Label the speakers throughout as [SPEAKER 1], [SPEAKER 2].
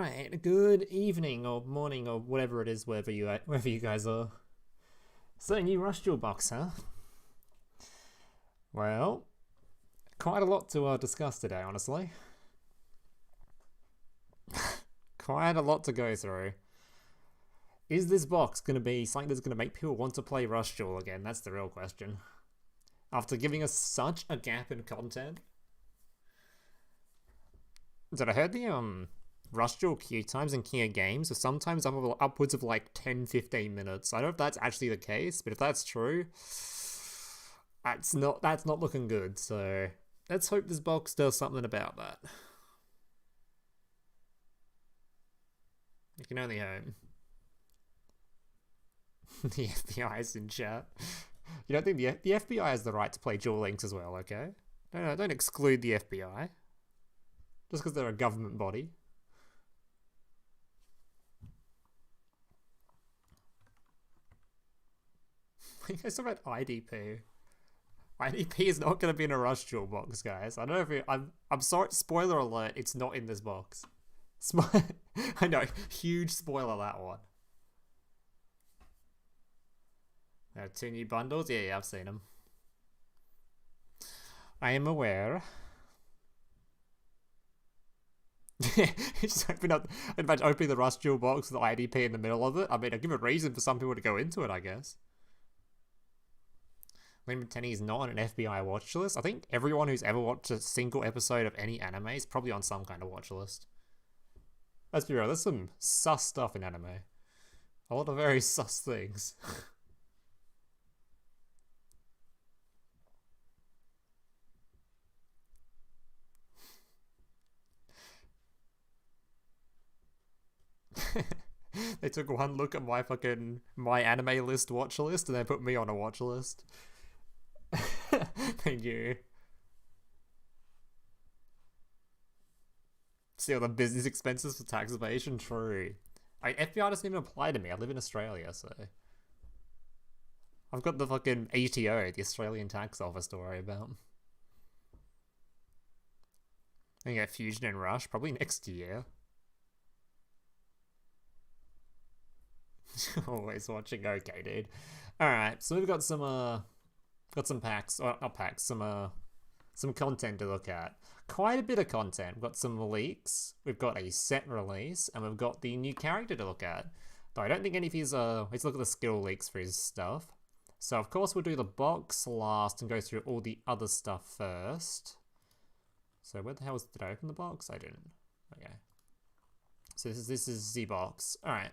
[SPEAKER 1] Alright, good evening or morning or whatever it is, wherever you guys are. So, new Rush Duel box, huh? Well, quite a lot to discuss today, honestly. Quite a lot to go through. Is this box going to be something that's going to make people want to play Rush Duel again? That's the real question. After giving us such a gap in content. Did I heard the Rush Duel queue times in Kia games are sometimes upwards of like 10-15 minutes. I don't know if that's actually the case, but if that's true, that's not looking good. So let's hope this box does something about that. You can only hope. The FBI is in chat. You don't think the FBI has the right to play Duel Links as well, okay? No, don't exclude the FBI. Just because they're a government body. You guys talk about IDP. IDP is not going to be in a Rush Duel box, guys. I don't know if I'm sorry. Spoiler alert. It's not in this box. I know. Huge spoiler, that one. There are 2 new bundles. Yeah, I've seen them. I am aware. Just imagine opening the Rush Duel box with the IDP in the middle of it. I mean, I'll give a reason for some people to go into it, I guess. Lynn Tenny is not on an FBI watch list. I think everyone who's ever watched a single episode of any anime is probably on some kind of watch list. Let's be real, there's some sus stuff in anime. A lot of very sus things. They took one look at my anime list watch list and they put me on a watch list. Thank you. See all the business expenses for tax evasion? True. FBI doesn't even apply to me. I live in Australia, so I've got the fucking ATO, the Australian Tax Office, to worry about. I get Fusion and Rush probably next year. Always watching. Okay, dude. Alright, so we've got some packs, or not packs, some content to look at. Quite a bit of content. We've got some leaks, we've got a set release, and we've got the new character to look at. Though I don't think any of his, let's look at the skill leaks for his stuff. So of course we'll do the box last and go through all the other stuff first. So where the hell did I open the box? I didn't. Okay. So this is the box. Alright.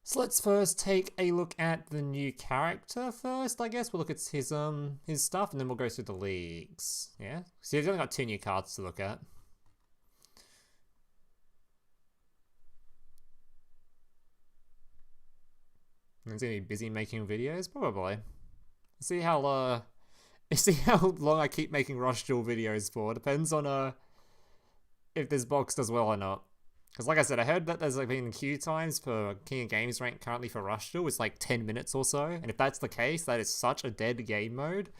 [SPEAKER 1] So let's first take a look at the new character first, I guess. We'll look at his stuff and then we'll go through the leagues. Yeah? So he's only got 2 new cards to look at. He's gonna be busy making videos? Probably. See how long I keep making Rush Duel videos for. Depends on if this box does well or not. Because like I said, I heard that there's been queue times for King of Games rank currently for Rush Duel. It's like 10 minutes or so. And if that's the case, that is such a dead game mode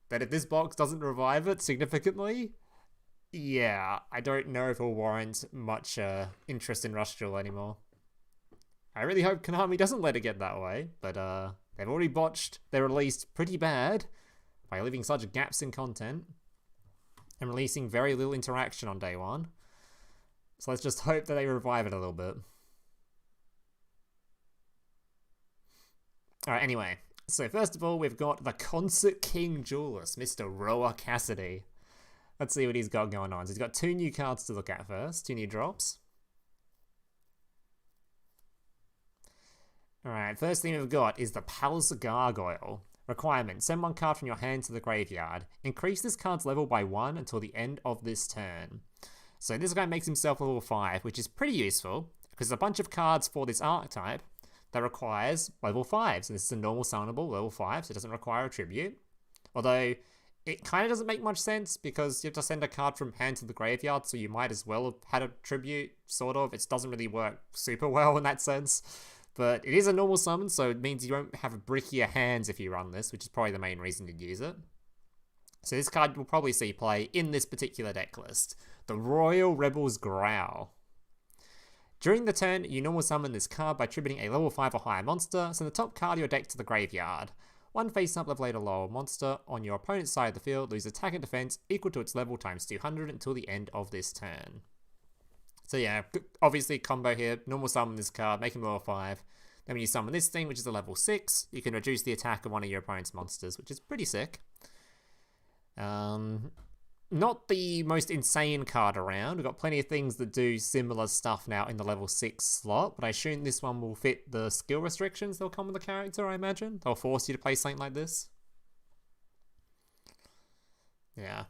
[SPEAKER 1] that if this box doesn't revive it significantly, yeah, I don't know if it'll warrant much interest in Rush Duel anymore. I really hope Konami doesn't let it get that way, but they've already botched their release pretty bad by leaving such gaps in content and releasing very little interaction on day 1. So let's just hope that they revive it a little bit. Alright, anyway. So first of all, we've got the Concert King Duelist, Mr. Roa Cassidy. Let's see what he's got going on. So he's got 2 new cards to look at first. 2 new drops. Alright, first thing we've got is the Palace Gargoyle. Requirement: send 1 card from your hand to the graveyard. Increase this card's level by 1 until the end of this turn. So this guy makes himself level 5, which is pretty useful, because there's a bunch of cards for this archetype that requires level 5s, and this is a normal summonable level 5, so it doesn't require a tribute. Although, it kind of doesn't make much sense, because you have to send a card from hand to the graveyard, so you might as well have had a tribute, sort of. It doesn't really work super well in that sense. But it is a normal summon, so it means you won't have brickier hands if you run this, which is probably the main reason to use it. So this card will probably see play in this particular deck list. The Royal Rebels Growl. During the turn, you normal summon this card by attributing a level 5 or higher monster, send the top card of your deck to the graveyard. One face-up level 8 or lower monster on your opponent's side of the field loses attack and defense equal to its level times 200 until the end of this turn. So yeah, obviously combo here, normal summon this card, make him level 5. Then when you summon this thing, which is a level 6, you can reduce the attack of one of your opponent's monsters, which is pretty sick. Not the most insane card around. We've got plenty of things that do similar stuff now in the level 6 slot, but I assume this one will fit the skill restrictions that'll come with the character, I imagine. They'll force you to play something like this. Yeah.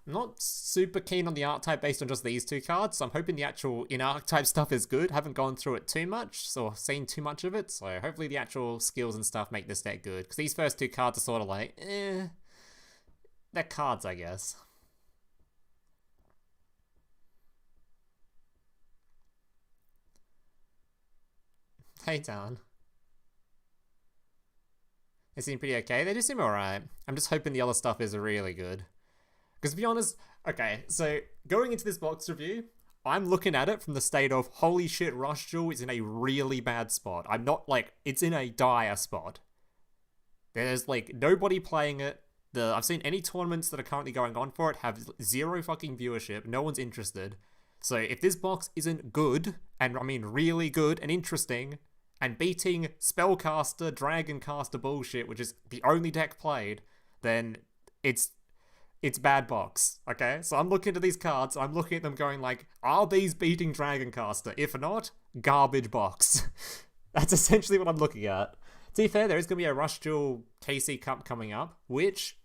[SPEAKER 1] I'm not super keen on the archetype based on just these two cards, so I'm hoping the actual in-archetype stuff is good. Haven't gone through it too much, or seen too much of it, so hopefully the actual skills and stuff make this deck good. Because these first two cards are sort of like, they're cards, I guess. Hey, Dan. They seem pretty okay. They do seem alright. I'm just hoping the other stuff is really good. Because to be honest, okay, so going into this box review, I'm looking at it from the state of, holy shit, Rush Duel is in a really bad spot. I'm not like, it's in a dire spot. There's like nobody playing it. I've seen any tournaments that are currently going on for it have zero fucking viewership. No one's interested. So if this box isn't good, and I mean really good and interesting, and beating Spellcaster, Dragoncaster bullshit, which is the only deck played, then it's bad box, okay? So I'm looking at these cards, I'm looking at them going like, are these beating Dragoncaster? If not, garbage box. That's essentially what I'm looking at. To be fair, there is going to be a Rush Duel KC Cup coming up, which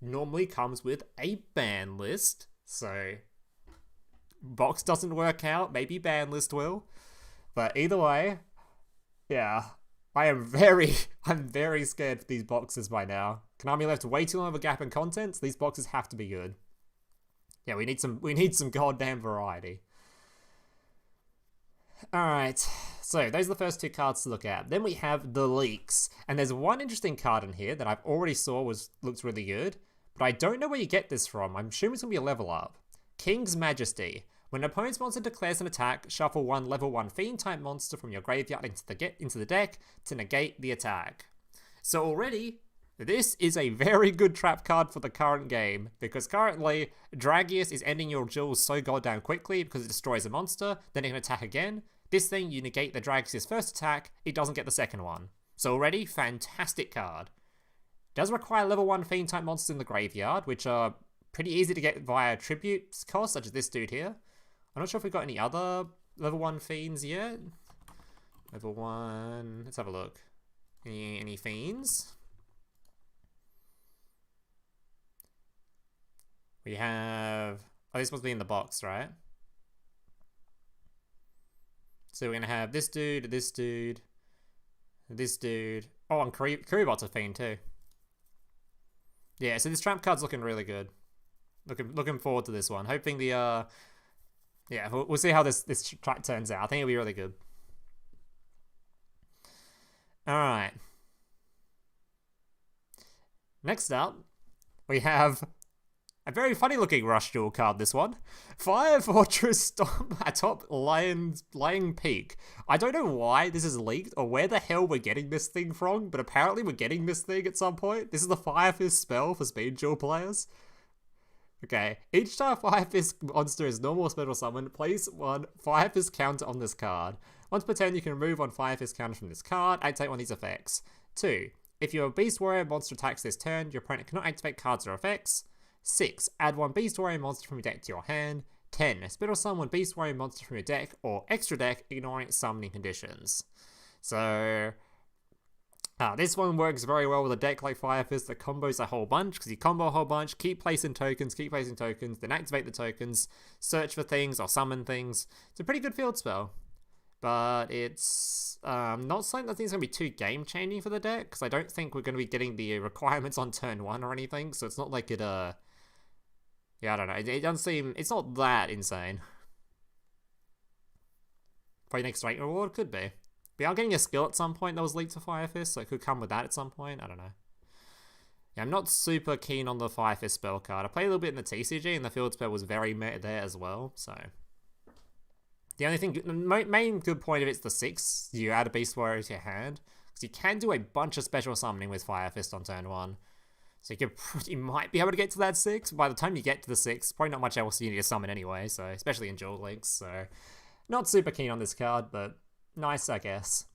[SPEAKER 1] normally comes with a ban list, so box doesn't work out, maybe ban list will. But either way, yeah, I'm very scared for these boxes by now. Konami left way too long of a gap in content, so these boxes have to be good. Yeah, we need some goddamn variety. Alright, so those are the first two cards to look at. Then we have the leaks. And there's one interesting card in here that I've already saw looks really good, but I don't know where you get this from. I'm assuming it's going to be a level up. King's Majesty. When an opponent's monster declares an attack, shuffle one level 1 Fiend-type monster from your graveyard into the deck to negate the attack. So already, this is a very good trap card for the current game, because currently, Dragius is ending your duels so goddamn quickly because it destroys a monster, then it can attack again. This thing, you negate the Dragius' first attack, it doesn't get the second one. So already, fantastic card. Does require level 1 Fiend-type monsters in the graveyard, which are pretty easy to get via tributes cost, such as this dude here. I'm not sure if we've got any other level 1 Fiends yet. Level 1... Let's have a look. Any Fiends? We have... Oh, this must be in the box, right? So we're going to have this dude, this dude, this dude. Oh, and Kuribot's a Fiend too. Yeah, so this trap card's looking really good. Looking forward to this one. Hoping the... Yeah, we'll see how this track turns out. I think it'll be really good. Alright. Next up, we have a very funny looking Rush Duel card, this one. Fire Fortress Stomp atop Lying Peak. I don't know why this is leaked or where the hell we're getting this thing from, but apparently we're getting this thing at some point. This is the Fire Fist spell for Speed Duel players. Okay, each time Fire Fist monster is normal or special summoned, place one Fire Fist counter on this card. Once per turn, you can remove one Fire Fist counter from this card, activate one of these effects. 2. If your Beast Warrior monster attacks this turn, your opponent cannot activate cards or effects. 6. Add one Beast Warrior monster from your deck to your hand. 10. Special summon one Beast Warrior monster from your deck or extra deck, ignoring summoning conditions. So... this one works very well with a deck like Fire Fist that combos a whole bunch, because you combo a whole bunch, keep placing tokens, then activate the tokens, search for things or summon things. It's a pretty good field spell. But it's not something that I think is going to be too game-changing for the deck, because I don't think we're going to be getting the requirements on turn 1 or anything, so it's not like it, yeah, I don't know, it doesn't seem, it's not that insane. Probably next straight reward, could be. We are getting a skill at some point that was leaked to Fire Fist, so it could come with that at some point. I don't know. Yeah, I'm not super keen on the Fire Fist spell card. I played a little bit in the TCG, and the field spell was very meta there as well, so... The only thing, main good point of it's the 6. You add a Beast Warrior to your hand. Because you can do a bunch of special summoning with Fire Fist on turn 1. So you might be able to get to that 6. By the time you get to the 6, probably not much else you need to summon anyway. So especially in Duel Links. So not super keen on this card, but nice, I guess.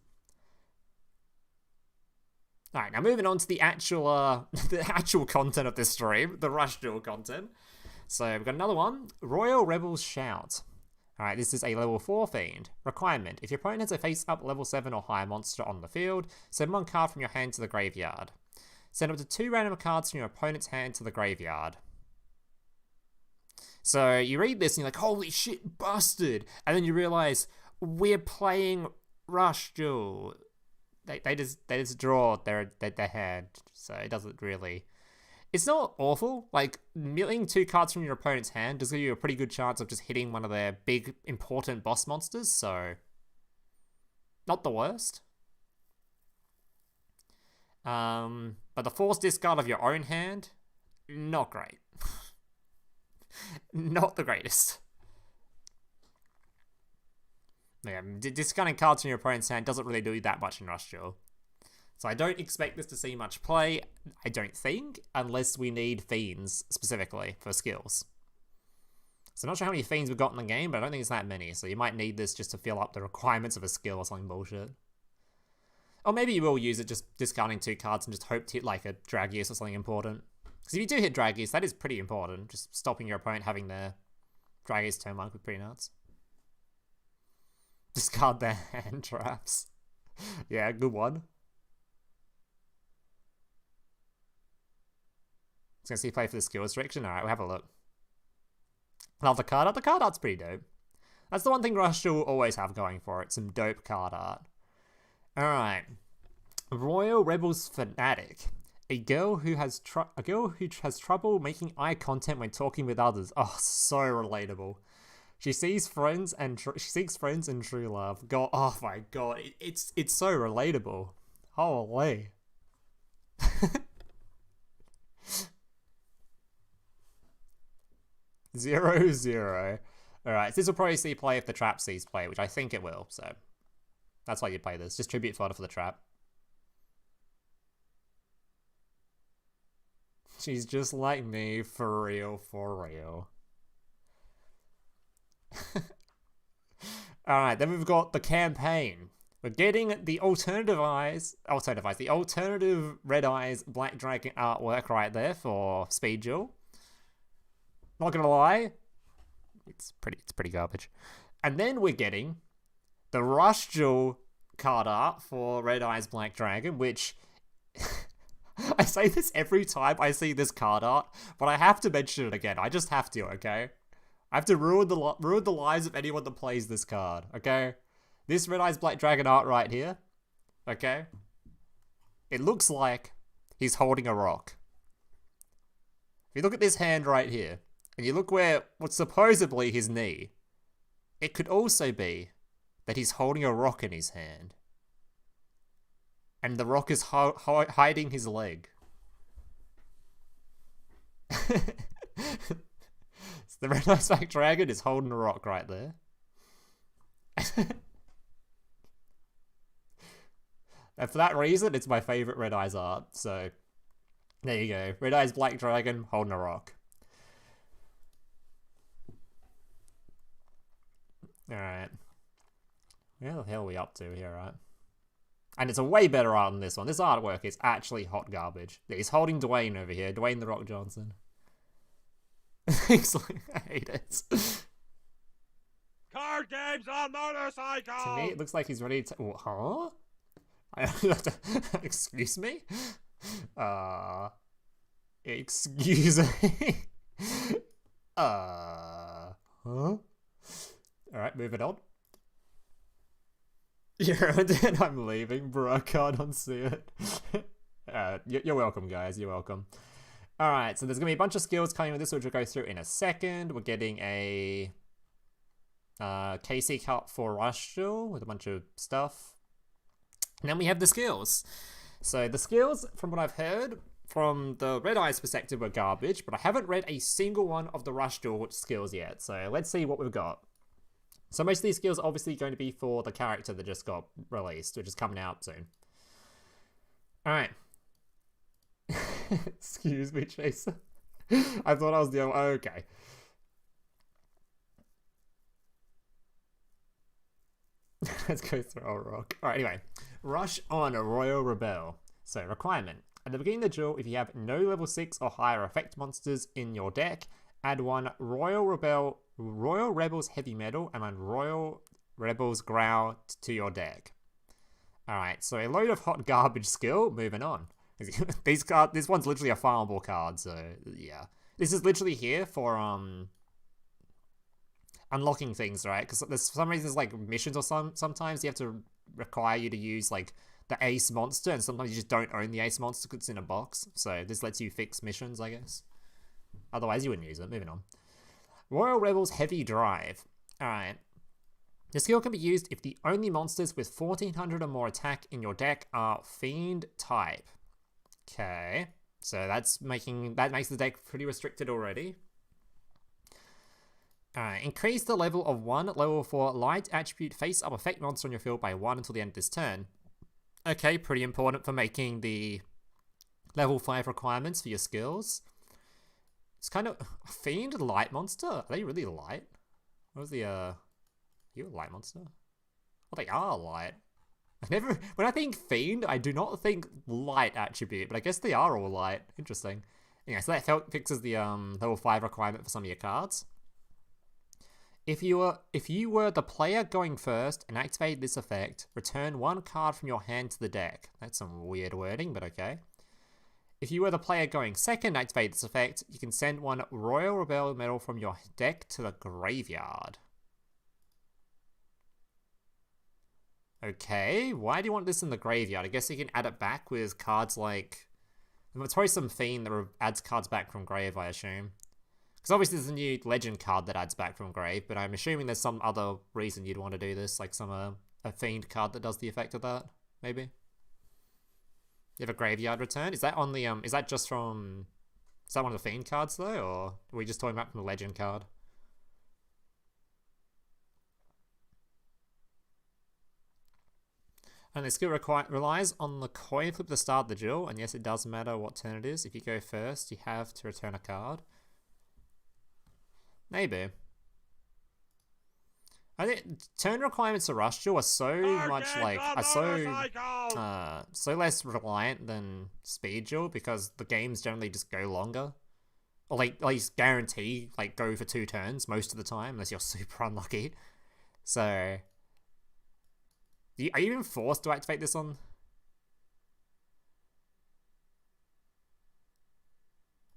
[SPEAKER 1] Alright, now moving on to the actual content of this stream, the Rush Duel content. So we've got another one, Royal Rebels Shout. Alright, this is a level 4 Fiend. Requirement, if your opponent has a face-up level 7 or higher monster on the field, send 1 card from your hand to the graveyard. Send up to 2 random cards from your opponent's hand to the graveyard. So you read this and you're like, holy shit, busted! And then you realise, we're playing Rush Duel. They just draw their hand, so it doesn't really... It's not awful. Like, milling 2 cards from your opponent's hand does give you a pretty good chance of just hitting one of their big, important boss monsters, so... Not the worst. But the forced discard of your own hand, not great. Not the greatest. Yeah, discarding cards from your opponent's hand doesn't really do that much in Rush Duel. So I don't expect this to see much play, I don't think, unless we need Fiends specifically for skills. So I'm not sure how many Fiends we've got in the game, but I don't think it's that many, so you might need this just to fill up the requirements of a skill or something bullshit. Or maybe you will use it just discarding 2 cards and just hope to hit like a Dragius or something important. Because if you do hit Dragius, that is pretty important. Just stopping your opponent having their Dragius turn 1 would be pretty nuts. Discard their hand traps. Yeah, good one. Just gonna see play for the skill restriction. Alright, we'll have a look. Love the card art. The card art's pretty dope. That's the one thing Rush Duel will always have going for it. Some dope card art. Alright. Royal Rebels Fanatic. A girl who has trouble making eye contact when talking with others. Oh, so relatable. She seeks friends and true love. God, oh my god, it's so relatable. Holy. 0-0. Alright, so this will probably see play if the trap sees play, which I think it will, so that's why you play this. Just tribute fodder for the trap. She's just like me, for real, for real. Alright, then we've got the campaign. We're getting the alternative Red Eyes Black Dragon artwork right there for Speed Duel. Not gonna lie, it's pretty garbage. And then we're getting the Rush Duel card art for Red Eyes Black Dragon, which I say this every time I see this card art, but I have to mention it again. I just have to, okay? I have to ruin the lives of anyone that plays this card, okay? This Red Eyes Black Dragon art right here, okay? It looks like he's holding a rock. If you look at this hand right here, and you look where what's supposedly his knee, it could also be that he's holding a rock in his hand. And the rock is hiding his leg. The Red Eyes Black Dragon is holding a rock right there. And for that reason, it's my favourite Red Eyes art. So, there you go. Red Eyes Black Dragon holding a rock. Alright. Where the hell are we up to here, right? And it's a way better art than this one. This artwork is actually hot garbage. He's holding Dwayne over here. Dwayne The Rock Johnson. I hate it.
[SPEAKER 2] Card games on motorcycle!
[SPEAKER 1] To me, it looks like he's ready to... Huh? Excuse me? Excuse me? Huh? Alright, moving on. Yeah, then I'm leaving, bro. I can't unsee it. You're welcome, guys. You're welcome. Alright, so there's going to be a bunch of skills coming with this, which we'll go through in a second. We're getting a KC cut for Rush Duel with a bunch of stuff. And then we have the skills. So the skills, from what I've heard, from the Red Eyes perspective, were garbage, but I haven't read a single one of the Rush Duel skills yet. So let's see what we've got. So most of these skills are obviously going to be for the character that just got released, which is coming out soon. Alright. Excuse me, Chaser. I thought I was the only... okay. Let's go throw a rock. Alright, anyway. Rush on a Royal Rebel. So, requirement. At the beginning of the duel, if you have no level 6 or higher effect monsters in your deck, add one Royal Rebels Heavy Metal and one Royal Rebels Growl to your deck. Alright, so a load of hot garbage skill, moving on. This one's literally a farmable card, so yeah. This is literally here for unlocking things, right? Because there's for some reason there's like missions or sometimes you have to require you to use like the ace monster, and sometimes you just don't own the ace monster because it's in a box. So this lets you fix missions, I guess. Otherwise you wouldn't use it. Moving on. Royal Rebels Heavy Drive. Alright. The skill can be used if the only monsters with 1400 or more attack in your deck are Fiend type. Okay. So that makes the deck pretty restricted already. Alright, increase the level of one level 4 light attribute face-up effect monster on your field by 1 until the end of this turn. Okay, pretty important for making the level 5 requirements for your skills. It's kind of... Fiend light monster? Are they really light? What was the, Are you a light monster? Oh, they are light. When I think Fiend, I do not think light attribute, but I guess they are all light. Interesting. Anyway, so that fixes the level 5 requirement for some of your cards. If you were the player going first and activate this effect, return one card from your hand to the deck. That's some weird wording, but okay. If you were the player going second and activate this effect, you can send one Royal Rebel medal from your deck to the graveyard. Okay, why do you want this in the graveyard? I guess you can add it back with cards like... There's probably some Fiend that adds cards back from grave, I assume. Because obviously there's a new Legend card that adds back from grave, but I'm assuming there's some other reason you'd want to do this, like a Fiend card that does the effect of that, maybe? You have a graveyard return? Is that on the, is that just from... Is that one of the Fiend cards, though, or are we just talking about from the Legend card? And the skill relies on the coin flip at the start of the duel, and yes, it does matter what turn it is. If you go first, you have to return a card. Maybe. I think turn requirements for Rush Duel are so much like so less reliant than Speed Duel because the games generally just go longer, or like at least guarantee like go for 2 turns most of the time unless you're super unlucky. So, are you even forced to activate this on?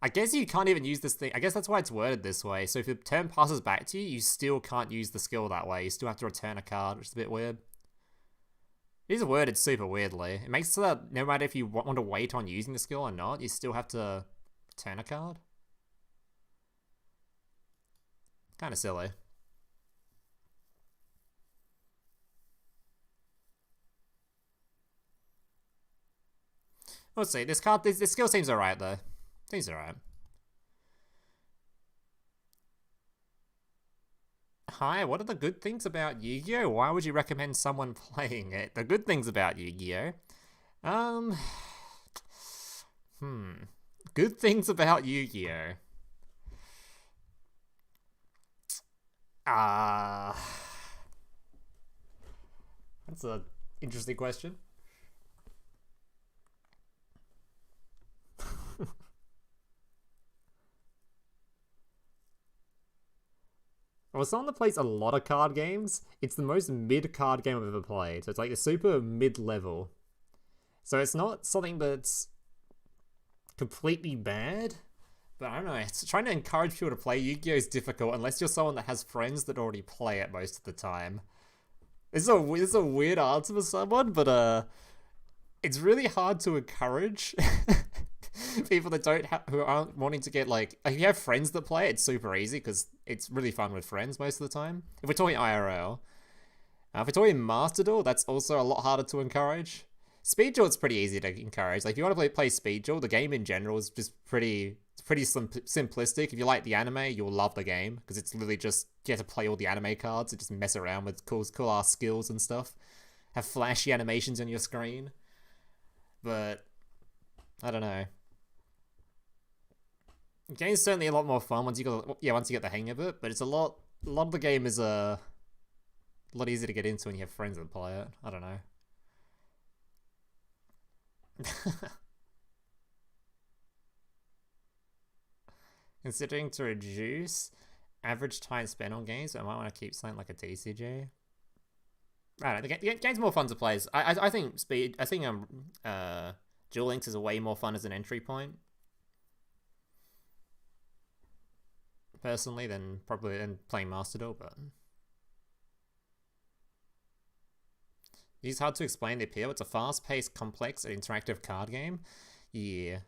[SPEAKER 1] I guess you can't even use this thing. I guess that's why it's worded this way. So if the turn passes back to you, you still can't use the skill that way. You still have to return a card, which is a bit weird. It is worded super weirdly. It makes it so that no matter if you want to wait on using the skill or not, you still have to return a card. Kind of silly. Let's see. This skill seems alright though. Seems alright. Hi, what are the good things about Yu-Gi-Oh? Why would you recommend someone playing it? The good things about Yu-Gi-Oh? Good things about Yu-Gi-Oh. That's an interesting question. Well, someone that plays a lot of card games, it's the most mid card game I've ever played. So it's like a super mid-level. So it's not something that's completely bad, but I don't know. It's trying to encourage people to play Yu-Gi-Oh! Is difficult unless you're someone that has friends that already play it most of the time. This is a weird answer for someone, but it's really hard to encourage people that who aren't wanting to get like if you have friends that play, it's super easy because it's really fun with friends most of the time. If we're talking IRL, if we're talking Master Duel, that's also a lot harder to encourage. Speed Duel, it's pretty easy to encourage. Like if you want to play Speed Duel, the game in general is just pretty It's pretty simplistic. If you like the anime, you'll love the game because it's literally just you have to play all the anime cards and just mess around with cool ass skills and stuff. Have flashy animations on your screen. But I don't know. The game's certainly a lot more fun once you get the hang of it. But it's a lot of the game is a lot easier to get into when you have friends that play it. I don't know. Considering to reduce average time spent on games, I might want to keep something like a TCG. I don't know. The game's more fun to play. I think speed. I think Duel Links is way more fun as an entry point. Personally, than playing Master Duel, but it's hard to explain the appeal. It's a fast-paced, complex, and interactive card game. Yeah.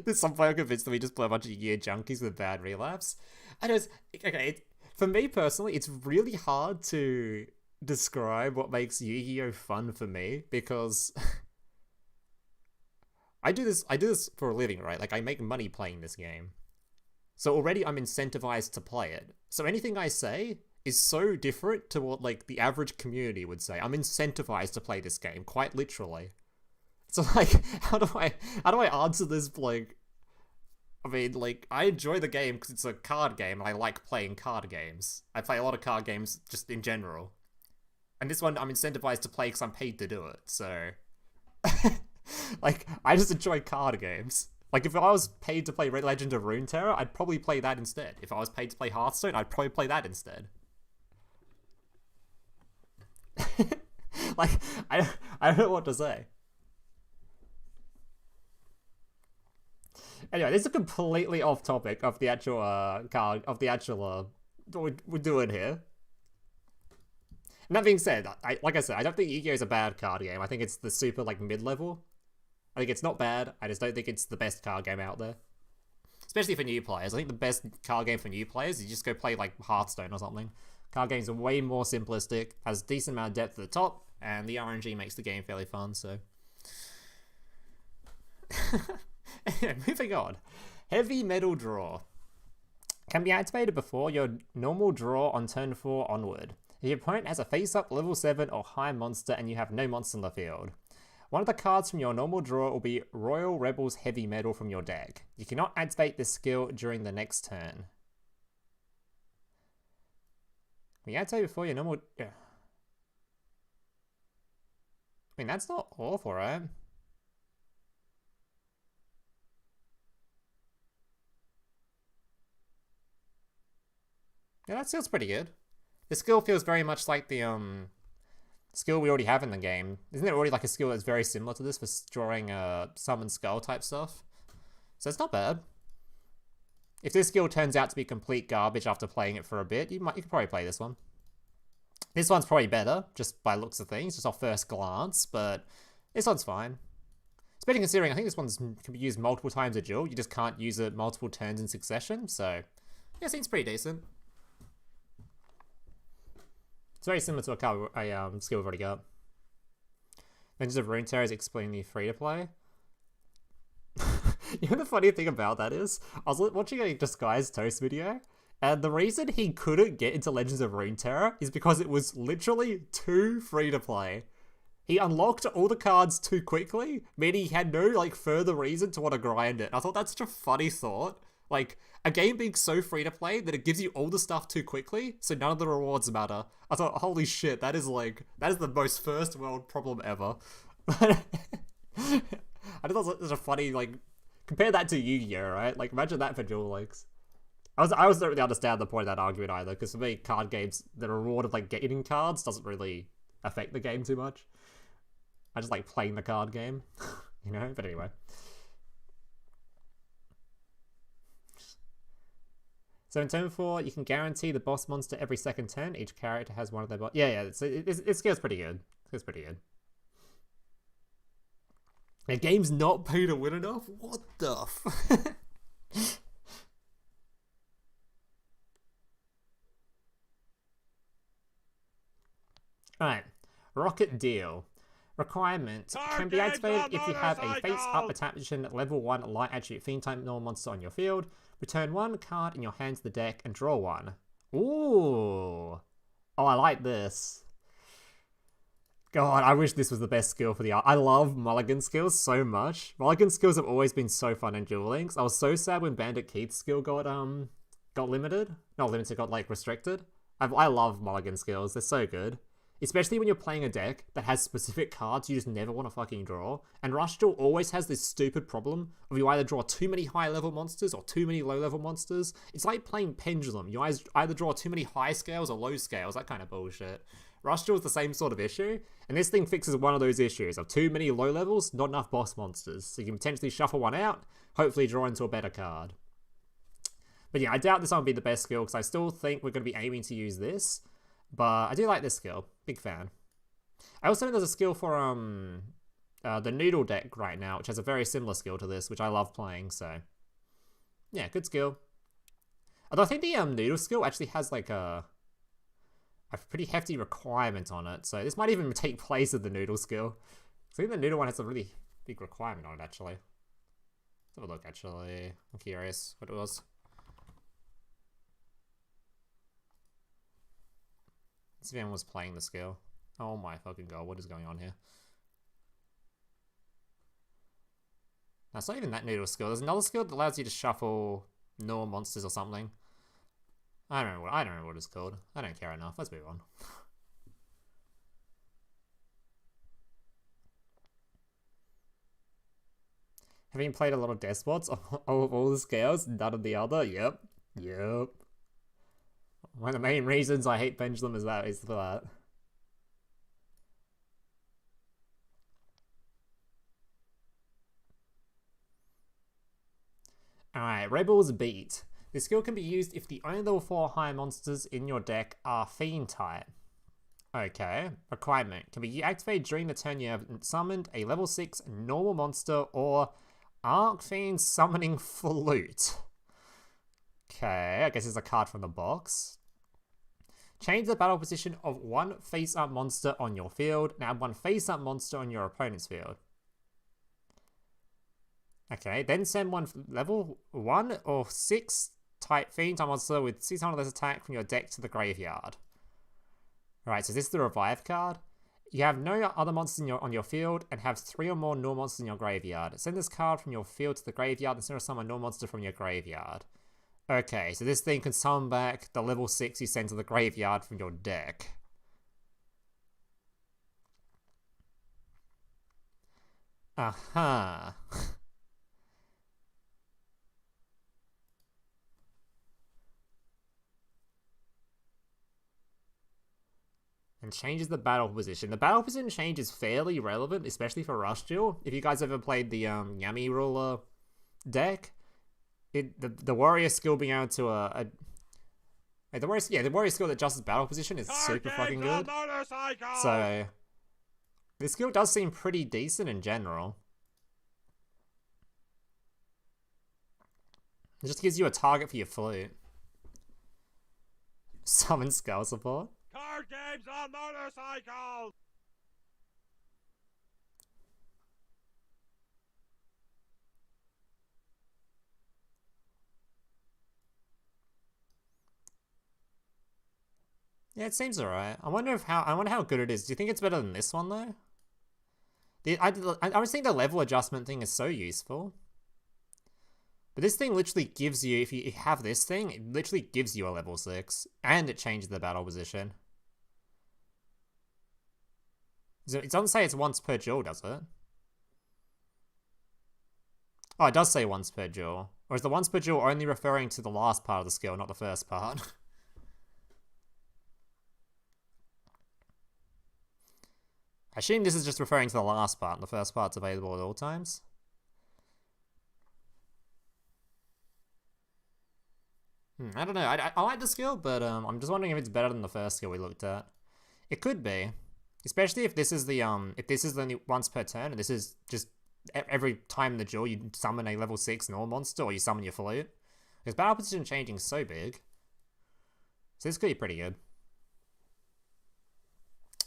[SPEAKER 1] There's some player convinced that we just play a bunch of year junkies with bad relapse. For me personally, it's really hard to describe what makes Yu-Gi-Oh fun for me because I do this for a living, right? Like I make money playing this game. So already I'm incentivized to play it. So anything I say is so different to what like the average community would say. I'm incentivized to play this game, quite literally. So like, how do I answer this? Like, I mean, like, I enjoy the game because it's a card game, and I like playing card games. I play a lot of card games just in general, and this one I'm incentivized to play because I'm paid to do it. So, like, I just enjoy card games. Like, if I was paid to play Red Legend of Runeterra, I'd probably play that instead. If I was paid to play Hearthstone, I'd probably play that instead. Like, I don't know what to say. Anyway, this is completely off topic of the actual what we're doing here. And that being said, like I said, I don't think Yu-Gi-Oh is a bad card game. I think it's the super like mid-level. I think it's not bad. I just don't think it's the best card game out there, especially for new players. I think the best card game for new players is you just go play like Hearthstone or something. Card games are way more simplistic, has a decent amount of depth at the top, and the RNG makes the game fairly fun. So. Anyway, moving on. Heavy Metal Draw. Can be activated before your normal draw on turn 4 onward. If your opponent has a face-up level 7 or high monster and you have no monster in the field. One of the cards from your normal draw will be Royal Rebels Heavy Metal from your deck. You cannot activate this skill during the next turn. Can you activate before your normal... I mean, that's not awful, right? Yeah, that feels pretty good. The skill feels very much like the skill we already have in the game. Isn't there already like a skill that's very similar to this for drawing summon skull type stuff? So it's not bad. If this skill turns out to be complete garbage after playing it for a bit, you could probably play this one. This one's probably better, just by looks of things, just off first glance, but this one's fine. Especially considering I think this one's can be used multiple times a duel, you just can't use it multiple turns in succession, so yeah, it seems pretty decent. It's very similar to a skill we've already got. Legends of Runeterra is explainingly free to play. You know the funny thing about that is, I was watching a Disguised Toast video, and the reason he couldn't get into Legends of Runeterra is because it was literally too free to play. He unlocked all the cards too quickly, meaning he had no like further reason to want to grind it. I thought that's such a funny thought. Like, a game being so free to play that it gives you all the stuff too quickly, so none of the rewards matter. I thought, holy shit, that is the most first world problem ever. I just thought it was a funny, like, compare that to Yu-Gi-Oh, right? Like, imagine that for Duel Links. I don't really understand the point of that argument either, because for me, card games, the reward of, like, getting cards doesn't really affect the game too much. I just like playing the card game, you know? But anyway. So in turn 4, you can guarantee the boss monster every second turn. Each character has one of their boss. Yeah, it scales pretty good. It scales pretty good. The game's not pay to win enough? What the f... Alright. Rocket Deal. Requirement
[SPEAKER 2] Card
[SPEAKER 1] can be
[SPEAKER 2] games
[SPEAKER 1] activated
[SPEAKER 2] on
[SPEAKER 1] if you have a face-up
[SPEAKER 2] motorcycles!
[SPEAKER 1] attachment level 1 light attribute fiend type normal monster on your field. Return one card in your hand to the deck and draw one. Ooh. Oh, I like this. God, I wish this was the best skill for the art. I love mulligan skills so much. Mulligan skills have always been so fun in Duel Links. I was so sad when Bandit Keith's skill got limited. Not limited, got like restricted. I love mulligan skills. They're so good. Especially when you're playing a deck that has specific cards you just never want to fucking draw. And Rush Duel always has this stupid problem of you either draw too many high-level monsters or too many low-level monsters. It's like playing Pendulum. You either draw too many high scales or low scales, that kind of bullshit. Rush Duel is the same sort of issue, and this thing fixes one of those issues of too many low levels, not enough boss monsters. So you can potentially shuffle one out, hopefully draw into a better card. But yeah, I doubt this one will be the best skill, because I still think we're going to be aiming to use this. But I do like this skill. Big fan. I also know there's a skill for the Noodle deck right now, which has a very similar skill to this, which I love playing, so... yeah, good skill. Although I think the Noodle skill actually has like a pretty hefty requirement on it, so this might even take place of the Noodle skill. I think the Noodle one has a really big requirement on it, actually. Let's have a look, actually. I'm curious what it was. Let's see if anyone was playing the skill. Oh my fucking god, what is going on here? That's not even that Noodle skill. There's another skill that allows you to shuffle normal monsters or something. I don't know what it's called. I don't care enough. Let's move on. Having played a lot of Despots of all the scales, none of the other. Yep. One of the main reasons I hate Pendulum is for that. Alright, Rebels Beat. This skill can be used if the only level 4 high monsters in your deck are Fiend type. Okay. Requirement. Can be activated during the turn you have summoned a level 6 normal monster or Arc Fiend Summoning Flute. Okay, I guess it's a card from the box. Change the battle position of one face-up monster on your field. Now one face-up monster on your opponent's field. Okay, then send one level 1 or 6 type Fiend type monster with 600 less attack from your deck to the graveyard. Alright, so this is the revive card. You have no other monsters on your field and have 3 or more normal monsters in your graveyard. Send this card from your field to the graveyard instead of summon a normal monster from your graveyard. Okay, so this thing can summon back the level 6 you send to the graveyard from your deck. Aha. And changes the battle position. The battle position change is fairly relevant, especially for Rush Duel. If you guys ever played the Yami Ruler deck, the warrior skill being able to the warrior skill that adjusts battle position is super fucking good. So this skill does seem pretty decent in general. It just gives you a target for your flute. Summon Skull support.
[SPEAKER 2] Card games on motorcycles!
[SPEAKER 1] Yeah, it seems alright. I wonder how good it is. Do you think it's better than this one though? I just think the level adjustment thing is so useful. But this thing literally gives you, if you have this thing, it literally gives you a level 6. And it changes the battle position. It doesn't say it's once per duel, does it? Oh, it does say once per duel. Or is the once per duel only referring to the last part of the skill, not the first part? I assume this is just referring to the last part, and the first part's available at all times. I don't know. I like the skill, but I'm just wondering if it's better than the first skill we looked at. It could be, especially if this is the only once per turn, and this is just every time in the duel you summon a level 6 normal monster or you summon your flute. Because battle position changing is so big, so this could be pretty good.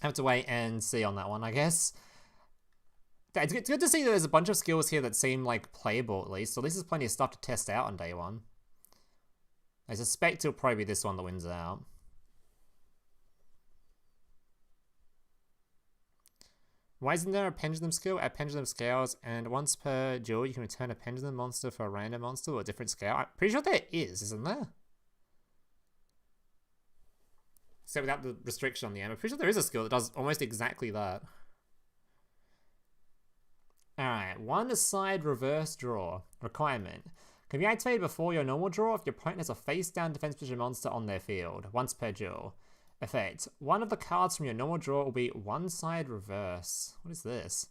[SPEAKER 1] Have to wait and see on that one, I guess. It's good to see that there's a bunch of skills here that seem like playable at least. So at least there's plenty of stuff to test out on day one. I suspect it'll probably be this one that wins out. Why isn't there a pendulum skill? Add pendulum scales, and once per duel you can return a pendulum monster for a random monster or a different scale. I'm pretty sure there is, isn't there? Except without the restriction on the end. I'm pretty sure there is a skill that does almost exactly that. Alright, one side reverse draw. Requirement. Can be activated before your normal draw if your opponent has a face-down defense position monster on their field. Once per duel. Effect. One of the cards from your normal draw will be one side reverse. What is this?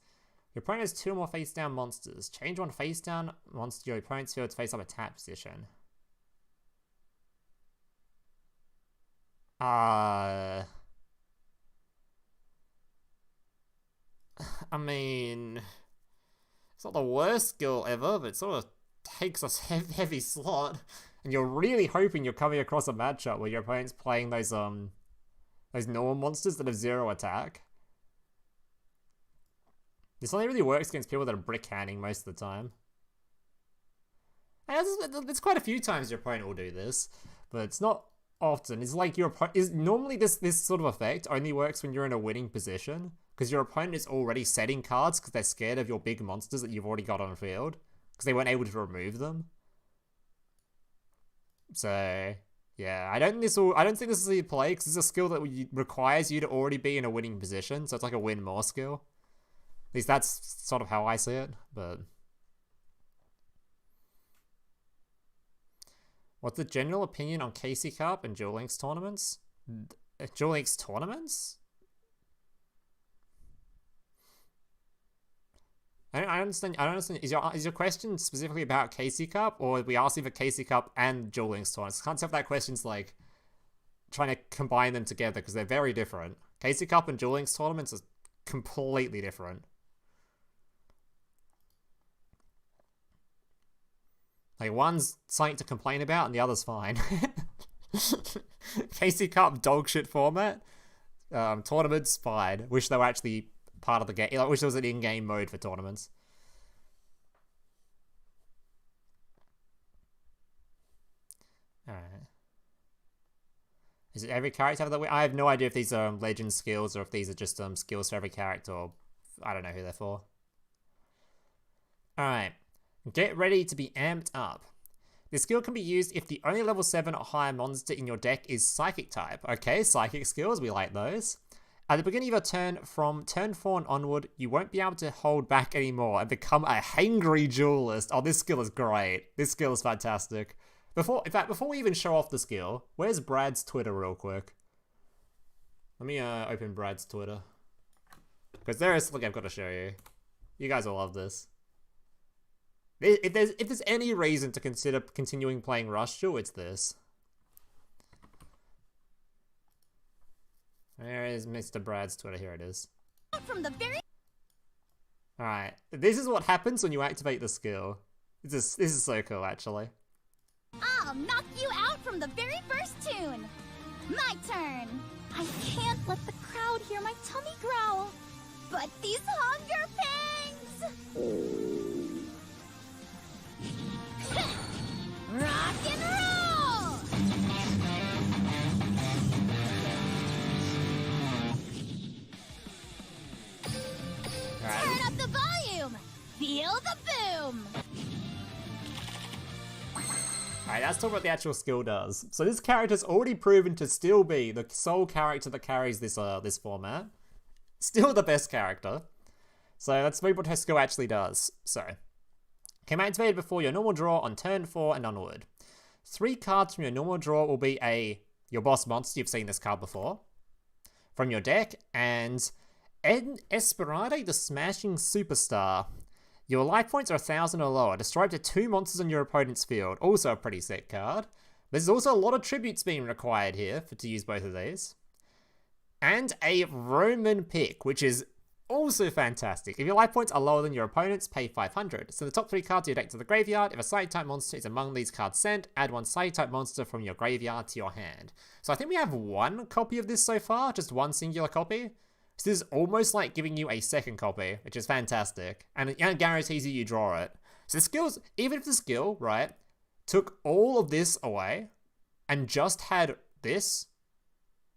[SPEAKER 1] Your opponent has 2 or more face-down monsters. Change one face-down monster to your opponent's field to face-up attack position. I mean, it's not the worst skill ever, but it sort of takes a heavy slot. And you're really hoping you're coming across a matchup where your opponent's playing those normal monsters that have 0 attack. This only really works against people that are brick-handing most of the time. And there's quite a few times your opponent will do this, but it's not often. It's like your opponent normally this sort of effect only works when you're in a winning position, because your opponent is already setting cards because they're scared of your big monsters that you've already got on field, because they weren't able to remove them. So yeah, I don't think this will see play, because it's a skill that requires you to already be in a winning position, so it's like a win more skill. At least that's sort of how I see it, but what's the general opinion on KC Cup and Duel Links tournaments? Duel Links tournaments? I don't understand. Is your question specifically about KC Cup, or are we asking for KC Cup and Duel Links tournaments? I can't tell if that question's like trying to combine them together, because they're very different. KC Cup and Duel Links tournaments are completely different. Like, one's something to complain about and the other's fine. KC Cup dogshit format. Tournaments fine. Wish they were actually part of the game. I wish there was an in-game mode for tournaments. Alright. Is it every character that way? I have no idea if these are legend skills or if these are just skills for every character, or I don't know who they're for. Alright. Get ready to be amped up. This skill can be used if the only level 7 or higher monster in your deck is Psychic type. Okay, Psychic skills, we like those. At the beginning of your turn, from turn 4 and onward, you won't be able to hold back anymore and become a hangry duelist. Oh, this skill is great. This skill is fantastic. In fact, before we even show off the skill, where's Brad's Twitter real quick? Let me open Brad's Twitter. Because there is something I've got to show you. You guys will love this. If there's any reason to consider continuing playing Rush Duel, it's this. Where is Mr. Brad's Twitter? Here it is. Alright, this is what happens when you activate the skill. This is so cool, actually.
[SPEAKER 3] I'll knock you out from the very first tune. My turn. I can't let the crowd hear my tummy growl. But these hunger pangs! Rock and roll! Turn up the volume! Feel the boom!
[SPEAKER 1] Alright, let's talk about what the actual skill does. So this character's already proven to still be the sole character that carries this this format. Still the best character. So let's read what her skill actually does. So, can be activated before your normal draw on turn 4 and onward. 3 cards from your normal draw will be your boss monster, you've seen this card before, from your deck, and Esperade the Smashing Superstar. Your life points are 1,000 or lower. Destroy up to 2 monsters on your opponent's field. Also a pretty sick card. There's also a lot of tributes being required here to use both of these. And a Roman pick, which is also fantastic. If your life points are lower than your opponent's, pay 500. So the top 3 cards of your deck to the graveyard. If a Psychic-type monster is among these cards sent, add 1 Psychic-type monster from your graveyard to your hand. So I think we have 1 copy of this so far, just 1 singular copy. So this is almost like giving you a second copy, which is fantastic. And it guarantees you draw it. So the skills, even if the skill, right, took all of this away and just had this,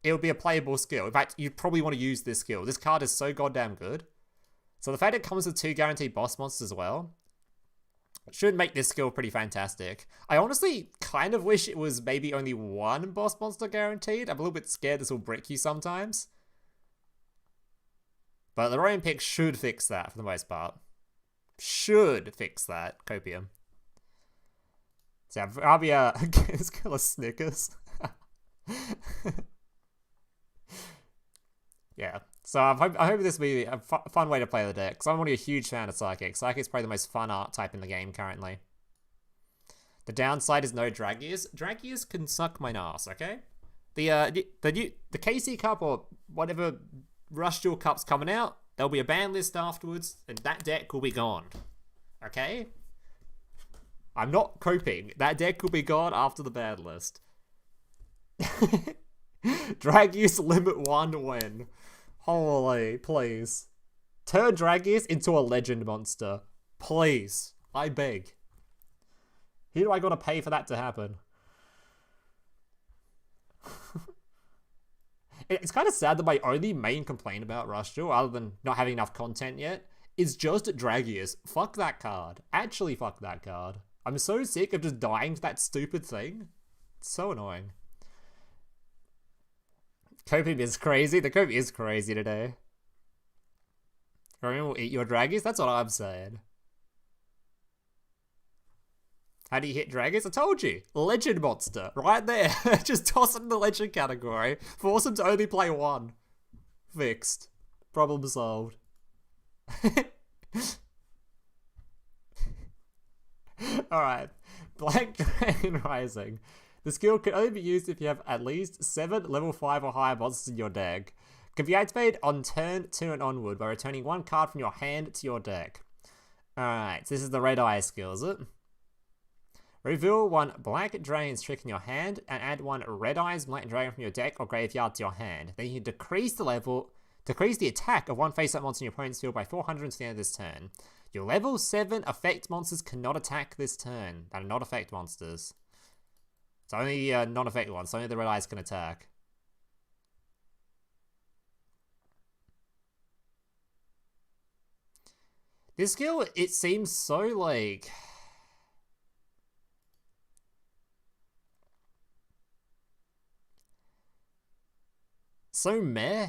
[SPEAKER 1] it would be a playable skill. In fact, you'd probably want to use this skill. This card is so goddamn good. So the fact it comes with 2 guaranteed boss monsters as well should make this skill pretty fantastic. I honestly kind of wish it was maybe only 1 boss monster guaranteed. I'm a little bit scared this will brick you sometimes. But the Roman pick should fix that for the most part. Should fix that, Copium. So I'll be it's called a Snickers. Yeah. So I hope this will be a fun way to play the deck, because I'm already a huge fan of Psychic. Psychic's probably the most fun art type in the game currently. The downside is no Dragias. Dragias can suck my ass, okay? The KC Cup or whatever Rush Duel Cup's coming out, there'll be a ban list afterwards, and that deck will be gone. Okay? I'm not coping. That deck will be gone after the ban list. Dragius limit 1 win. Holy, please. Turn Dragius into a legend monster. Please. I beg. Who do I gotta pay for that to happen? It's kind of sad that my only main complaint about Rush Duel, other than not having enough content yet, is just Dragius. Fuck that card. Actually, fuck that card. I'm so sick of just dying to that stupid thing. It's so annoying. Copium is crazy. The Copium is crazy today. Copium will eat your Dragius? That's what I'm saying. How do you hit Dragius? I told you. Legend monster. Right there. Just toss him in the legend category. Force him to only play 1. Fixed. Problem solved. Alright. Black Dragon Rising. The skill can only be used if you have at least 7 level 5 or higher monsters in your deck. Can be activated on turn 2 and onward by returning 1 card from your hand to your deck. Alright, so this is the Red Eye skill, is it? Reveal 1 Black Dragon's Trick in your hand and add 1 Red Eyes Black Dragon from your deck or graveyard to your hand. Then you can decrease the attack of 1 face-up monster in your opponent's field by 400 to the end of this turn. Your level 7 effect monsters cannot attack this turn. That are not effect monsters. It's only non-effect ones, so only the Red Eyes can attack. This skill, it seems so, like... so meh.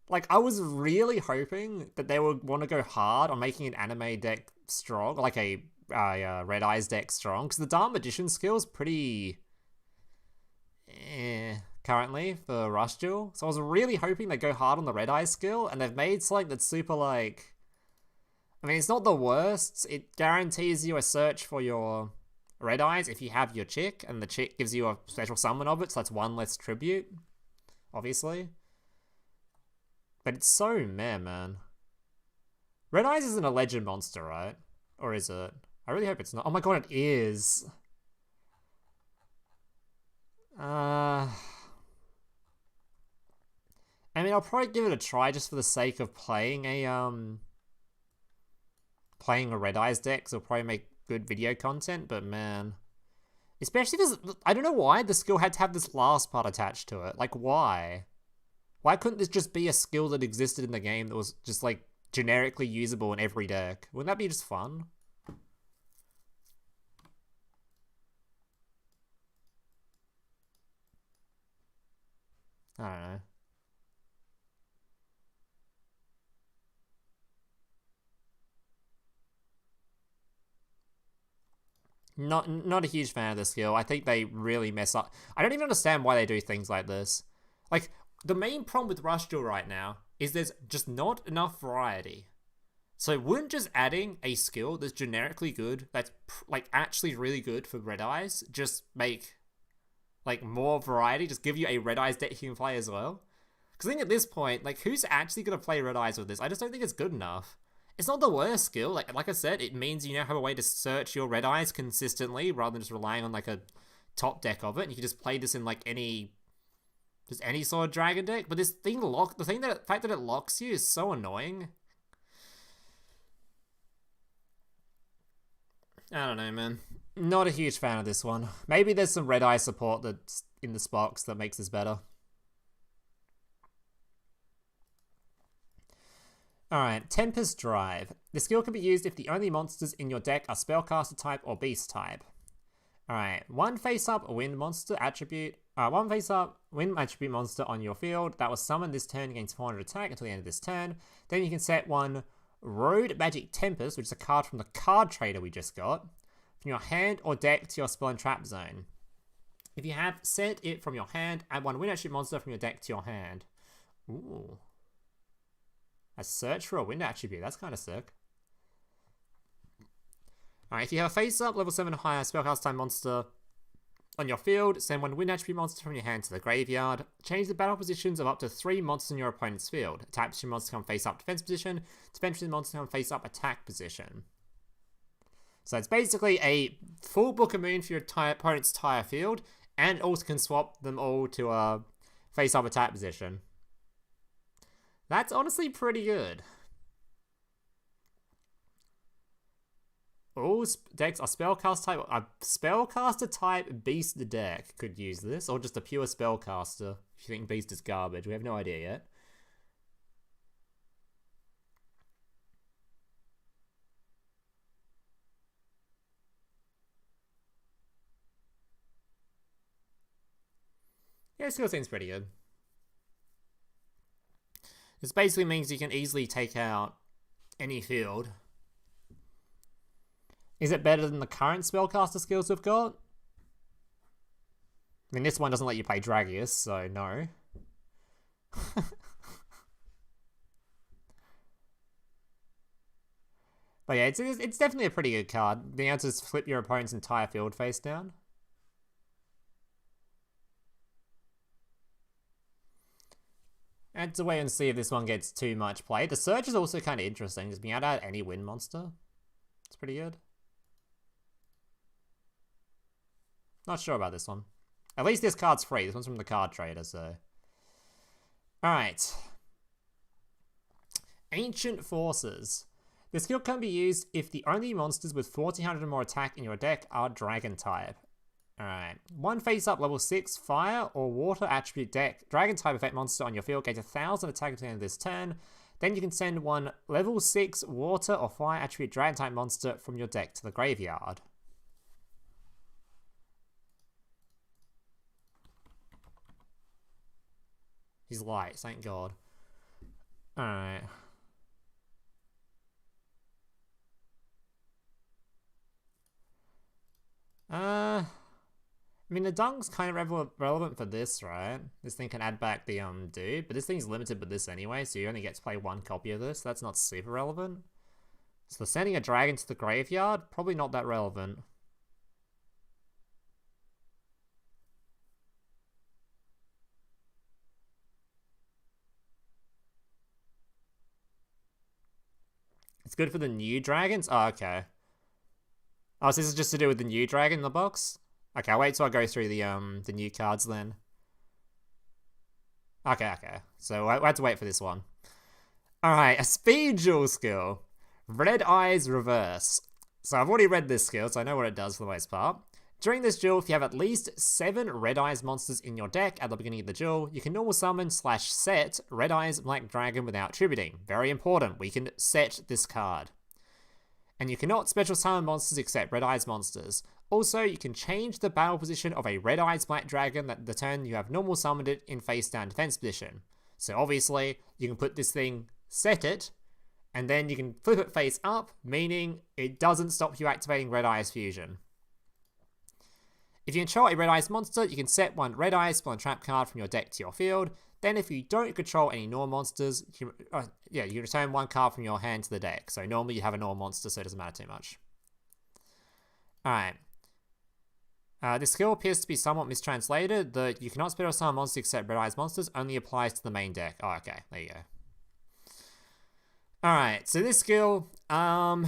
[SPEAKER 1] Like, I was really hoping that they would want to go hard on making an anime deck strong, like a Red Eyes deck strong, because the Dark Magician skill is pretty currently for Rush Duel. So I was really hoping they go hard on the Red Eyes skill, and they've made something that's super, like... I mean, it's not the worst. It guarantees you a search for your Red Eyes if you have your chick, and the chick gives you a special summon of it, so that's 1 less tribute, obviously. But it's so meh, man. Red Eyes isn't a legend monster, right? Or is it? I really hope it's not. Oh my god, it is. I mean, I'll probably give it a try just for the sake of playing a Red Eyes deck, so it'll probably make good video content, but man. Especially this, I don't know why the skill had to have this last part attached to it. Like, why? Why couldn't this just be a skill that existed in the game that was just, like, generically usable in every deck? Wouldn't that be just fun? I don't know. Not a huge fan of this skill. I think they really mess up. I don't even understand why they do things like this. Like, the main problem with Rush Duel right now is there's just not enough variety. So wouldn't just adding a skill that's generically good, that's like actually really good for Red Eyes, just make like more variety, just give you a Red Eyes deck you can play as well? Because I think at this point, like, who's actually going to play Red Eyes with this? I just don't think it's good enough. It's not the worst skill. Like I said, it means you now have a way to search your Red Eyes consistently rather than just relying on like a top deck of it. And you can just play this in like any Just any sort of dragon deck. But this thing the fact that it locks you is so annoying. I don't know, man. Not a huge fan of this one. Maybe there's some red eye support that's in this box that makes this better. Alright, Tempest Drive. The skill can be used if the only monsters in your deck are Spellcaster type or Beast type. Alright, one face-up wind monster attribute. One face-up wind attribute monster on your field that was summoned this turn gains 400 attack until the end of this turn. Then you can set one Road Magic Tempest, which is a card from the card trader we just got, from your hand or deck to your spell and trap zone. If you have set it from your hand, add one wind attribute monster from your deck to your hand. Ooh. A search for a wind attribute, that's kind of sick. Alright, if you have a face-up level 7 or higher spellcast time monster on your field, send one wind attribute monster from your hand to the graveyard. Change the battle positions of up to 3 monsters in your opponent's field. Attack position monster come face-up defense position. Defense position monster come face-up attack position. So it's basically a full Book of Moon for your opponent's entire field, and also can swap them all to a face-up attack position. That's honestly pretty good. All decks are spellcast type. A spellcaster type beast deck could use this, or just a pure spellcaster. If you think beast is garbage, we have no idea yet. Yeah, it still seems pretty good. This basically means you can easily take out any field. Is it better than the current spellcaster skills we've got? I mean, this one doesn't let you play Dragius, so no. But yeah, it's definitely a pretty good card. Being able to just flip your opponent's entire field face down. And to wait and see if this one gets too much play. The search is also kind of interesting, just being able to add any wind monster. It's pretty good. Not sure about this one. At least this card's free. This one's from the card trader, so. Alright. Ancient Forces. The skill can be used if the only monsters with 1400 or more attack in your deck are dragon type. Alright. One face-up level 6 fire or water attribute deck. Dragon type effect monster on your field gains 1000 attack at the end of this turn. Then you can send one level 6 water or fire attribute dragon type monster from your deck to the graveyard. He's light, thank God. Alright. I mean, the dunk's kind of relevant for this, right? This thing can add back the dude, but this thing's limited with this anyway, so you only get to play one copy of this. That's not super relevant. So sending a dragon to the graveyard, probably not that relevant. It's good for the new dragons? Oh, okay. Oh, so this is just to do with the new dragon in the box? Okay, I'll wait till I go through the new cards then. Okay. So I had to wait for this one. Alright, a speed duel skill. Red Eyes Reverse. So I've already read this skill, so I know what it does for the most part. During this duel, if you have at least 7 Red Eyes monsters in your deck at the beginning of the duel, you can normal summon / set Red Eyes Black Dragon without tributing. Very important, we can set this card. And you cannot special summon monsters except Red Eyes monsters. Also, you can change the battle position of a Red Eyes Black Dragon that the turn you have normal summoned it in face down defense position. So obviously, you can put this thing, set it, and then you can flip it face up, meaning it doesn't stop you activating Red Eyes Fusion. If you control a Red Eyes monster, you can set one Red Eyes spell and trap card from your deck to your field. Then if you don't control any normal monsters, you can return one card from your hand to the deck. So normally you have a normal monster, so it doesn't matter too much. Alright. This skill appears to be somewhat mistranslated. The you cannot special summon monsters except Red Eyes monsters only applies to the main deck. Oh, okay. There you go. Alright, so this skill, I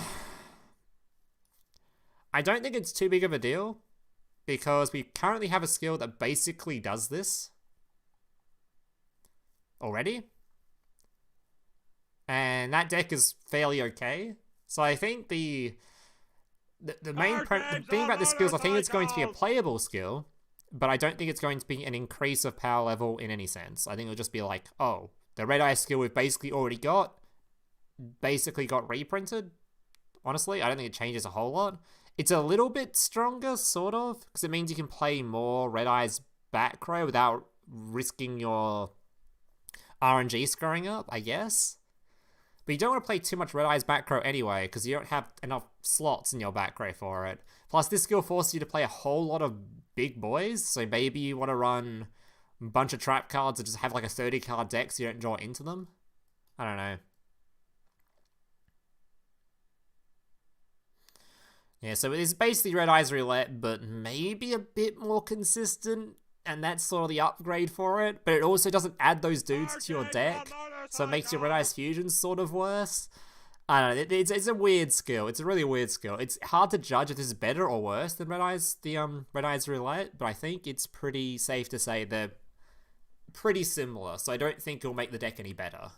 [SPEAKER 1] don't think it's too big of a deal, because we currently have a skill that basically does this. already. And that deck is fairly okay. So I think the thing about the skills, I think it's going to be a playable skill, but I don't think it's going to be an increase of power level in any sense. I think it'll just be like, oh, the red eye skill we've basically already got reprinted. Honestly, I don't think it changes a whole lot. It's a little bit stronger, sort of, because it means you can play more red eyes back row without risking your RNG screwing up, I guess. But you don't want to play too much red eyes back row anyway, because you don't have enough slots in your back row for it. Plus, this skill forces you to play a whole lot of big boys, so maybe you want to run a bunch of trap cards and just have like a 30 card deck so you don't draw into them. I don't know. Yeah, so it is basically Red Eyes Roulette, but maybe a bit more consistent, and that's sort of the upgrade for it. But it also doesn't add those dudes to your deck, so it makes your Red Eyes Fusion sort of worse. I don't know, it's a weird skill. It's a really weird skill. It's hard to judge if this is better or worse than Red Eyes Roulette, but I think it's pretty safe to say they're pretty similar, so I don't think it'll make the deck any better.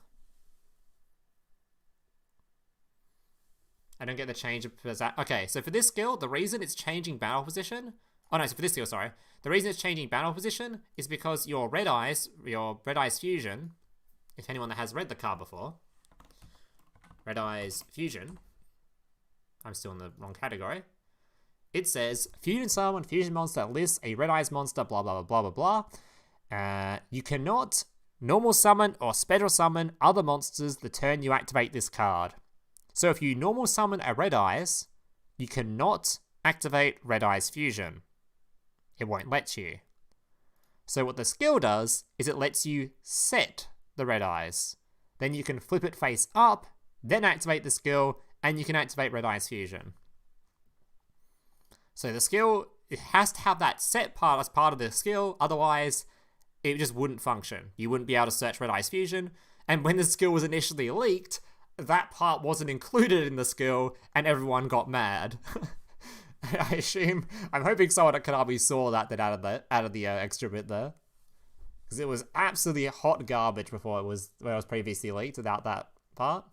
[SPEAKER 1] I don't get the change of... Okay, so for this skill, the reason it's changing battle position... Oh no, so for this skill, sorry. The reason it's changing battle position is because your Red Eyes Fusion, if anyone that has read the card before, Red Eyes Fusion, I'm still in the wrong category, it says, Fusion Summon, Fusion Monster lists a Red Eyes monster, blah, blah, blah, blah, blah, blah. You cannot normal summon or special summon other monsters the turn you activate this card. So if you normal summon a Red Eyes, you cannot activate Red Eyes Fusion. It won't let you. So what the skill does is it lets you set the Red Eyes. Then you can flip it face up, then activate the skill, and you can activate Red Eyes Fusion. So the skill, it has to have that set part as part of the skill, otherwise it just wouldn't function. You wouldn't be able to search Red Eyes Fusion, and when the skill was initially leaked, that part wasn't included in the skill, and everyone got mad. I'm hoping someone at Konami saw that added the extra bit there, because it was absolutely hot garbage before it was previously leaked without that part.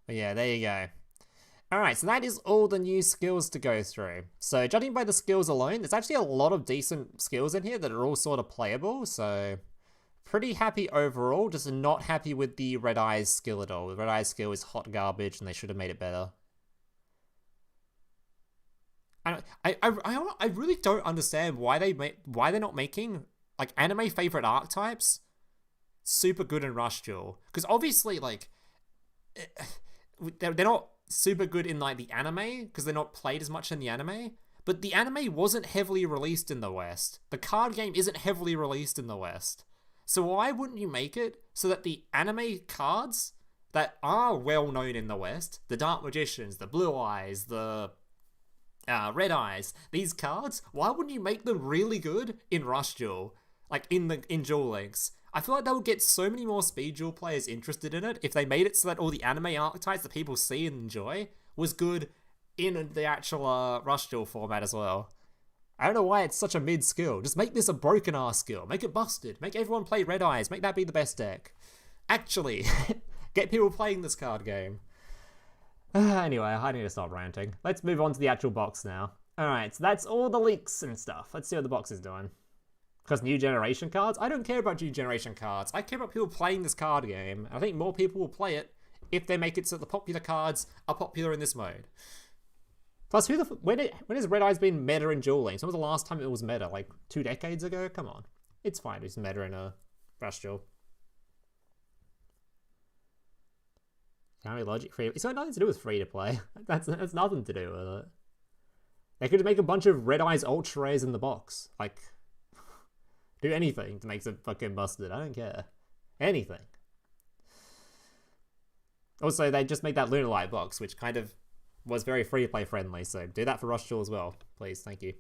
[SPEAKER 1] But yeah, there you go. Alright, so that is all the new skills to go through. So judging by the skills alone, there's actually a lot of decent skills in here that are all sort of playable, so pretty happy overall, just not happy with the Red Eyes skill at all. The Red Eyes skill is hot garbage and they should have made it better. I really don't understand why they're not making like anime favorite archetypes super good in Rush Duel, because obviously like they're not super good in like the anime because they're not played as much in the anime, but the anime wasn't heavily released in the West. The card game isn't heavily released in the West. So why wouldn't you make it so that the anime cards that are well known in the West, the Dark Magicians, the Blue Eyes, the Red Eyes, these cards, why wouldn't you make them really good in Rush Duel, like in Duel Links? I feel like they would get so many more Speed Duel players interested in it if they made it so that all the anime archetypes that people see and enjoy was good in the actual Rush Duel format as well. I don't know why it's such a mid skill. Just make this a broken ass skill. Make it busted. Make everyone play Red Eyes. Make that be the best deck. Actually, get people playing this card game. Anyway, I need to stop ranting. Let's move on to the actual box now. Alright, so that's all the leaks and stuff. Let's see what the box is doing. Because new generation cards? I don't care about new generation cards. I care about people playing this card game. I think more people will play it if they make it so the popular cards are popular in this mode. Plus, when has Red Eyes been meta in Duel Links? When was the last time it was meta? Like 2 decades ago? Come on. It's fine. It's meta in a Rush Duel. Can't be logic free. It's got nothing to do with free to play. That's nothing to do with it. They could make a bunch of Red Eyes ultra rares in the box. Like, do anything to make it fucking busted. I don't care. Anything. Also, they just made that Lunar Light box, which kind of was very free-to-play friendly, so do that for Rush Duel as well, please, thank you.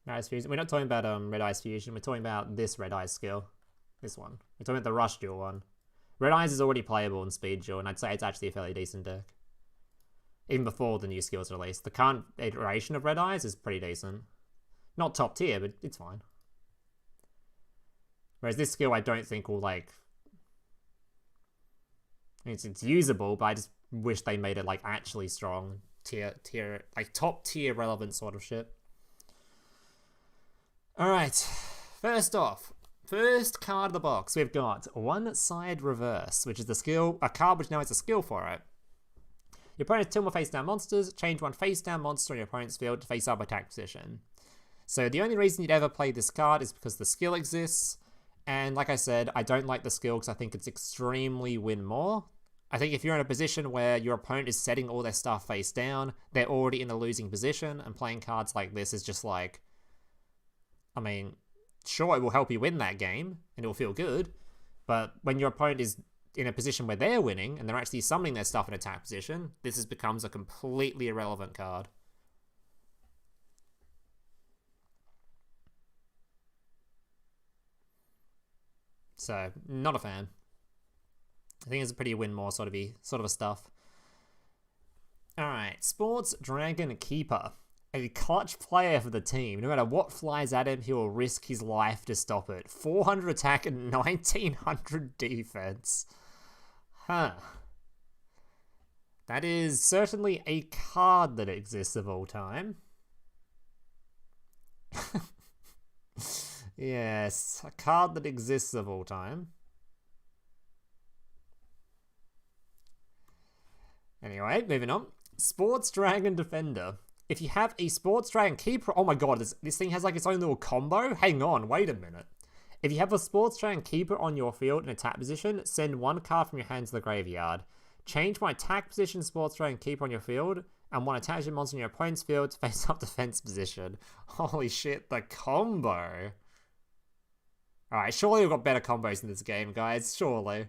[SPEAKER 1] Red Eyes Fusion. We're not talking about Red Eyes Fusion, we're talking about this Red Eyes skill. This one. We're talking about the Rush Duel one. Red Eyes is already playable in Speed Duel, and I'd say it's actually a fairly decent deck. Even before the new skills released. The current iteration of Red Eyes is pretty decent. Not top tier, but it's fine. Whereas this skill I don't think will, like... It's usable, but I just wish they made it, like, actually strong. Like, top tier relevant sort of shit. Alright. First off. First card of the box. We've got One Side Reverse, which is the skill... A card which now has a skill for it. Your opponent has 2 more face-down monsters. Change one face-down monster in your opponent's field to face-up attack position. So the only reason you'd ever play this card is because the skill exists. And like I said, I don't like the skill because I think it's extremely win more. I think if you're in a position where your opponent is setting all their stuff face down, they're already in a losing position, and playing cards like this is just like... I mean, sure, it will help you win that game, and it will feel good, but when your opponent is in a position where they're winning, and they're actually summoning their stuff in attack position, this becomes a completely irrelevant card. So, not a fan. I think it's a pretty win more sort of a stuff. Alright, Sports Dragon Keeper. A clutch player for the team. No matter what flies at him, he will risk his life to stop it. 400 attack and 1900 defense. Huh. That is certainly a card that exists of all time. Yes, a card that exists of all time. Anyway, moving on. Sports Dragon Defender. If you have a Sports Dragon Keeper... Oh my god, this thing has like its own little combo? Hang on, wait a minute. If you have a Sports Dragon Keeper on your field in attack position, send one card from your hand to the graveyard. Change one attack position Sports Dragon Keeper on your field, and one attachment monster in your opponent's field to face up defense position. Holy shit, the combo. Alright, surely we've got better combos in this game, guys. Surely.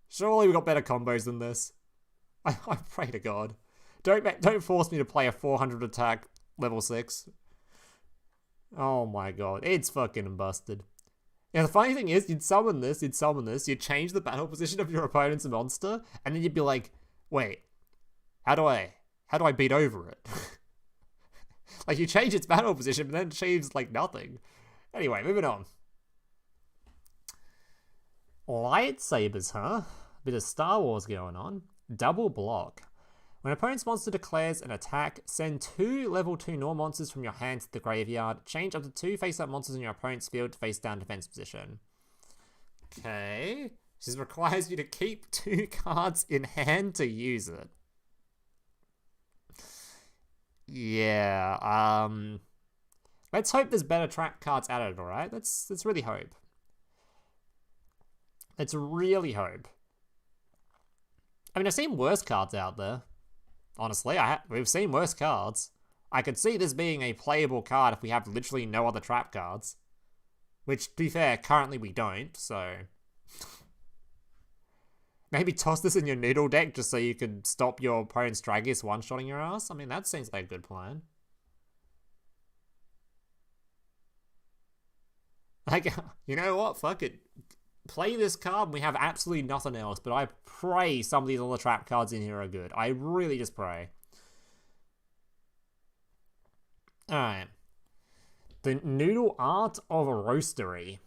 [SPEAKER 1] Surely we've got better combos than this. I pray to God. Don't force me to play a 400 attack level 6. Oh my god, it's fucking busted. Yeah, the funny thing is, you'd summon this, you'd change the battle position of your opponent's monster, and then you'd be like, wait, how do I beat over it? Like, you change its battle position, but then it changes, like, nothing. Anyway, moving on. Lightsabers, huh? Bit of Star Wars going on. Double block. When an opponent's monster declares an attack, send 2 level 2 normal monsters from your hand to the graveyard. Change up to 2 face-up monsters in your opponent's field to face-down defense position. Okay. This requires you to keep 2 cards in hand to use it. Yeah, let's hope there's better trap cards added, alright? Let's really hope. Let's really hope. I mean, I've seen worse cards out there. Honestly, we've seen worse cards. I could see this being a playable card if we have literally no other trap cards. Which, to be fair, currently we don't, so... Maybe toss this in your Noodle deck just so you can stop your opponent's Dragus one-shotting your ass? I mean, that seems like a good plan. Like, you know what? Fuck it. Play this card and we have absolutely nothing else, but I pray some of these other trap cards in here are good. I really just pray. Alright. The Noodle Art of Roastery.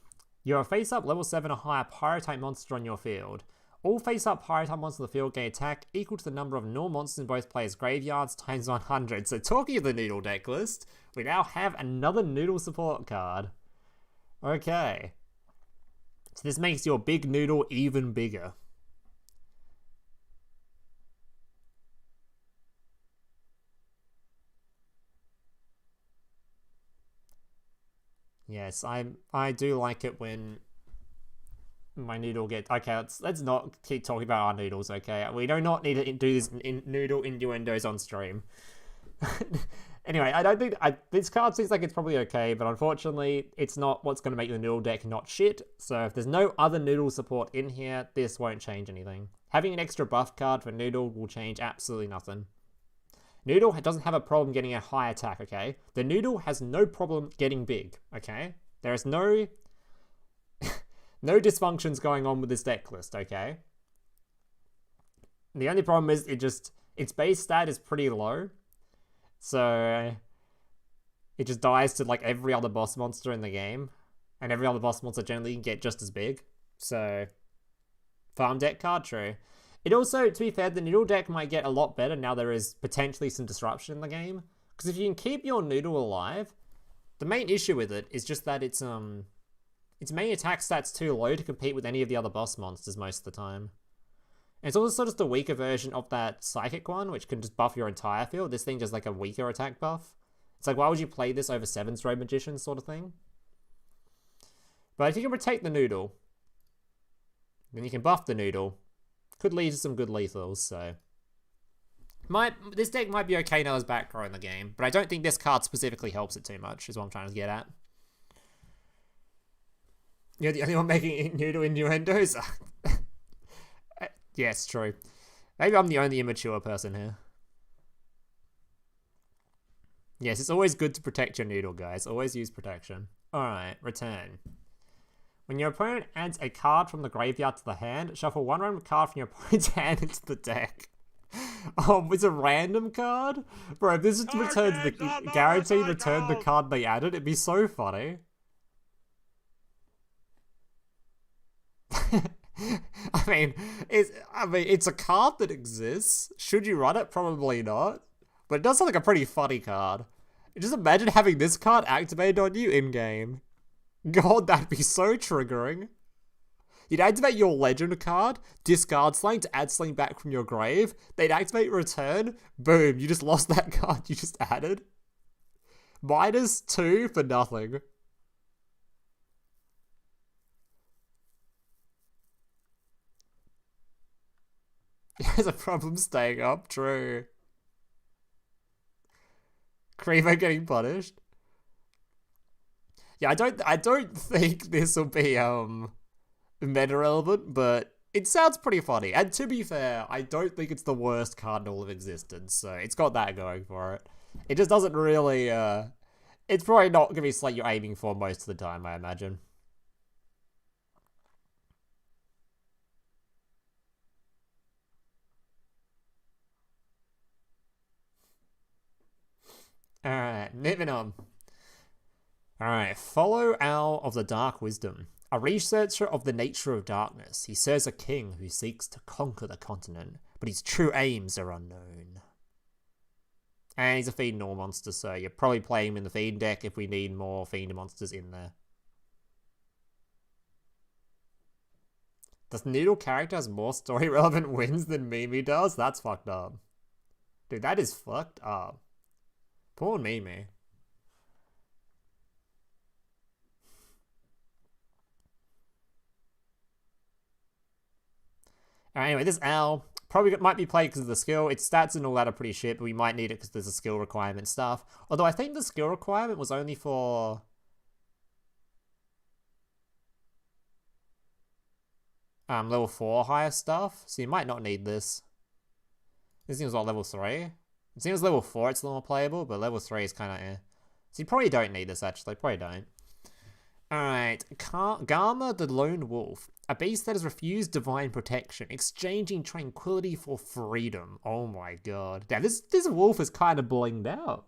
[SPEAKER 1] You're a face-up level 7 or higher Pyro-type monster on your field. All face-up Pyro-type monsters in the field gain attack equal to the number of normal monsters in both players' graveyards times 100. So talking of the Noodle deck list, we now have another Noodle support card. Okay. So this makes your big noodle even bigger. Yes, I do like it when my noodle gets... Okay, let's not keep talking about our noodles, okay? We do not need to do this in noodle innuendos on stream. Anyway, I don't think... this card seems like it's probably okay, but unfortunately, it's not what's going to make the Noodle deck not shit. So if there's no other Noodle support in here, this won't change anything. Having an extra buff card for Noodle will change absolutely nothing. Noodle doesn't have a problem getting a high attack, okay? The Noodle has no problem getting big, okay? There is no... No dysfunctions going on with this deck list, okay? The only problem is its base stat is pretty low. So it just dies to like every other boss monster in the game. And every other boss monster generally can get just as big. So farm deck card, true. It also, to be fair, the Noodle deck might get a lot better now there is potentially some disruption in the game. Because if you can keep your Noodle alive, the main issue with it is just that its main attack stat's too low to compete with any of the other boss monsters most of the time. And it's also just a weaker version of that Psychic one, which can just buff your entire field. This thing just like a weaker attack buff. It's like, why would you play this over 7-Throw Magician sort of thing? But if you can protect the Noodle, then you can buff the Noodle. Could lead to some good lethals, so... This deck might be okay now as back row in the game, but I don't think this card specifically helps it too much, is what I'm trying to get at. You're the only one making Noodle innuendos? Yeah, it's true. Maybe I'm the only immature person here. Yes, it's always good to protect your Noodle, guys. Always use protection. Alright, return. When your opponent adds a card from the graveyard to the hand, shuffle one random card from your opponent's hand into the deck. It's a random card? Bro, if this is returns the guaranteed return the card they added, it'd be so funny. I mean, it's a card that exists. Should you run it? Probably not. But it does sound like a pretty funny card. Just imagine having this card activated on you in-game. God, that'd be so triggering. You'd activate your legend card, discard Sling to add Sling back from your grave. They'd activate return. Boom, you just lost that card you just added. -2 for nothing. He has a problem staying up, true. Creamer getting punished. Yeah, I don't think this will be meta relevant, but it sounds pretty funny. And to be fair, I don't think it's the worst card in all of existence, so it's got that going for it. It just doesn't really it's probably not gonna be something you're aiming for most of the time, I imagine. Alright, moving on. Alright, follow Owl of the Dark Wisdom. A researcher of the nature of darkness, he serves a king who seeks to conquer the continent, but his true aims are unknown. And he's a Fiend Null monster, so you're probably playing him in the Fiend deck if we need more Fiend monsters in there. Does Noodle character has more story relevant wins than Mimi does? That's fucked up. Dude, that is fucked up. Poor Mimi. Anyway, this Owl probably might be played because of the skill. Its stats and all that are pretty shit, but we might need it because there's a skill requirement stuff. Although I think the skill requirement was only for... level 4 higher stuff, so you might not need this. This seems like level 3. It seems level 4 it's a little more playable, but level 3 is kind of eh. So you probably don't need this, actually. Probably don't. Alright. Garma the Lone Wolf. A beast that has refused divine protection, exchanging tranquility for freedom. Oh my god. Damn, this wolf is kind of blinged out.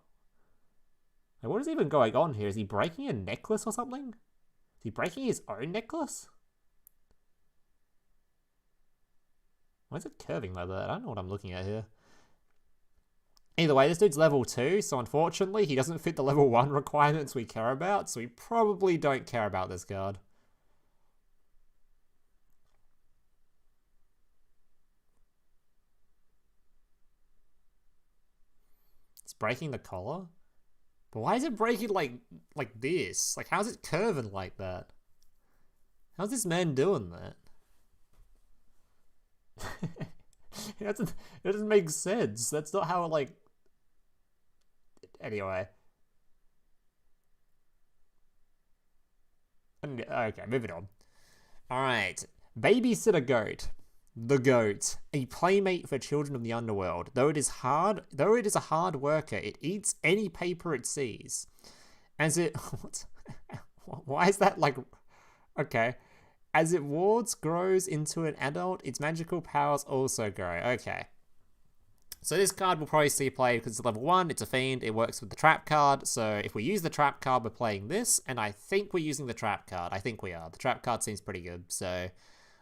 [SPEAKER 1] Like, what is even going on here? Is he breaking a necklace or something? Is he breaking his own necklace? Why is it curving like that? I don't know what I'm looking at here. Either way, this dude's level 2, so unfortunately he doesn't fit the level 1 requirements we care about, so we probably don't care about this card. It's breaking the collar? But why is it breaking like this? Like, how's it curving like that? How's this man doing that? It doesn't make sense. That's not how it, like... Anyway. Okay, moving on. Alright. Babysitter Goat. The Goat. A playmate for children of the underworld. Though it is a hard worker, it eats any paper it sees. As it... Why is that, like... Okay. As it wards grows into an adult, its magical powers also grow. Okay. So this card will probably see play because it's level 1, it's a fiend, it works with the trap card. So if we use the trap card, we're playing this, and I think we're using the trap card. I think we are. The trap card seems pretty good. So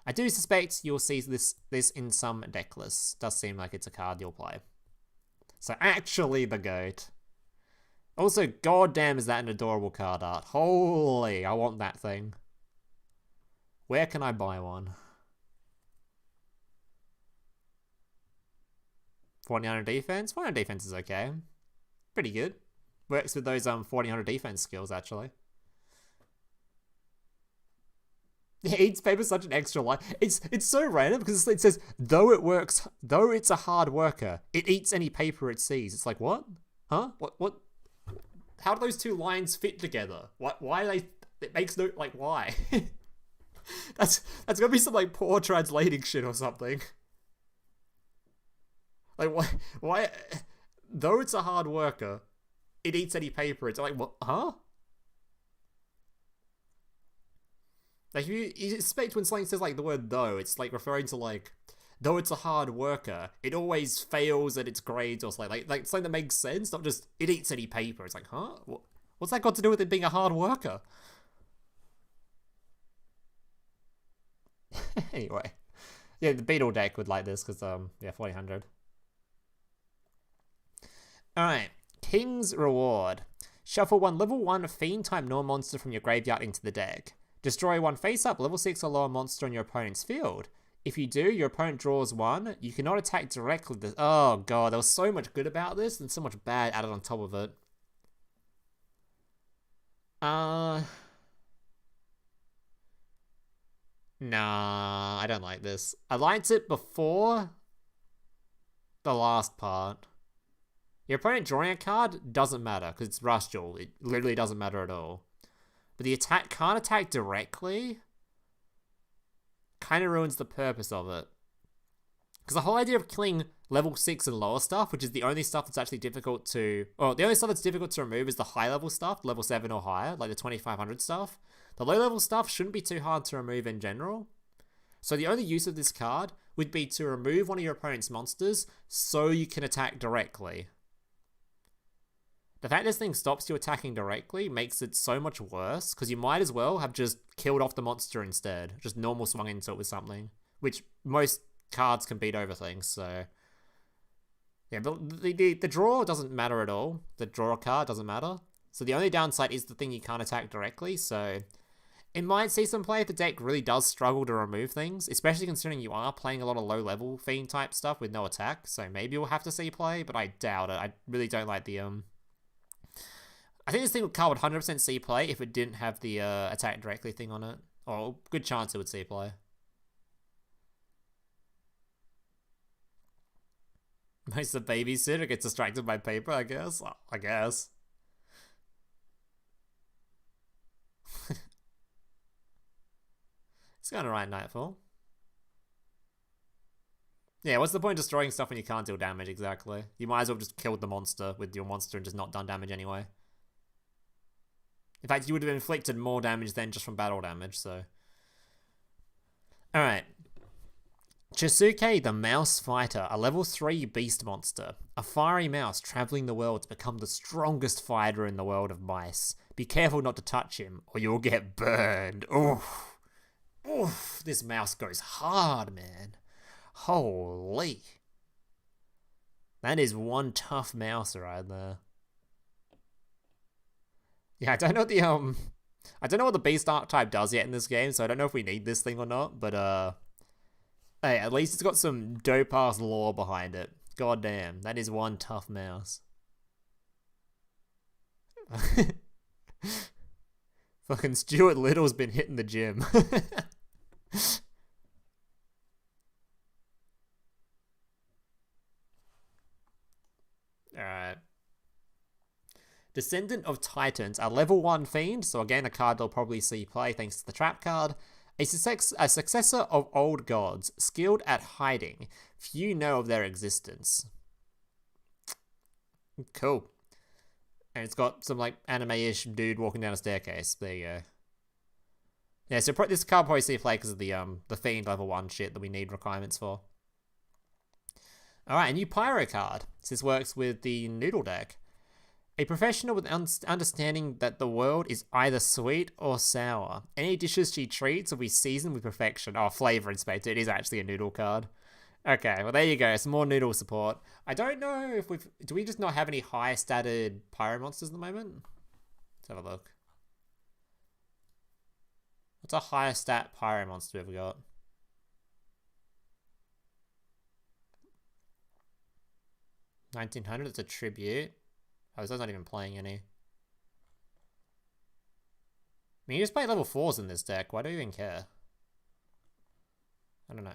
[SPEAKER 1] I do suspect you'll see this in some deck lists. Does seem like it's a card you'll play. So actually the GOAT. Also, goddamn is that an adorable card art. Holy, I want that thing. Where can I buy one? 1400 defense? 1400 defense is okay. Pretty good. Works with those 1400 defense skills, actually. Eats paper such an extra life. It's so random because it says, though it's a hard worker, it eats any paper it sees. It's like, what? Huh? What? How do those two lines fit together? Why are they... It makes no... Like, why? That's gonna be some, like, poor translating shit or something. Like, why, though it's a hard worker, it eats any paper. It's like, what, huh? Like, you expect when something says, like, the word though, it's, like, referring to, like, though it's a hard worker, it always fails at its grades or something. Like something that makes sense, not just, it eats any paper. It's like, huh? What's that got to do with it being a hard worker? Anyway. Yeah, the Beetle deck would like this, because, yeah, 1400. Alright, King's Reward. Shuffle one level 1 Fiend type non-monster from your graveyard into the deck. Destroy one face-up level 6 or lower monster on your opponent's field. If you do, your opponent draws 1. You cannot attack directly. Oh god, there was so much good about this and so much bad added on top of it. Nah, I don't like this. I liked it before the last part. Your opponent drawing a card doesn't matter because it's Rush Duel. It literally doesn't matter at all. But the attack can't attack directly. Kind of ruins the purpose of it. Because the whole idea of killing level 6 and lower stuff, which is the only stuff that's actually difficult to... Well, the only stuff that's difficult to remove is the high level stuff, level 7 or higher, like the 2500 stuff. The low level stuff shouldn't be too hard to remove in general. So the only use of this card would be to remove one of your opponent's monsters so you can attack directly. The fact this thing stops you attacking directly makes it so much worse, because you might as well have just killed off the monster instead. Just normal swung into it with something, which most cards can beat over things, so... Yeah, but the draw doesn't matter at all. The draw card doesn't matter. So the only downside is the thing you can't attack directly, so... It might see some play if the deck really does struggle to remove things, especially considering you are playing a lot of low-level Fiend type stuff with no attack, so maybe you'll have to see play, but I doubt it. I really don't like the, I think this thing would 100% see play if it didn't have the attack directly thing on it. Or good chance it would see play. Most the babysitter gets distracted by paper, I guess. I guess. It's gonna write Nightfall. Yeah, what's the point of destroying stuff when you can't deal damage, exactly? You might as well just kill the monster with your monster and just not done damage anyway. In fact, you would have inflicted more damage than just from battle damage, so... Alright. Chisuke the Mouse Fighter, a level 3 beast monster. A fiery mouse traveling the world to become the strongest fighter in the world of mice. Be careful not to touch him, or you'll get burned. Oof. Oof. This mouse goes hard, man. Holy. That is one tough mouse right there. Yeah, I don't know what the beast archetype does yet in this game, so I don't know if we need this thing or not, but hey, at least it's got some dope ass lore behind it. God damn, that is one tough mouse. Fucking Stuart Little's been hitting the gym. Alright. Descendant of Titans, a level 1 fiend, so again a card they'll probably see play thanks to the trap card. A successor of old gods, skilled at hiding. Few know of their existence. Cool. And it's got some like anime-ish dude walking down a staircase. There you go. Yeah, so this card probably see play because of the Fiend level 1 shit that we need requirements for. Alright, a new Pyro card. This works with the Noodle deck. A professional with understanding that the world is either sweet or sour. Any dishes she treats will be seasoned with perfection. Oh, Flavor Inspector. It is actually a noodle card. Okay, well there you go. Some more noodle support. I don't know if we've... Do we just not have any high statted Pyro monsters at the moment? Let's have a look. What's a higher stat Pyro monster we've got? $1900, it's a tribute. Oh, this guy's not even playing any. I mean, you just play level 4s in this deck. Why do you even care? I don't know.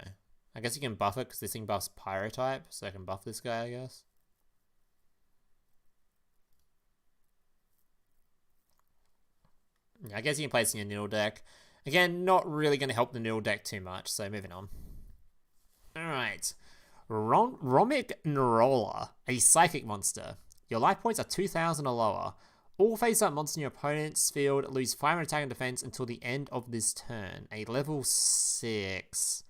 [SPEAKER 1] I guess you can buff it because this thing buffs Pyro type, so I can buff this guy, I guess. Yeah, I guess you can play this in your Noodle deck. Again, not really going to help the Noodle deck too much, so moving on. Alright. Romic Norola, a psychic monster. Your life points are 2,000 or lower. All face-up monsters in your opponent's field lose 500 attack and defense until the end of this turn. A level 6.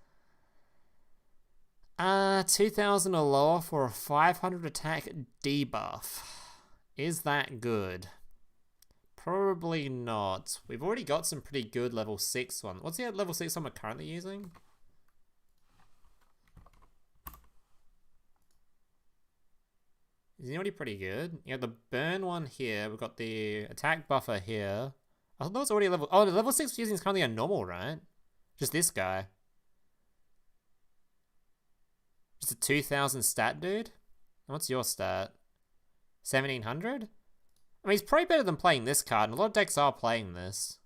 [SPEAKER 1] 2,000 or lower for a 500 attack debuff. Is that good? Probably not. We've already got some pretty good level 6 ones. What's the level 6 one we're currently using? Is he already pretty good? You have the burn one here. We've got the attack buffer here. I thought that was already a level... Oh, the level 6 using is currently a normal, right? Just this guy. Just a 2,000 stat dude? What's your stat? 1,700? I mean, he's probably better than playing this card, and a lot of decks are playing this.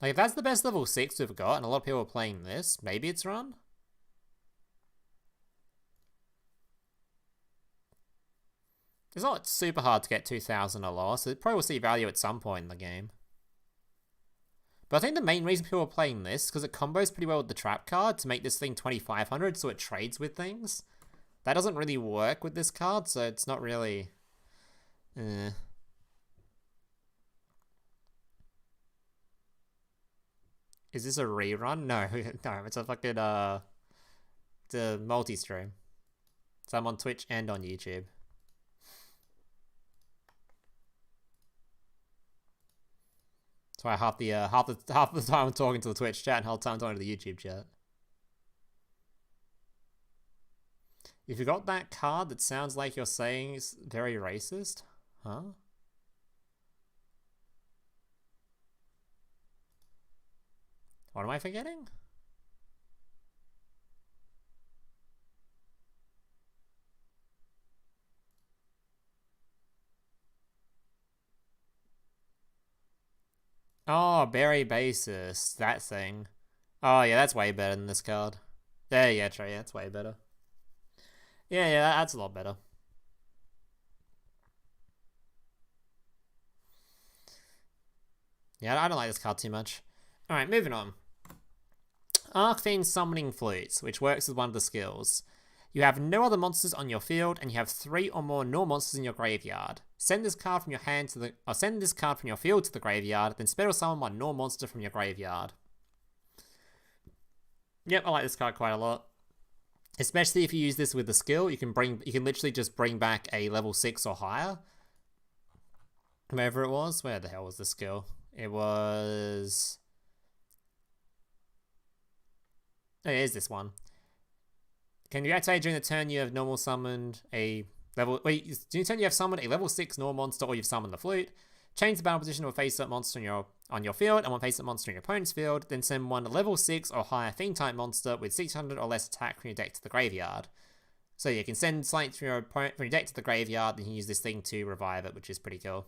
[SPEAKER 1] Like, if that's the best level 6 we've got, and a lot of people are playing this, maybe it's run? It's not super hard to get 2,000 or lower, so it probably will see value at some point in the game. But I think the main reason people are playing this is because it combos pretty well with the trap card to make this thing 2,500 so it trades with things. That doesn't really work with this card, so it's not really... Is this a rerun? No, no, it's a fucking, it's a multi-stream. So I'm on Twitch and on YouTube. That's why half the time I'm talking to the Twitch chat and half the time I'm talking to the YouTube chat. If you got that card that sounds like you're saying is very racist, huh? What am I forgetting? Oh, berry basis. That thing. Oh, yeah, that's way better than this card. There, yeah, true. Yeah, that's way better. Yeah, that's a lot better. Yeah, I don't like this card too much. Alright, moving on. Arcfiend Summoning Flutes, which works with one of the skills. You have no other monsters on your field, and you have 3 or more Gnaw monsters in your graveyard. Send this card from your hand to the, or send this card from your field to the graveyard, then special summon one Gnaw monster from your graveyard. Yep, I like this card quite a lot. Especially if you use this with the skill, you can literally just bring back a level 6 or higher. Wherever it was. Where the hell was the skill? It was... Oh, it is this one. Can you activate during the turn you have normal summoned a level... Wait, during the turn you have summoned a level 6 Gnaw monster or you've summoned the flute. Change the battle position of a face-up monster on your field and one face-up monster in your opponent's field. Then send one level 6 or higher Fiend-type monster with 600 or less attack from your deck to the graveyard. So you can send something from your deck to the graveyard, then you can use this thing to revive it, which is pretty cool.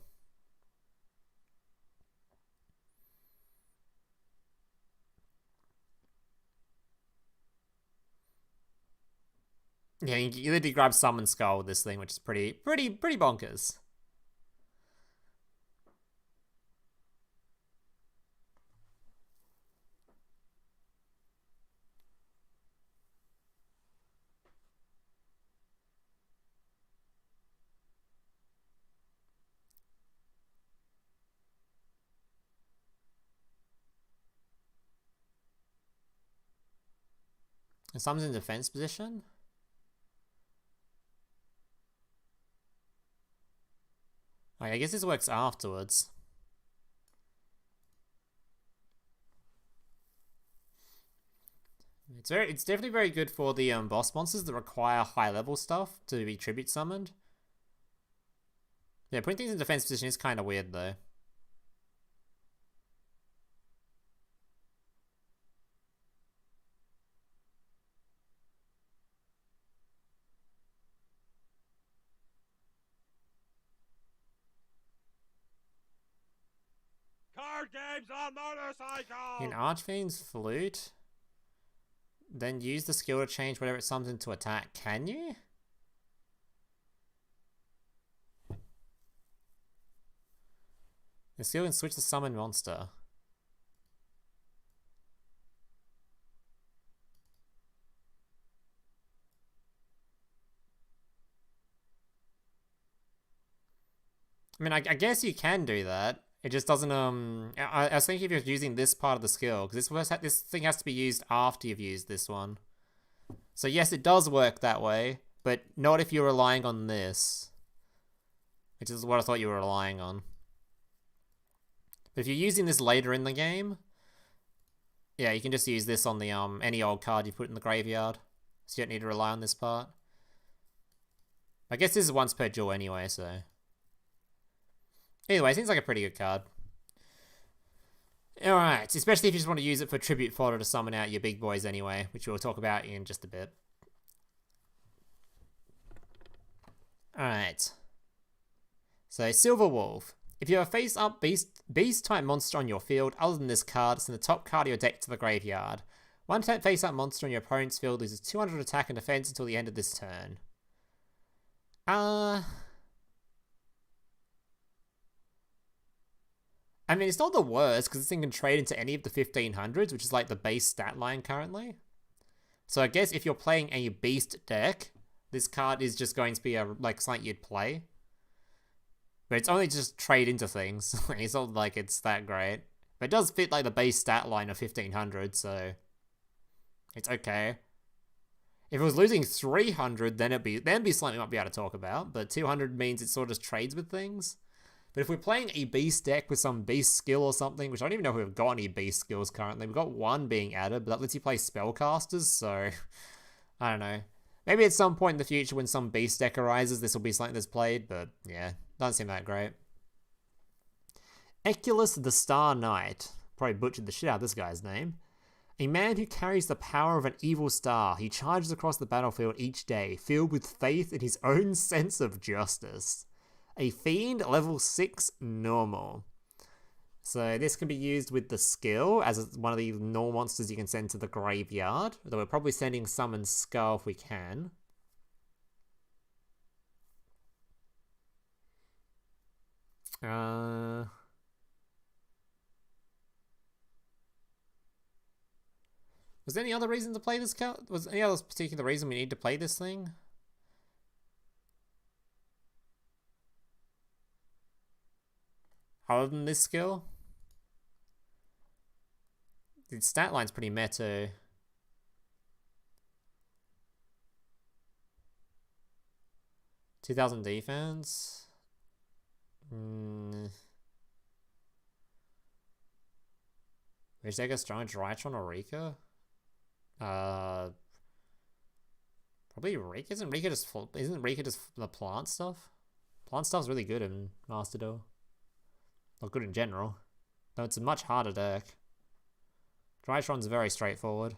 [SPEAKER 1] Yeah, you literally grab Summon Skull with this thing, which is pretty bonkers. Someone's in defense position. I guess this works afterwards. It's definitely very good for the boss monsters that require high level stuff to be tribute summoned. Yeah, putting things in defense position is kind of weird though.
[SPEAKER 2] Card games on motorcycles!
[SPEAKER 1] In Archfiend's Flute, then use the skill to change whatever it summons into attack. Can you? The skill can switch the summon monster. I mean, I guess you can do that. It just doesn't, I was thinking if you're using this part of the skill, because this thing has to be used after you've used this one. So yes, it does work that way, but not if you're relying on this. Which is what I thought you were relying on. But if you're using this later in the game, yeah, you can just use this on the, any old card you put in the graveyard. So you don't need to rely on this part. I guess this is once per duel anyway, so... Either way, seems like a pretty good card. Alright, especially if you just want to use it for tribute fodder to summon out your big boys anyway, which we'll talk about in just a bit. Alright. So, Silver Wolf. If you have a face-up beast-type monster on your field, other than this card, send the top card of your deck to the graveyard. One face-up monster on your opponent's field loses 200 attack and defense until the end of this turn. I mean, it's not the worst, because this thing can trade into any of the 1500s, which is like the base stat line currently. So I guess if you're playing a beast deck, this card is just going to be like something you'd play. But it's only just trade into things. It's not like it's that great. But it does fit like the base stat line of 1500, so it's okay. If it was losing 300, then it'd be something we might be able to talk about. But 200 means it sort of just trades with things. But if we're playing a beast deck with some beast skill or something, which I don't even know if we've got any beast skills currently. We've got one being added, but that lets you play spellcasters, so... I don't know. Maybe at some point in the future when some beast deck arises, this will be something that's played, but yeah, doesn't seem that great. Eculus the Star Knight. Probably butchered the shit out of this guy's name. A man who carries the power of an evil star. He charges across the battlefield each day, filled with faith in his own sense of justice. A Fiend, level 6, normal. So this can be used with the skill as one of the normal monsters you can send to the graveyard. Though we're probably sending Summon Skull if we can. Was there any other reason to play this card? Was there any other particular reason we need to play this thing? Other than this skill? The stat line's pretty meta. $2,000 defense. Is there a strong Drytron or Rika? Probably Rika. Isn't Rika just the plant stuff? Plant stuff's really good in Master Duel. Not good in general. Though it's a much harder deck. Drytron's very straightforward.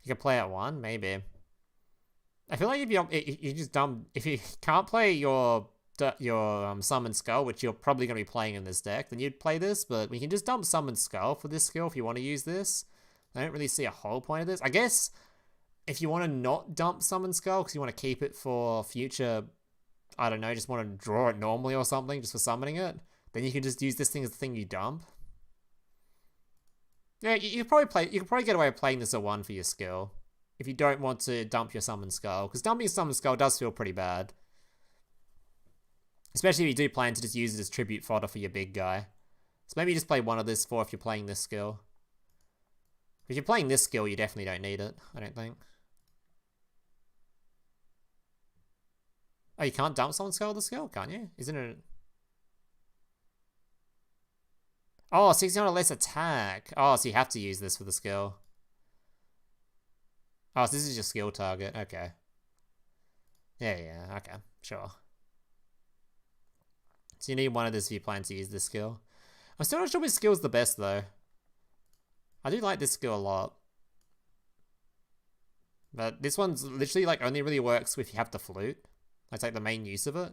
[SPEAKER 1] You can play at one, maybe. I feel like if you can't play your Summon Skull, which you're probably going to be playing in this deck, then you'd play this, but we can just dump Summon Skull for this skill if you want to use this. I don't really see a whole point of this. I guess if you want to not dump Summon Skull because you want to keep it for future, I don't know, just want to draw it normally or something just for summoning it, then you can just use this thing as the thing you dump. Yeah, you can probably get away with playing this at 1 for your skill if you don't want to dump your Summon Skull, because dumping Summon Skull does feel pretty bad. Especially if you do plan to just use it as tribute fodder for your big guy. So maybe you just play 1 of this for if you're playing this skill. If you're playing this skill, you definitely don't need it, I don't think. Oh, you can't dump someone's skill with the skill, can't you? Isn't it? Oh, 1600 less attack. Oh, so you have to use this for the skill. Oh, so this is your skill target. Okay. Yeah, okay, sure. So you need one of this if you plan to use this skill. I'm still not sure which skill's the best, though. I do like this skill a lot. But this one's literally, like, only really works if you have the flute. That's, like, the main use of it.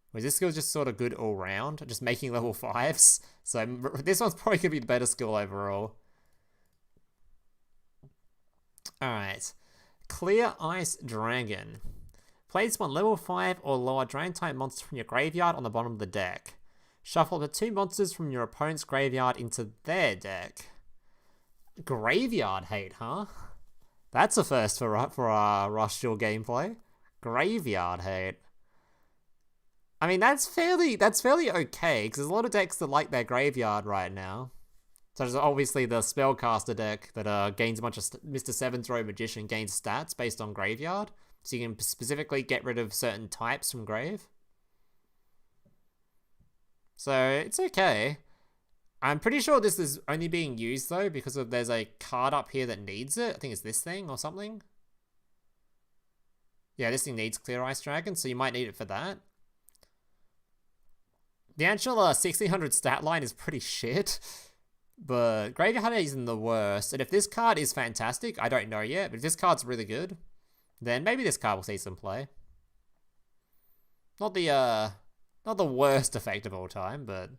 [SPEAKER 1] Whereas this skill's just sort of good all round, just making level 5s. So this one's probably going to be the better skill overall. Alright. Clear Ice Dragon. Place one level 5 or lower dragon type monster from your graveyard on the bottom of the deck. Shuffle the 2 monsters from your opponent's graveyard into their deck. Graveyard hate, huh? That's a first for Rush Duel gameplay. Graveyard hate. I mean, that's fairly okay, because there's a lot of decks that like their graveyard right now. So there's obviously the Spellcaster deck that gains a bunch of Mr. Seven Throw Magician gains stats based on graveyard. So you can specifically get rid of certain types from grave. So it's okay. I'm pretty sure this is only being used though because there's a card up here that needs it. I think it's this thing or something. Yeah, this thing needs Clear Ice Dragon, so you might need it for that. The actual 1600 stat line is pretty shit, but Graveyard isn't the worst. And if this card is fantastic, I don't know yet, but if this card's really good, then maybe this card will see some play. Not the worst effect of all time, but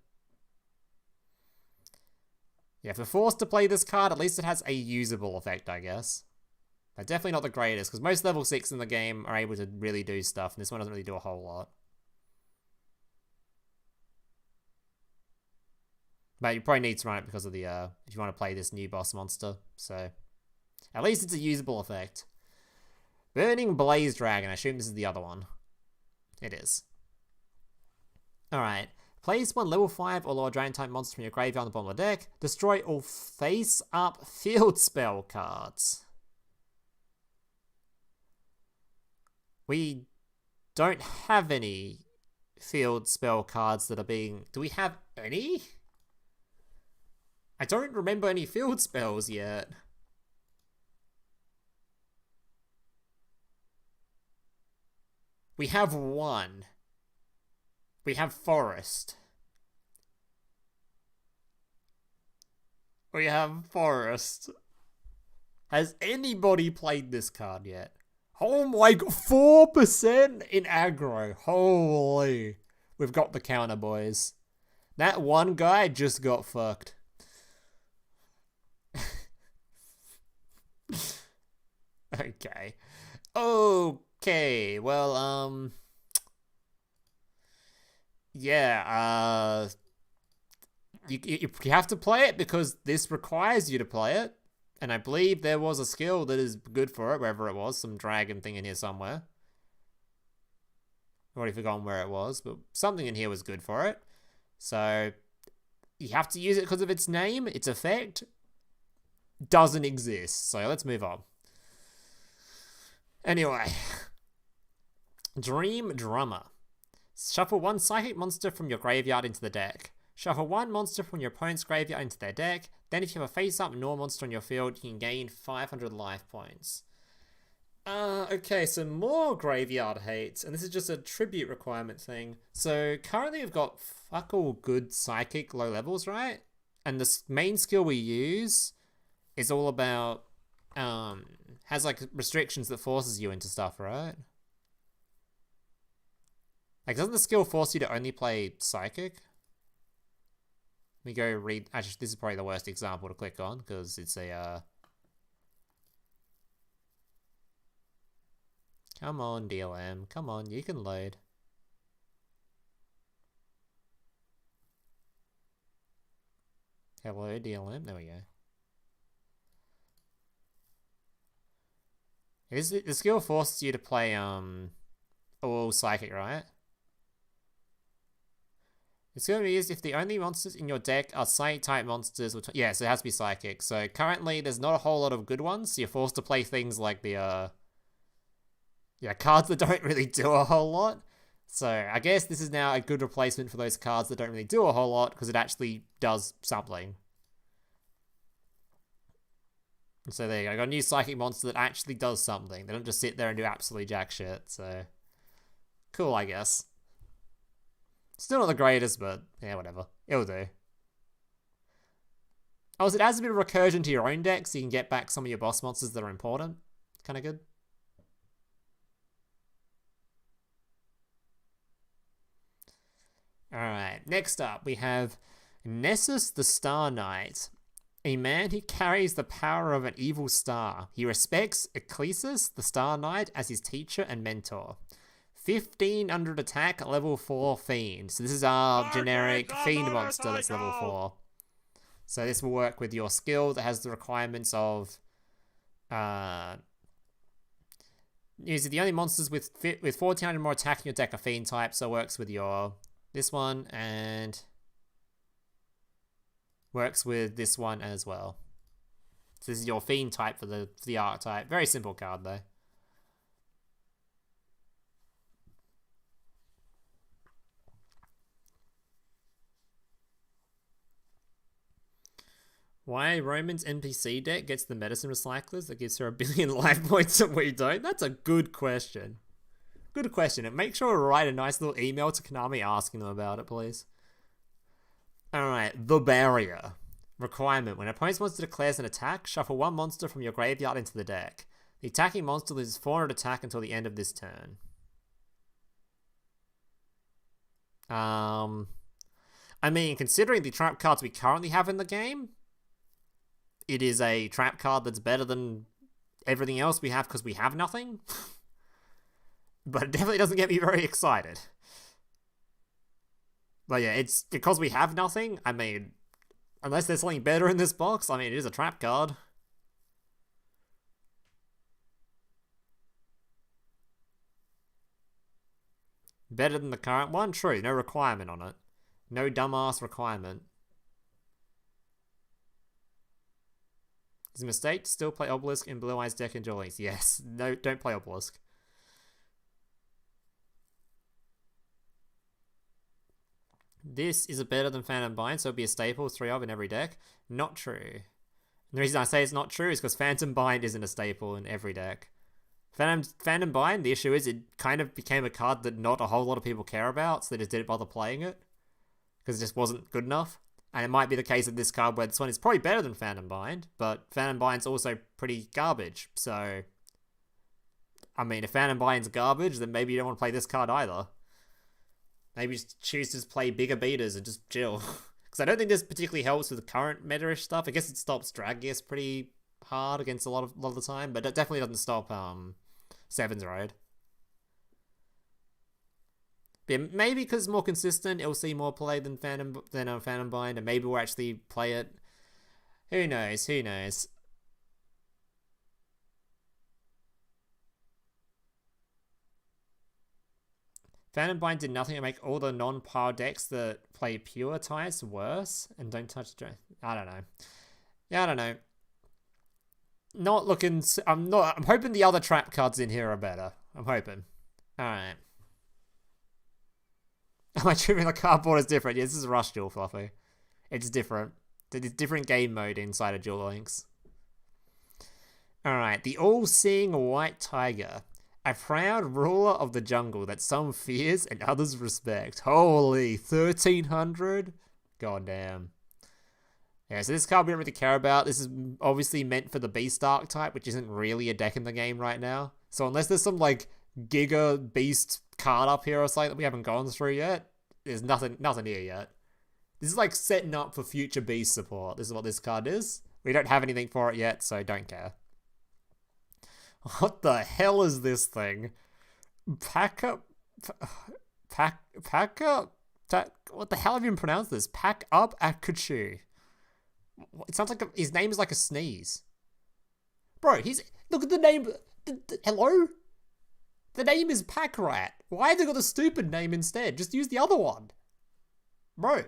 [SPEAKER 1] yeah, if we're forced to play this card, at least it has a usable effect, I guess. But definitely not the greatest, because most level 6 in the game are able to really do stuff, and this one doesn't really do a whole lot. But you probably need to run it because of the, if you want to play this new boss monster, so at least it's a usable effect. Burning Blaze Dragon, I assume this is the other one. It is. Alright. Place one level 5 or lower dragon type monster from your graveyard on the bottom of the deck. Destroy all face-up field spell cards. We don't have any field spell cards that are being... Do we have any? I don't remember any field spells yet. We have one. We have Forest. We have Forest. Has anybody played this card yet? Oh my god, 4% in aggro. Holy. We've got the counter, boys. That one guy just got fucked. Okay. Okay, well, yeah, you have to play it because this requires you to play it. And I believe there was a skill that is good for it, wherever it was. Some dragon thing in here somewhere. I've already forgotten where it was, but something in here was good for it. So, you have to use it because of its name. Its effect doesn't exist. So, let's move on. Anyway. Dream Drummer. Shuffle one psychic monster from your graveyard into the deck. Shuffle one monster from your opponent's graveyard into their deck. Then if you have a face-up Gnaw monster on your field, you can gain 500 life points. Okay, so more graveyard hate, and this is just a tribute requirement thing. So currently we've got fuck all good psychic low levels, right? And the main skill we use is all about, has like restrictions that forces you into stuff, right? Like, doesn't the skill force you to only play psychic? Let me go read. Actually, this is probably the worst example to click on because it's a. Come on, DLM. Come on, you can load. Hello, DLM. There we go. The skill forces you to play all psychic, right? It's going to be used if the only monsters in your deck are psychic type monsters. Yeah, so it has to be psychic. So currently there's not a whole lot of good ones. So you're forced to play things like the cards that don't really do a whole lot. So I guess this is now a good replacement for those cards that don't really do a whole lot because it actually does something. So there you go. I got a new psychic monster that actually does something. They don't just sit there and do absolutely jack shit. So cool, I guess. Still not the greatest, but yeah, whatever. It'll do. Oh, so it adds a bit of recursion to your own deck, so you can get back some of your boss monsters that are important. Kind of good. Alright, next up we have Nessus the Star Knight. A man who carries the power of an evil star. He respects Ecclesis, the Star Knight, as his teacher and mentor. 1500 attack, level 4 Fiend. So this is our generic Fiend monster that's level 4. So this will work with your skill that has the requirements of... These are the only monsters with 1400 more attack in your deck are Fiend type, so it works with your... this one, and... works with this one as well. So this is your Fiend type for the archetype. Very simple card though. Why Roman's NPC deck gets the medicine recyclers that gives her 1 billion life points and we don't? That's a good question. Good question. And make sure to write a nice little email to Konami asking them about it, please. Alright, the barrier. Requirement. When an opponent's monster declares an attack, shuffle 1 monster from your graveyard into the deck. The attacking monster loses 400 attack until the end of this turn. I mean, considering the trap cards we currently have in the game, it is a trap card that's better than everything else we have because we have nothing. But it definitely doesn't get me very excited. But yeah, it's because we have nothing. I mean, unless there's something better in this box, I mean, it is a trap card. Better than the current one? True, no requirement on it. No dumbass requirement. It's a mistake to still play Obelisk in Blue Eyes deck in Duel Links. Yes, no, don't play Obelisk. This is a better than Phantom Bind, so it'll be a staple, 3 of in every deck. Not true. The reason I say it's not true is because Phantom Bind isn't a staple in every deck. Phantom Bind, the issue is it kind of became a card that not a whole lot of people care about, so they just didn't bother playing it. Because it just wasn't good enough. And it might be the case of this card where this one is probably better than Phantom Bind, but Phantom Bind's also pretty garbage, so... I mean, if Phantom Bind's garbage, then maybe you don't want to play this card either. Maybe just choose to play bigger beaters and just chill. Because I don't think this particularly helps with the current meta-ish stuff. I guess it stops Dragius pretty hard against a lot of the time, but it definitely doesn't stop Seven's Road. But yeah, maybe because it's more consistent, it'll see more play than Phantom Bind, and maybe we'll actually play it. Who knows? Who knows? Phantom Bind did nothing to make all the non-power decks that play pure types worse and don't touch the... I don't know. Yeah, I don't know. Not looking... I'm hoping the other trap cards in here are better. I'm hoping. Alright. Am I tripping? The cardboard is different. Yeah, this is Rush Duel, Fluffy. It's different. It's different game mode inside of Duel Links. Alright, the all-seeing white tiger. A proud ruler of the jungle that some fears and others respect. Holy, 1300? God damn. Yeah, so this card we don't really care about. This is obviously meant for the Beast archetype, which isn't really a deck in the game right now. So unless there's some, like, Giga Beast card up here or something that we haven't gone through yet, there's nothing here yet. This is like setting up for future Beast support. This is what this card is. We don't have anything for it yet, so don't care. What the hell is this thing? Pack up... What the hell have you pronounced this? Pack up Akachu. It sounds like his name is like a sneeze. Bro, look at the name... Hello? The name is Pack Rat. Why have they got a stupid name instead? Just use the other one. Bro,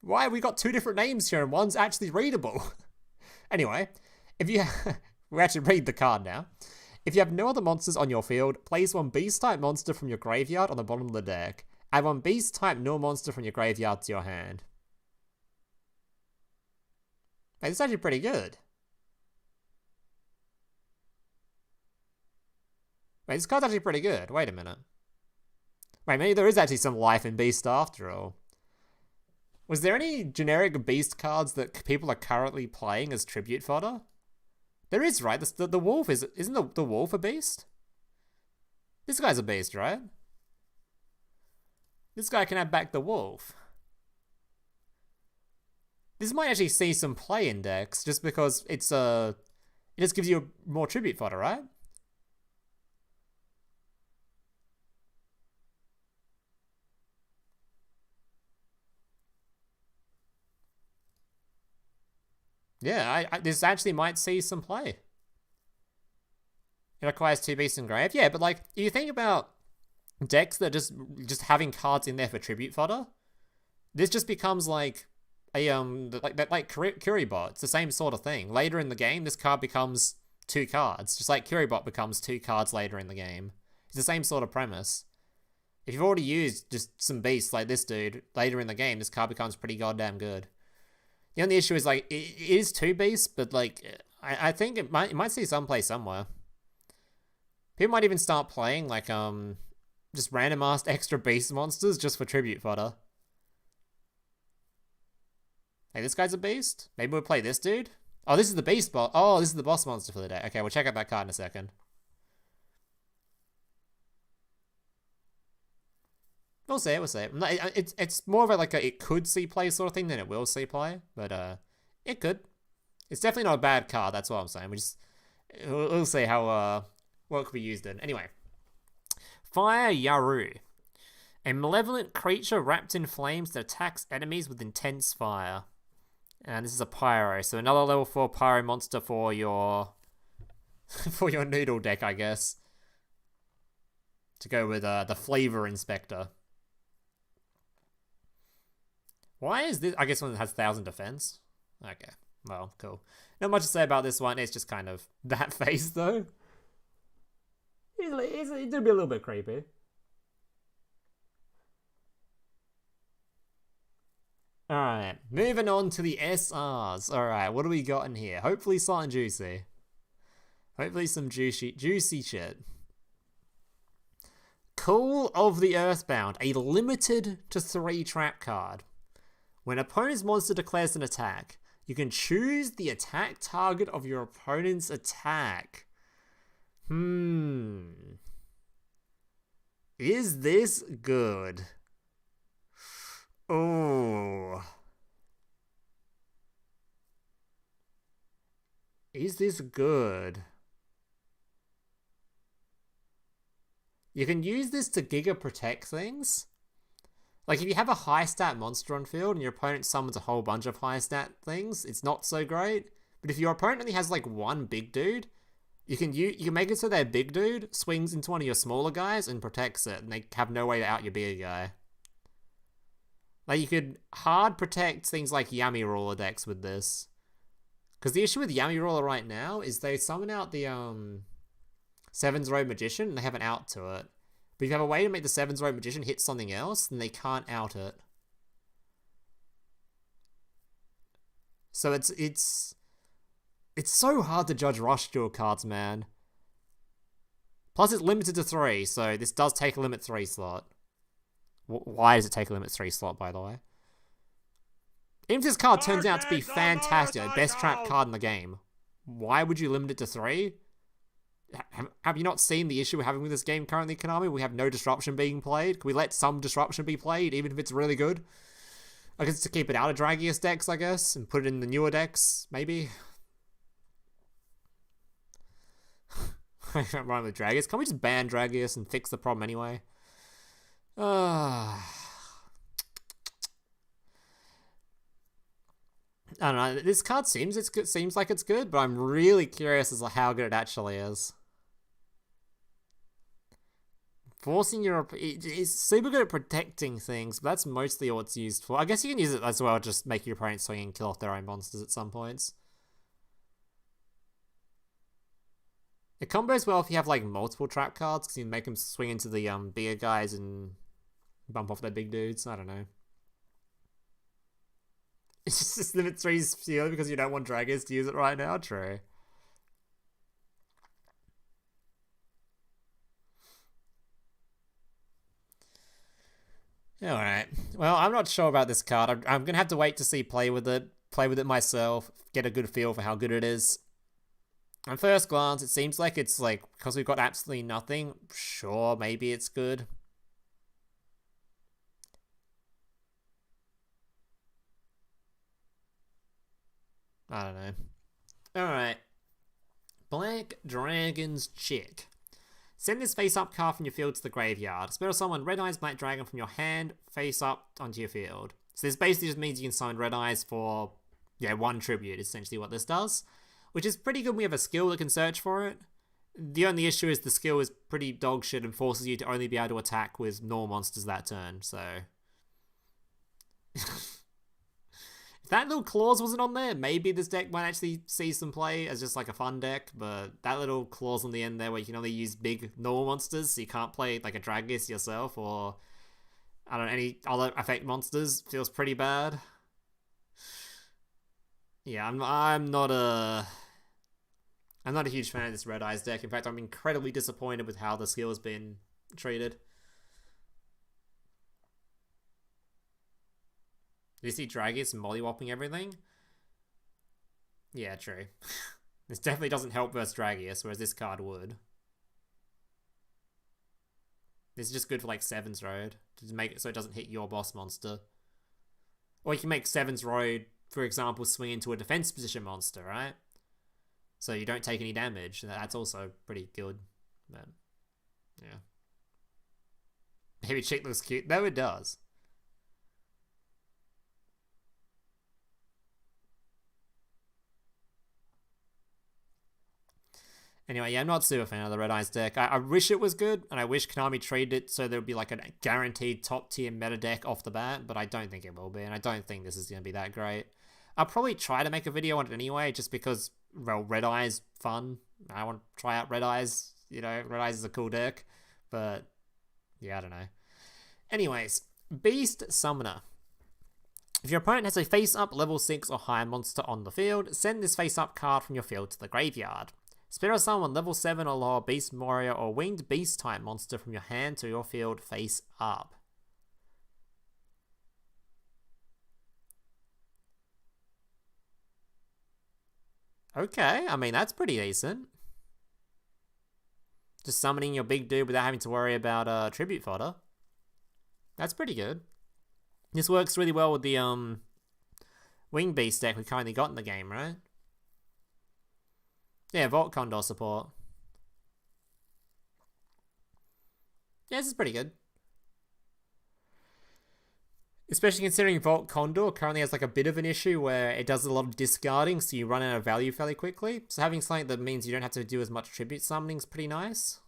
[SPEAKER 1] why have we got two different names here and one's actually readable? Anyway, if you... we actually read the card now. If you have no other monsters on your field, place one Beast-type monster from your graveyard on the bottom of the deck. Add one Beast-type null monster from your graveyard to your hand. Hey, this is actually pretty good. Wait, this card's actually pretty good. Wait a minute. Wait, maybe there is actually some life in Beast after all. Was there any generic Beast cards that people are currently playing as tribute fodder? There is, right? The wolf isn't the wolf a beast? This guy's a beast, right? This guy can add back the wolf. This might actually see some play in decks just because it just gives you more tribute fodder, right? Yeah, this actually might see some play. It requires two beasts engraved. Yeah, but like, if you think about decks that just having cards in there for tribute fodder, this just becomes like a like Curibot. It's the same sort of thing. Later in the game, this card becomes two cards, just like Curibot becomes two cards later in the game. It's the same sort of premise. If you've already used just some beasts like this dude later in the game, this card becomes pretty goddamn good. The only issue is, like, it is two beasts, but, like, I think it might see some play somewhere. People might even start playing, like, just random-ass extra beast monsters just for tribute fodder. Hey, this guy's a beast? Maybe we'll play this dude? Oh, this is the beast boss. Oh, this is the boss monster for the day. Okay, we'll check out that card in a second. We'll see it, we'll see it. It's more of a, like, it could see play sort of thing than it will see play, but, it could. It's definitely not a bad card, that's what I'm saying. We'll see how, what it could be used in. Anyway. Fire Yaru. A malevolent creature wrapped in flames that attacks enemies with intense fire. And this is a Pyro, so another level 4 Pyro monster for your... for your noodle deck, I guess. To go with, the Flavor Inspector. Why is this? I guess one has 1,000 defense. Okay, well, cool. Not much to say about this one. It's just kind of that face, though. It's a bit a little bit creepy. Alright, moving on to the SRs. Alright, what do we got in here? Hopefully something juicy. Hopefully some juicy shit. Call of the Earthbound, a limited to 3 trap card. When an opponent's monster declares an attack, you can choose the attack target of your opponent's attack. Is this good? Oh. Is this good? You can use this to Giga Protect things. Like, if you have a high stat monster on field and your opponent summons a whole bunch of high stat things, it's not so great. But if your opponent only has, like, one big dude, you can make it so their big dude swings into one of your smaller guys and protects it, and they have no way to out your bigger guy. Like, you could hard protect things like Yami Roller decks with this. Because the issue with Yami Roller right now is they summon out the, Seven's Road Magician, and they have an out to it. But if you have a way to make the Seven's Road Magician hit something else, then they can't out it. So it's so hard to judge Rush Duel cards, man. Plus it's limited to 3, so this does take a limit 3 slot. Why does it take a limit 3 slot, by the way? Even if this card turns out to be fantastic, best trap card in the game, why would you limit it to 3? Have you not seen the issue we're having with this game currently, Konami? We have no disruption being played. Can we let some disruption be played, even if it's really good? I guess to keep it out of Dragius decks, I guess, and put it in the newer decks, maybe? I don't run with Dragius. Can't we just ban Dragius and fix the problem anyway? I don't know. This card seems like it's good, but I'm really curious as to how good it actually is. Forcing your... It's super good at protecting things, but that's mostly all it's used for. I guess you can use it as well, just make your opponent swing and kill off their own monsters at some points. It combos well if you have like multiple trap cards, because you can make them swing into the bigger guys and bump off their big dudes. I don't know. It's just limit 3's field because you don't want Dragons to use it right now. True. Alright. Well, I'm not sure about this card. I'm going to have to wait to see play with it myself, get a good feel for how good it is. On first glance, it seems like it's like, because we've got absolutely nothing, sure, maybe it's good. I don't know. Alright. Black Dragon's Chick. Send this face-up card from your field to the graveyard. Spell summon Red Eyes Black Dragon from your hand, face-up onto your field. So this basically just means you can summon Red Eyes for, yeah, 1 tribute, is essentially what this does. Which is pretty good when we have a skill that can search for it. The only issue is the skill is pretty dog shit and forces you to only be able to attack with normal monsters that turn, so... If that little clause wasn't on there, maybe this deck might actually see some play as just like a fun deck, but that little clause on the end there where you can only use big normal monsters, so you can't play like a Dragus yourself or, I don't know, any other effect monsters, feels pretty bad. Yeah, I'm not a huge fan of this Red Eyes deck. In fact, I'm incredibly disappointed with how the skill has been treated. Did you see Dragus mollywopping everything? Yeah, true. This definitely doesn't help versus Dragus, whereas this card would. This is just good for like 7's Road, to make it so it doesn't hit your boss monster. Or you can make 7's Road, for example, swing into a defense position monster, right? So you don't take any damage. That's also pretty good. But, yeah. Maybe Chick looks cute. No, it does. Anyway, yeah, I'm not super fan of the Red Eyes deck. I wish it was good, and I wish Konami treated it so there would be like a guaranteed top tier meta deck off the bat, but I don't think it will be, and I don't think this is going to be that great. I'll probably try to make a video on it anyway, just because, well, Red Eyes fun. I want to try out Red Eyes. You know, Red Eyes is a cool deck, but yeah, I don't know. Anyways, Beast Summoner. If your opponent has a face-up level 6 or higher monster on the field, send this face-up card from your field to the graveyard. Spirit summon level 7 or lower Beast Warrior or Winged Beast type monster from your hand to your field face up. Okay, I mean, that's pretty decent. Just summoning your big dude without having to worry about tribute fodder. That's pretty good. This works really well with the Winged Beast deck we currently got in the game, right? Yeah, Vault Condor support. Yeah, this is pretty good. Especially considering Vault Condor currently has like a bit of an issue where it does a lot of discarding, so you run out of value fairly quickly. So having something that means you don't have to do as much tribute summoning is pretty nice.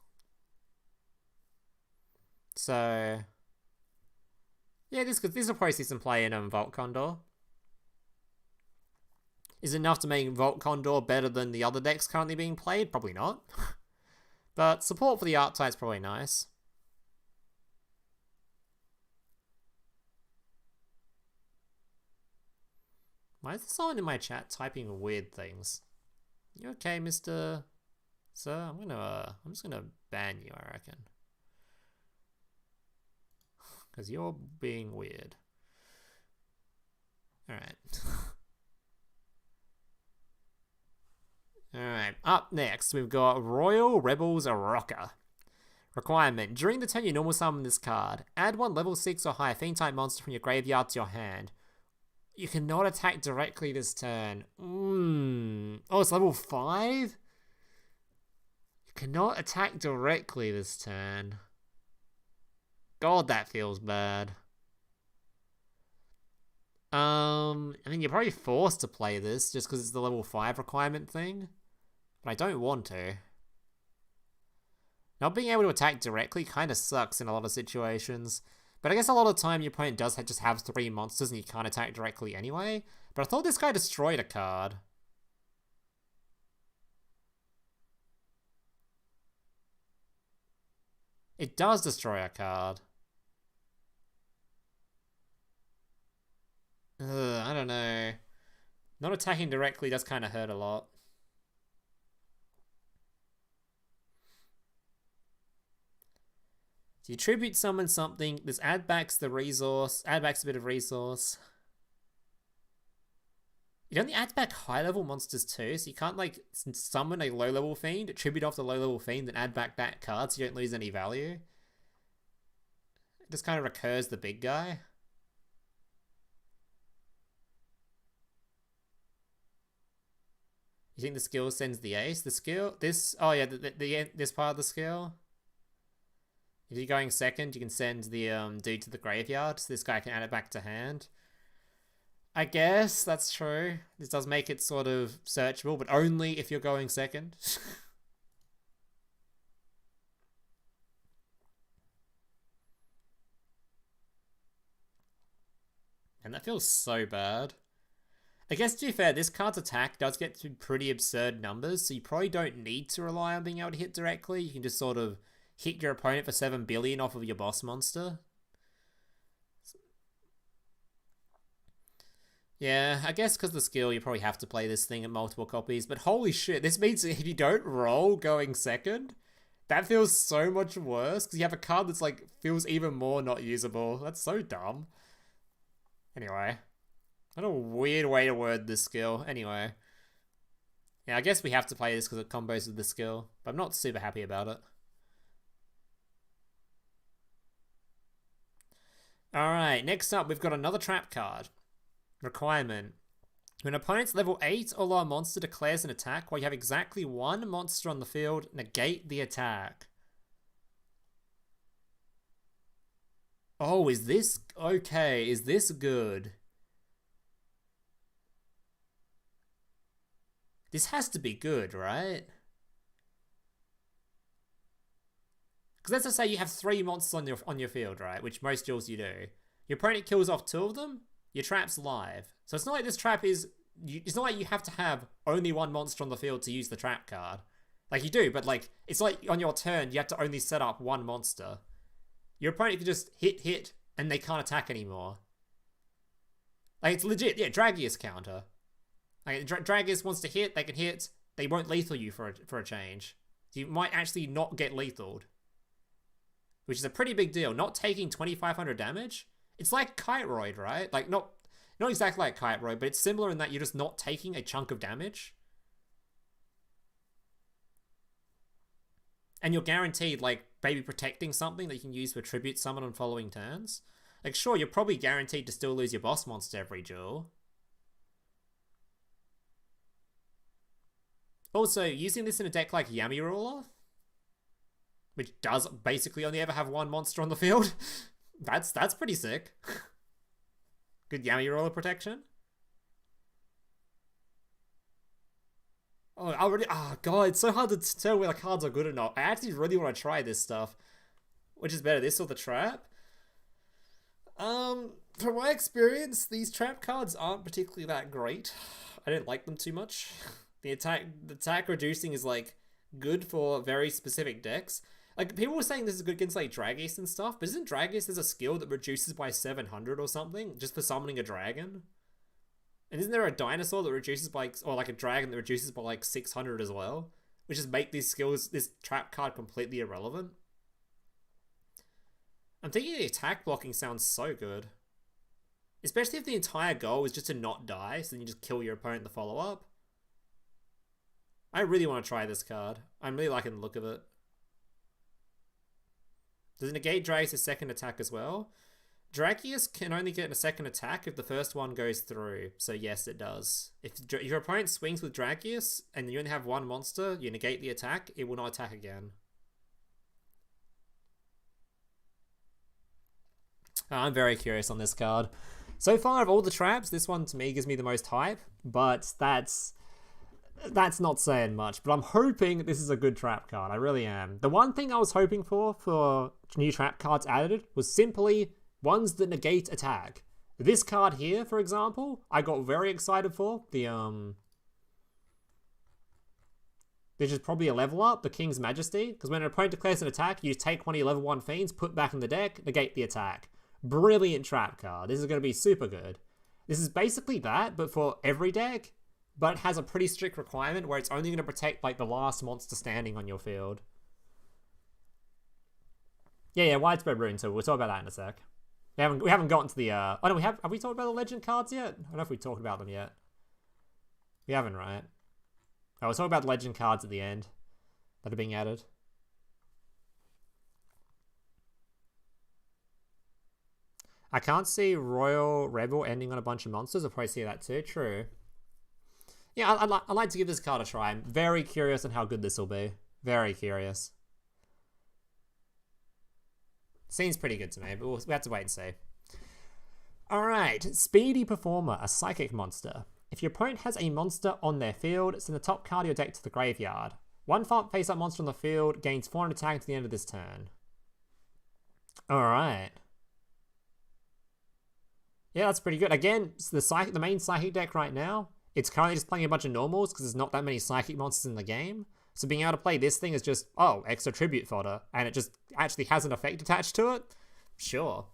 [SPEAKER 1] So yeah, this will probably see some play in Vault Condor. Is it enough to make Vault Condor better than the other decks currently being played? Probably not. But support for the art type's probably nice. Why is there someone in my chat typing weird things? You okay, Mr. Sir? I'm just gonna ban you, I reckon. Because you're being weird. Alright. Alright, up next we've got Royal Rebels Rocker. Requirement. During the turn you normal summon this card. Add 1 level 6 or higher fiend type monster from your graveyard to your hand. You cannot attack directly this turn. Oh, it's level 5? You cannot attack directly this turn. God, that feels bad. I mean, you're probably forced to play this just because it's the level 5 requirement thing. But I don't want to. Not being able to attack directly kind of sucks in a lot of situations. But I guess a lot of the time your opponent does just have 3 monsters and you can't attack directly anyway. But I thought this guy destroyed a card. It does destroy a card. I don't know. Not attacking directly does kind of hurt a lot. So you tribute summon something. This add backs the resource. Add backs a bit of resource. It only adds back high level monsters too, so you can't like summon a low level fiend, tribute off the low level fiend, then add back that card so you don't lose any value. It just kind of recurs the big guy. You think the skill sends the ace? The skill? This? Oh yeah, this part of the skill. If you're going second, you can send the dude to the graveyard, so this guy can add it back to hand. I guess that's true. This does make it sort of searchable, but only if you're going second. And that feels so bad. I guess to be fair, this card's attack does get to pretty absurd numbers, so you probably don't need to rely on being able to hit directly. You can just sort of hit your opponent for 7 billion off of your boss monster. Yeah, I guess because the skill, you probably have to play this thing at multiple copies, but holy shit, this means if you don't roll going second, that feels so much worse, because you have a card that's like, feels even more not usable. That's so dumb. Anyway. What a weird way to word this skill. Anyway. Yeah, I guess we have to play this because it combos with the skill, but I'm not super happy about it. Alright, next up we've got another trap card. Requirement. When an opponent's level 8 or lower monster declares an attack while you have exactly 1 monster on the field, negate the attack. Oh, is this... okay, is this good? This has to be good, right? Because let's just say you have 3 monsters on your field, right? Which most duels you do. Your opponent kills off 2 of them, your trap's live. So it's not like this trap is... it's not like you have to have only 1 monster on the field to use the trap card. Like you do, but like it's like on your turn you have to only set up 1 monster. Your opponent can just hit, and they can't attack anymore. Like it's legit, yeah, Dragius counter. Like, Dragius wants to hit, they can hit, they won't lethal you for a change. So you might actually not get lethaled. Which is a pretty big deal. Not taking 2,500 damage? It's like Kiteroid, right? Like, not exactly like Kiteroid, but it's similar in that you're just not taking a chunk of damage. And you're guaranteed, like, maybe protecting something that you can use for tribute summon on following turns. Like, sure, you're probably guaranteed to still lose your boss monster every duel. Also, using this in a deck like Yami Ruler, which does basically only ever have 1 monster on the field, that's pretty sick. Good Yami Ruler protection. Oh god, it's so hard to tell whether cards are good or not. I actually really want to try this stuff. Which is better, this or the trap? From my experience, these trap cards aren't particularly that great. I don't like them too much. The attack reducing is like good for very specific decks. Like people were saying this is good against like Dragius and stuff, but isn't Dragius there's a skill that reduces by 700 or something just for summoning a dragon? And isn't there a dinosaur that reduces by, or like a dragon that reduces by like 600 as well? Which just make these skills, this trap card completely irrelevant. I'm thinking the attack blocking sounds so good. Especially if the entire goal is just to not die, so then you just kill your opponent in the follow-up. I really want to try this card. I'm really liking the look of it. Does it negate Dragius' second attack as well? Dragius can only get a second attack if the first one goes through, so yes, it does. If your opponent swings with Dragius and you only have 1 monster, you negate the attack, it will not attack again. I'm very curious on this card. So far, of all the traps, this one to me gives me the most hype, but that's That's not saying much, but I'm hoping this is a good trap card. I really am. The one thing I was hoping for new trap cards added was simply ones that negate attack. This card here, for example, I got very excited for. This is probably a level up, the King's Majesty, because when an opponent declares an attack, you take one of your level 1 fiends, put back in the deck, negate the attack. Brilliant trap card. This is going to be super good. This is basically that, but for every deck, but it has a pretty strict requirement where it's only going to protect like the last monster standing on your field. Yeah, widespread rune too. We'll talk about that in a sec. We haven't gotten to the oh no, have we talked about the legend cards yet? I don't know if we talked about them yet. We haven't, right? Oh, we'll talk about legend cards at the end that are being added. I can't see Royal Rebel ending on a bunch of monsters. I'll probably see that too. True. Yeah, I'd like to give this card a try. I'm very curious on how good this will be. Very curious. Seems pretty good to me, but we have to wait and see. Alright, Speedy Performer, a psychic monster. If your opponent has a monster on their field, send the top card of your deck to the graveyard. One face-up monster on the field gains 400 attack to the end of this turn. Alright. Yeah, that's pretty good. Again, the main psychic deck right now, it's currently just playing a bunch of normals because there's not that many psychic monsters in the game. So being able to play this thing is just, oh, extra tribute fodder, and it just actually has an effect attached to it? Sure.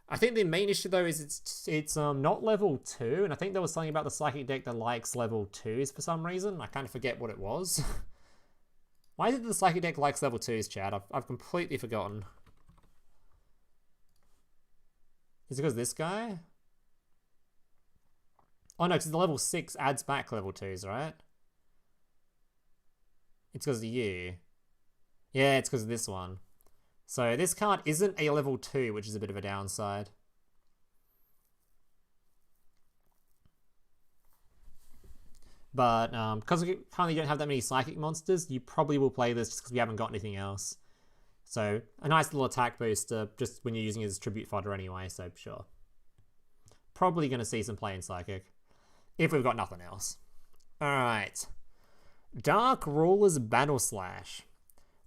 [SPEAKER 1] I think the main issue though is it's not level 2, and I think there was something about the psychic deck that likes level 2s for some reason. I kind of forget what it was. Why is it the psychic deck likes level 2s, Chad? I've completely forgotten. Is it because this guy? Oh no, because the level 6 adds back level 2s, right? It's because of you. Yeah, it's because of this one. So this card isn't a level 2, which is a bit of a downside. But because we currently don't have that many psychic monsters, you probably will play this just because we haven't got anything else. So a nice little attack booster just when you're using it as tribute fodder anyway, so sure. Probably going to see some play in psychic. If we've got nothing else. Alright. Dark Ruler's Battle Slash.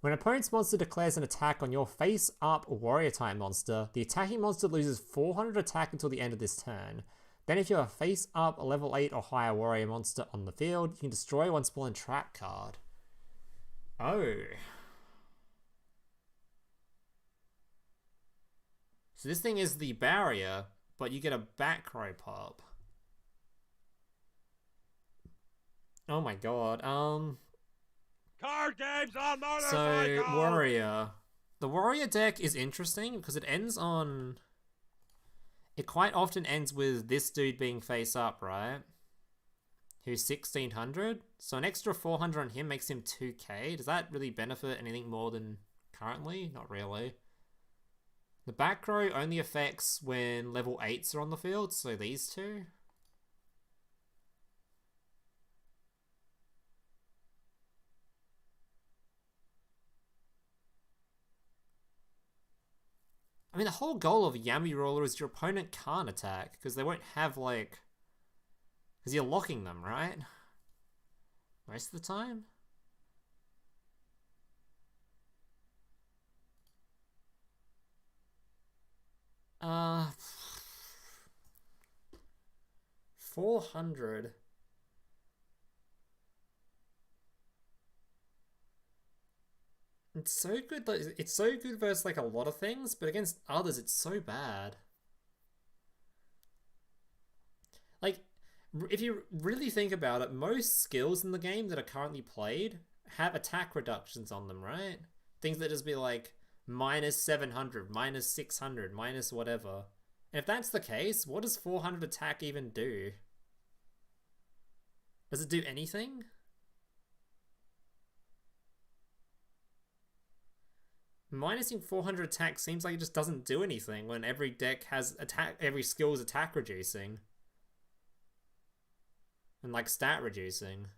[SPEAKER 1] When an opponent's monster declares an attack on your face-up warrior type monster, the attacking monster loses 400 attack until the end of this turn. Then if you're a face-up level 8 or higher warrior monster on the field, you can destroy one spawn trap card. Oh. So this thing is the barrier, but you get a back row pop. Oh my god,
[SPEAKER 2] Card games on motorcycles!
[SPEAKER 1] So, Warrior. The Warrior deck is interesting because it ends on... It quite often ends with this dude being face up, right? Who's 1600. So an extra 400 on him makes him 2k. Does that really benefit anything more than currently? Not really. The back row only affects when level 8s are on the field, so these two. I mean, the whole goal of Yami Roller is your opponent can't attack, because they won't have, like... Because you're locking them, right? Most of the time? Uh... 400... It's so good, it's so good versus like a lot of things, but against others it's so bad. Like, if you really think about it, most skills in the game that are currently played have attack reductions on them, right? Things that just be like, minus 700, minus 600, minus whatever. And if that's the case, what does 400 attack even do? Does it do anything? Minusing 400 attack seems like it just doesn't do anything when every deck has attack, every skill is attack reducing. And like stat reducing.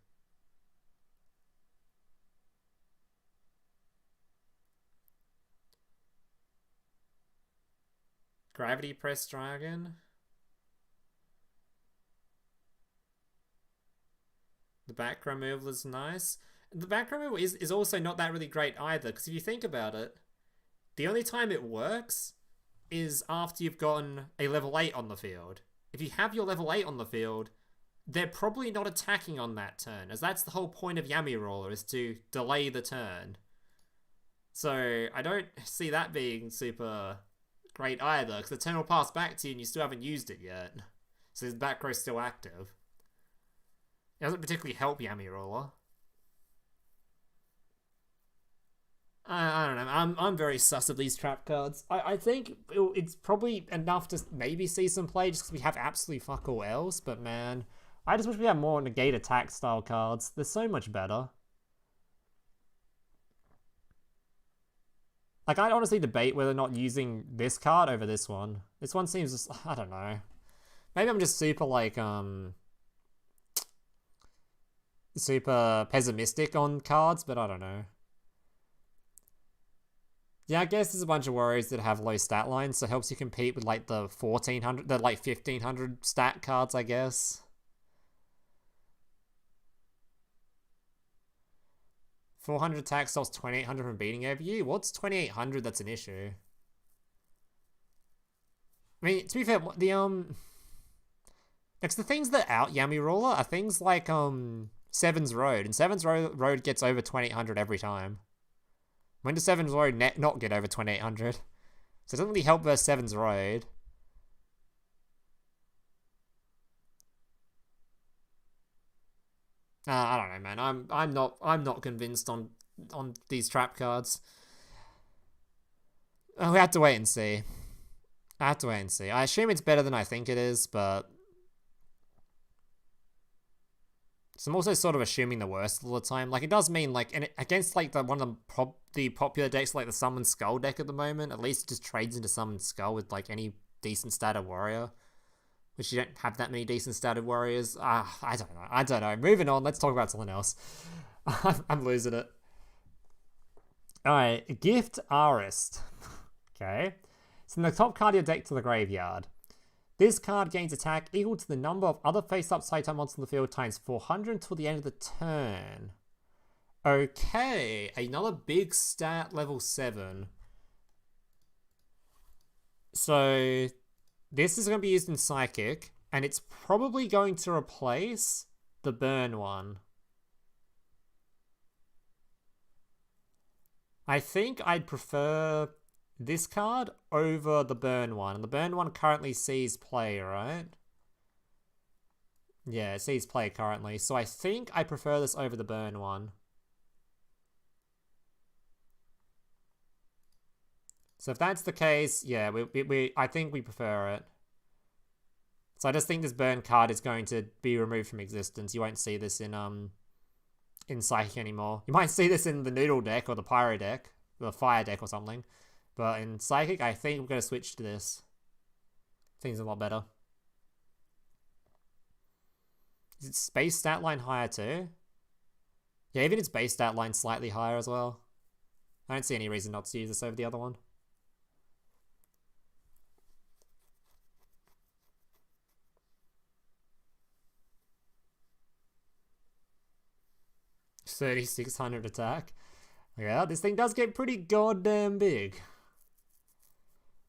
[SPEAKER 1] Gravity Press Dragon. The back removal is nice. The back removal is also not that really great either, because if you think about it, the only time it works is after you've gotten a level 8 on the field. If you have your level 8 on the field, they're probably not attacking on that turn, as that's the whole point of Yami Roller, is to delay the turn. So I don't see that being super great either, because the turn will pass back to you and you still haven't used it yet. So the back row's still active. It doesn't particularly help Yami Roller. I don't know. I'm very sus of these trap cards. I think it's probably enough to maybe see some play just because we have absolutely fuck all else. But man, I just wish we had more negate attack style cards. They're so much better. Like, I'd honestly debate whether or not using this card over this one. This one seems just, I don't know. Maybe I'm just super, like, super pessimistic on cards, but I don't know. Yeah, I guess there's a bunch of warriors that have low stat lines, so it helps you compete with, like, the 1400, the, like, 1500 stat cards, I guess. $400 attack stops 2800 from beating over you? What's 2800 that's an issue? I mean, to be fair, next, the things that out Yami Roller are things like, Seven's Road, and Seven's Road gets over 2800 every time. When does Seven's Road not get over 2800? So it doesn't really help versus Seven's Road. I don't know, man. I'm not convinced on these trap cards. Oh, we have to wait and see. I have to wait and see. I assume it's better than I think it is, but so I'm also sort of assuming the worst all the time. Like, it does mean, like, and against, like, one of the popular decks, like the Summon Skull deck at the moment, at least it just trades into Summon Skull with, like, any decent statted warrior. Which you don't have that many decent statted warriors. I don't know. Moving on, let's talk about something else. I'm losing it. Alright, Gift Arist. Okay. Send the top card of your deck to the graveyard. This card gains attack equal to the number of other face-up side-type monsters in the field times 400 until the end of the turn. Okay, another big stat, level 7. So this is going to be used in Psychic, and it's probably going to replace the Burn one. I think I'd prefer this card over the Burn one. And the Burn one currently sees play, right? Yeah, it sees play currently. So I think I prefer this over the Burn one. So if that's the case, yeah, I think we prefer it. So I just think this Burn card is going to be removed from existence. You won't see this in Psychic anymore. You might see this in the Noodle deck or the Pyro deck, the Fire deck or something. But in Psychic, I think we're going to switch to this. Things a lot better. Is its base stat line higher too? Yeah, even its base stat line slightly higher as well. I don't see any reason not to use this over the other one. $3,600 attack. Yeah, this thing does get pretty goddamn big.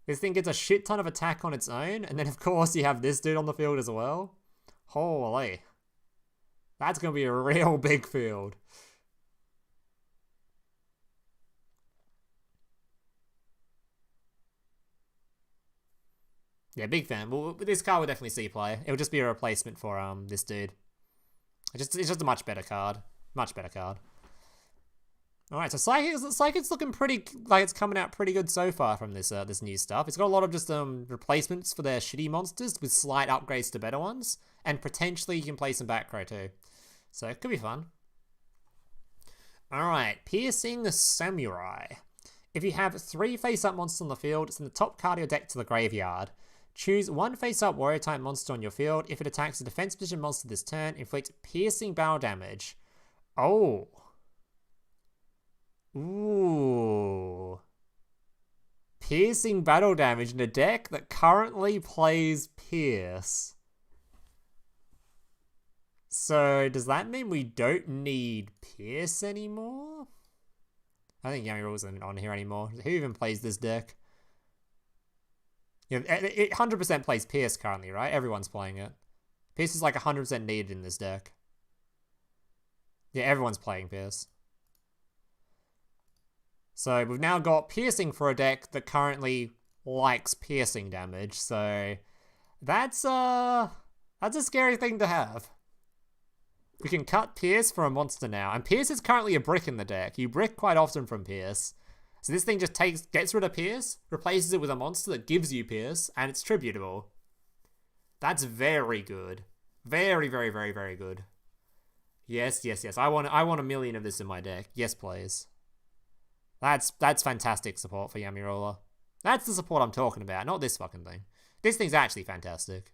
[SPEAKER 1] This thing gets a shit ton of attack on its own, and then of course you have this dude on the field as well. Holy. That's gonna be a real big field. Yeah, big fan. Well, this card will definitely see play. It'll just be a replacement for this dude. It's just a much better card. Much better card. Alright, so Psychic's looking pretty, like it's coming out pretty good so far from this this new stuff. It's got a lot of just replacements for their shitty monsters with slight upgrades to better ones. And potentially you can play some back row too. So it could be fun. Alright, Piercing the Samurai. If you have 3 face-up monsters on the field, send the top card of your deck to the graveyard. Choose 1 face-up warrior-type monster on your field. If it attacks a defense position monster this turn, inflict piercing battle damage. Oh. Ooh. Piercing battle damage in a deck that currently plays Pierce. So does that mean we don't need Pierce anymore? I think Yami Rules isn't on here anymore. Who even plays this deck? Yeah, it 100% plays Pierce currently, right? Everyone's playing it. Pierce is like 100% needed in this deck. Yeah, everyone's playing Pierce. So we've now got Piercing for a deck that currently likes piercing damage. So that's a scary thing to have. We can cut Pierce for a monster now. And Pierce is currently a brick in the deck. You brick quite often from Pierce. So this thing just gets rid of Pierce, replaces it with a monster that gives you Pierce, and it's tributable. That's very good. Very, very, very, very good. Yes, yes, yes. I want a million of this in my deck. Yes, please. That's fantastic support for Yami Roller. That's the support I'm talking about, not this fucking thing. This thing's actually fantastic.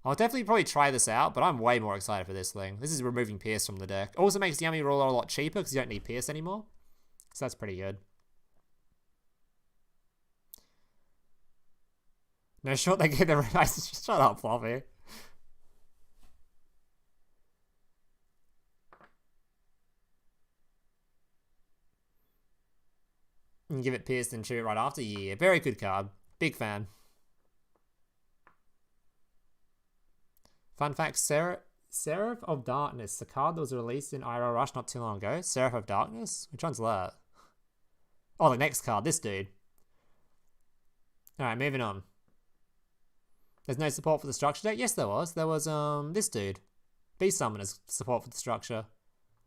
[SPEAKER 1] I'll definitely probably try this out, but I'm way more excited for this thing. This is removing Pierce from the deck. Also makes Yami Roller a lot cheaper because you don't need Pierce anymore. So that's pretty good. No shot they get the shut up, Fluffy. And give it Pierce and shoot it right after. Yeah, very good card. Big fan. Fun fact, Seraph of Darkness, the card that was released in IRL Rush not too long ago. Seraph of Darkness? Which one's that? Oh, the next card, this dude. Alright, moving on. There's no support for the structure deck? Yes, there was. There was, this dude. Beast Summoner's support for the structure.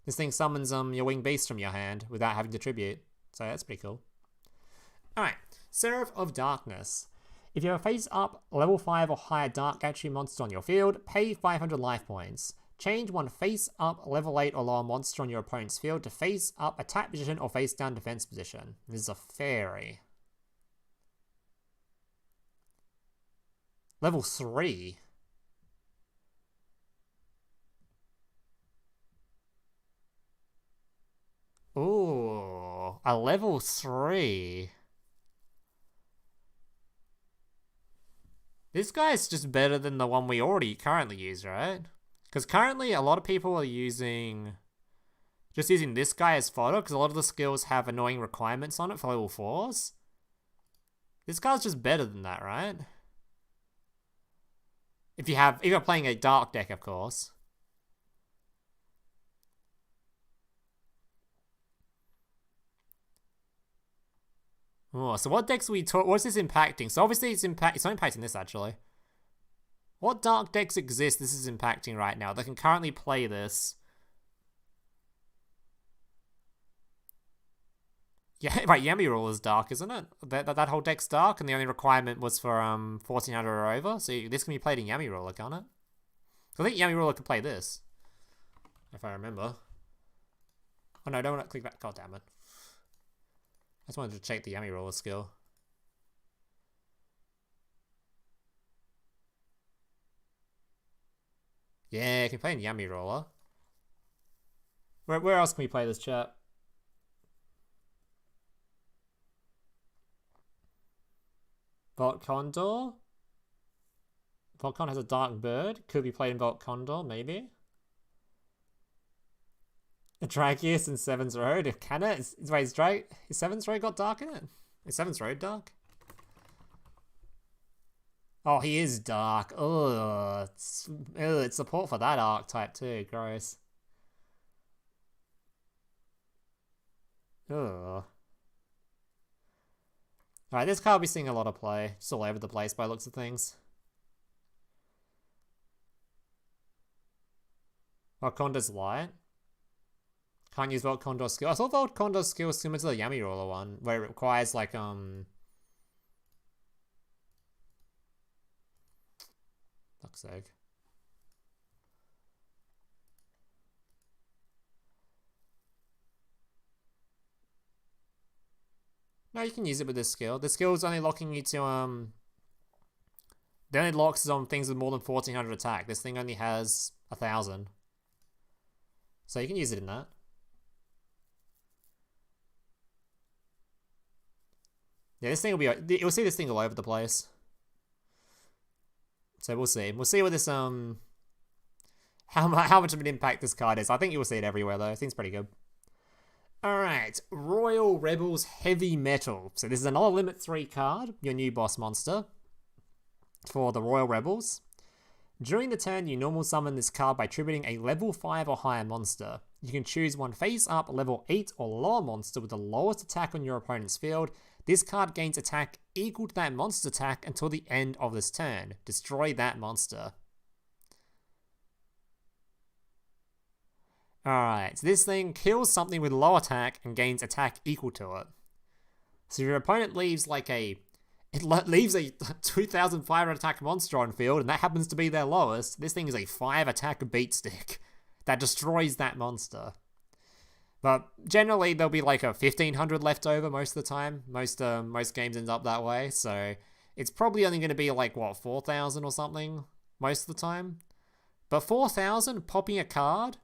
[SPEAKER 1] This thing summons, your winged beast from your hand without having to tribute. So that's pretty cool. Alright, Seraph of Darkness. If you have a face-up, level 5 or higher Dark Gateway monster on your field, pay 500 life points. Change one face-up, level 8 or lower monster on your opponent's field to face-up attack position or face-down defense position. This is a fairy. Level 3. Ooh, a level 3. This guy's just better than the one we already currently use, right? Because currently a lot of people are using this guy as fodder because a lot of the skills have annoying requirements on it for level 4s. This guy's just better than that, right? If you're playing a dark deck, of course. Oh, so what decks what's this impacting? So obviously it's not impacting this actually. What dark decks exist this is impacting right now that can currently play this? Yeah, right, Yami Rule is dark, isn't it? That whole deck's dark, and the only requirement was for 1400 or over. So this can be played in Yami Ruler, can't it? I think Yami Ruler could play this, if I remember. Oh no, don't want to click that. God damn it! I just wanted to check the Yami Ruler skill. Yeah, I can play in Yami Roller. Where else can we play this, chat? Vault Condor? Vault Condor has a dark bird. Could be played in Vault Condor, maybe. Dragius in Seven's Road. Can it? Is Seven's Road got dark in it? Is Seven's Road dark? Oh, he is dark. Ugh. It's support for that archetype too. Gross. Ugh. Alright, this card will be seeing a lot of play. Just all over the place by looks of things. Volconda's light. Can't use Volconda's skill. I thought Volconda's skill was similar to the Yami Roller one, where it requires like fuck's sake. No, you can use it with this skill. The skill is only locking you to the only locks is on things with more than 1400 attack. This thing only has 1000. So you can use it in that. Yeah, this thing will be, you'll see this thing all over the place. So we'll see. We'll see what this, how much of an impact this card is. I think you'll see it everywhere though. It seems pretty good. Alright, Royal Rebels Heavy Metal. So this is another Limit 3 card, your new boss monster for the Royal Rebels. During the turn, you normal summon this card by tributing a level 5 or higher monster. You can choose one face-up, level 8 or lower monster with the lowest attack on your opponent's field. This card gains attack equal to that monster's attack until the end of this turn. Destroy that monster. Alright, so this thing kills something with low attack and gains attack equal to it. So if your opponent leaves like it leaves a 2,500 attack monster on field, and that happens to be their lowest, this thing is a 5 attack beat stick that destroys that monster. But generally there'll be like a 1,500 left over most of the time. Most games end up that way, so it's probably only going to be like, what, 4,000 or something most of the time? But 4,000, popping a card,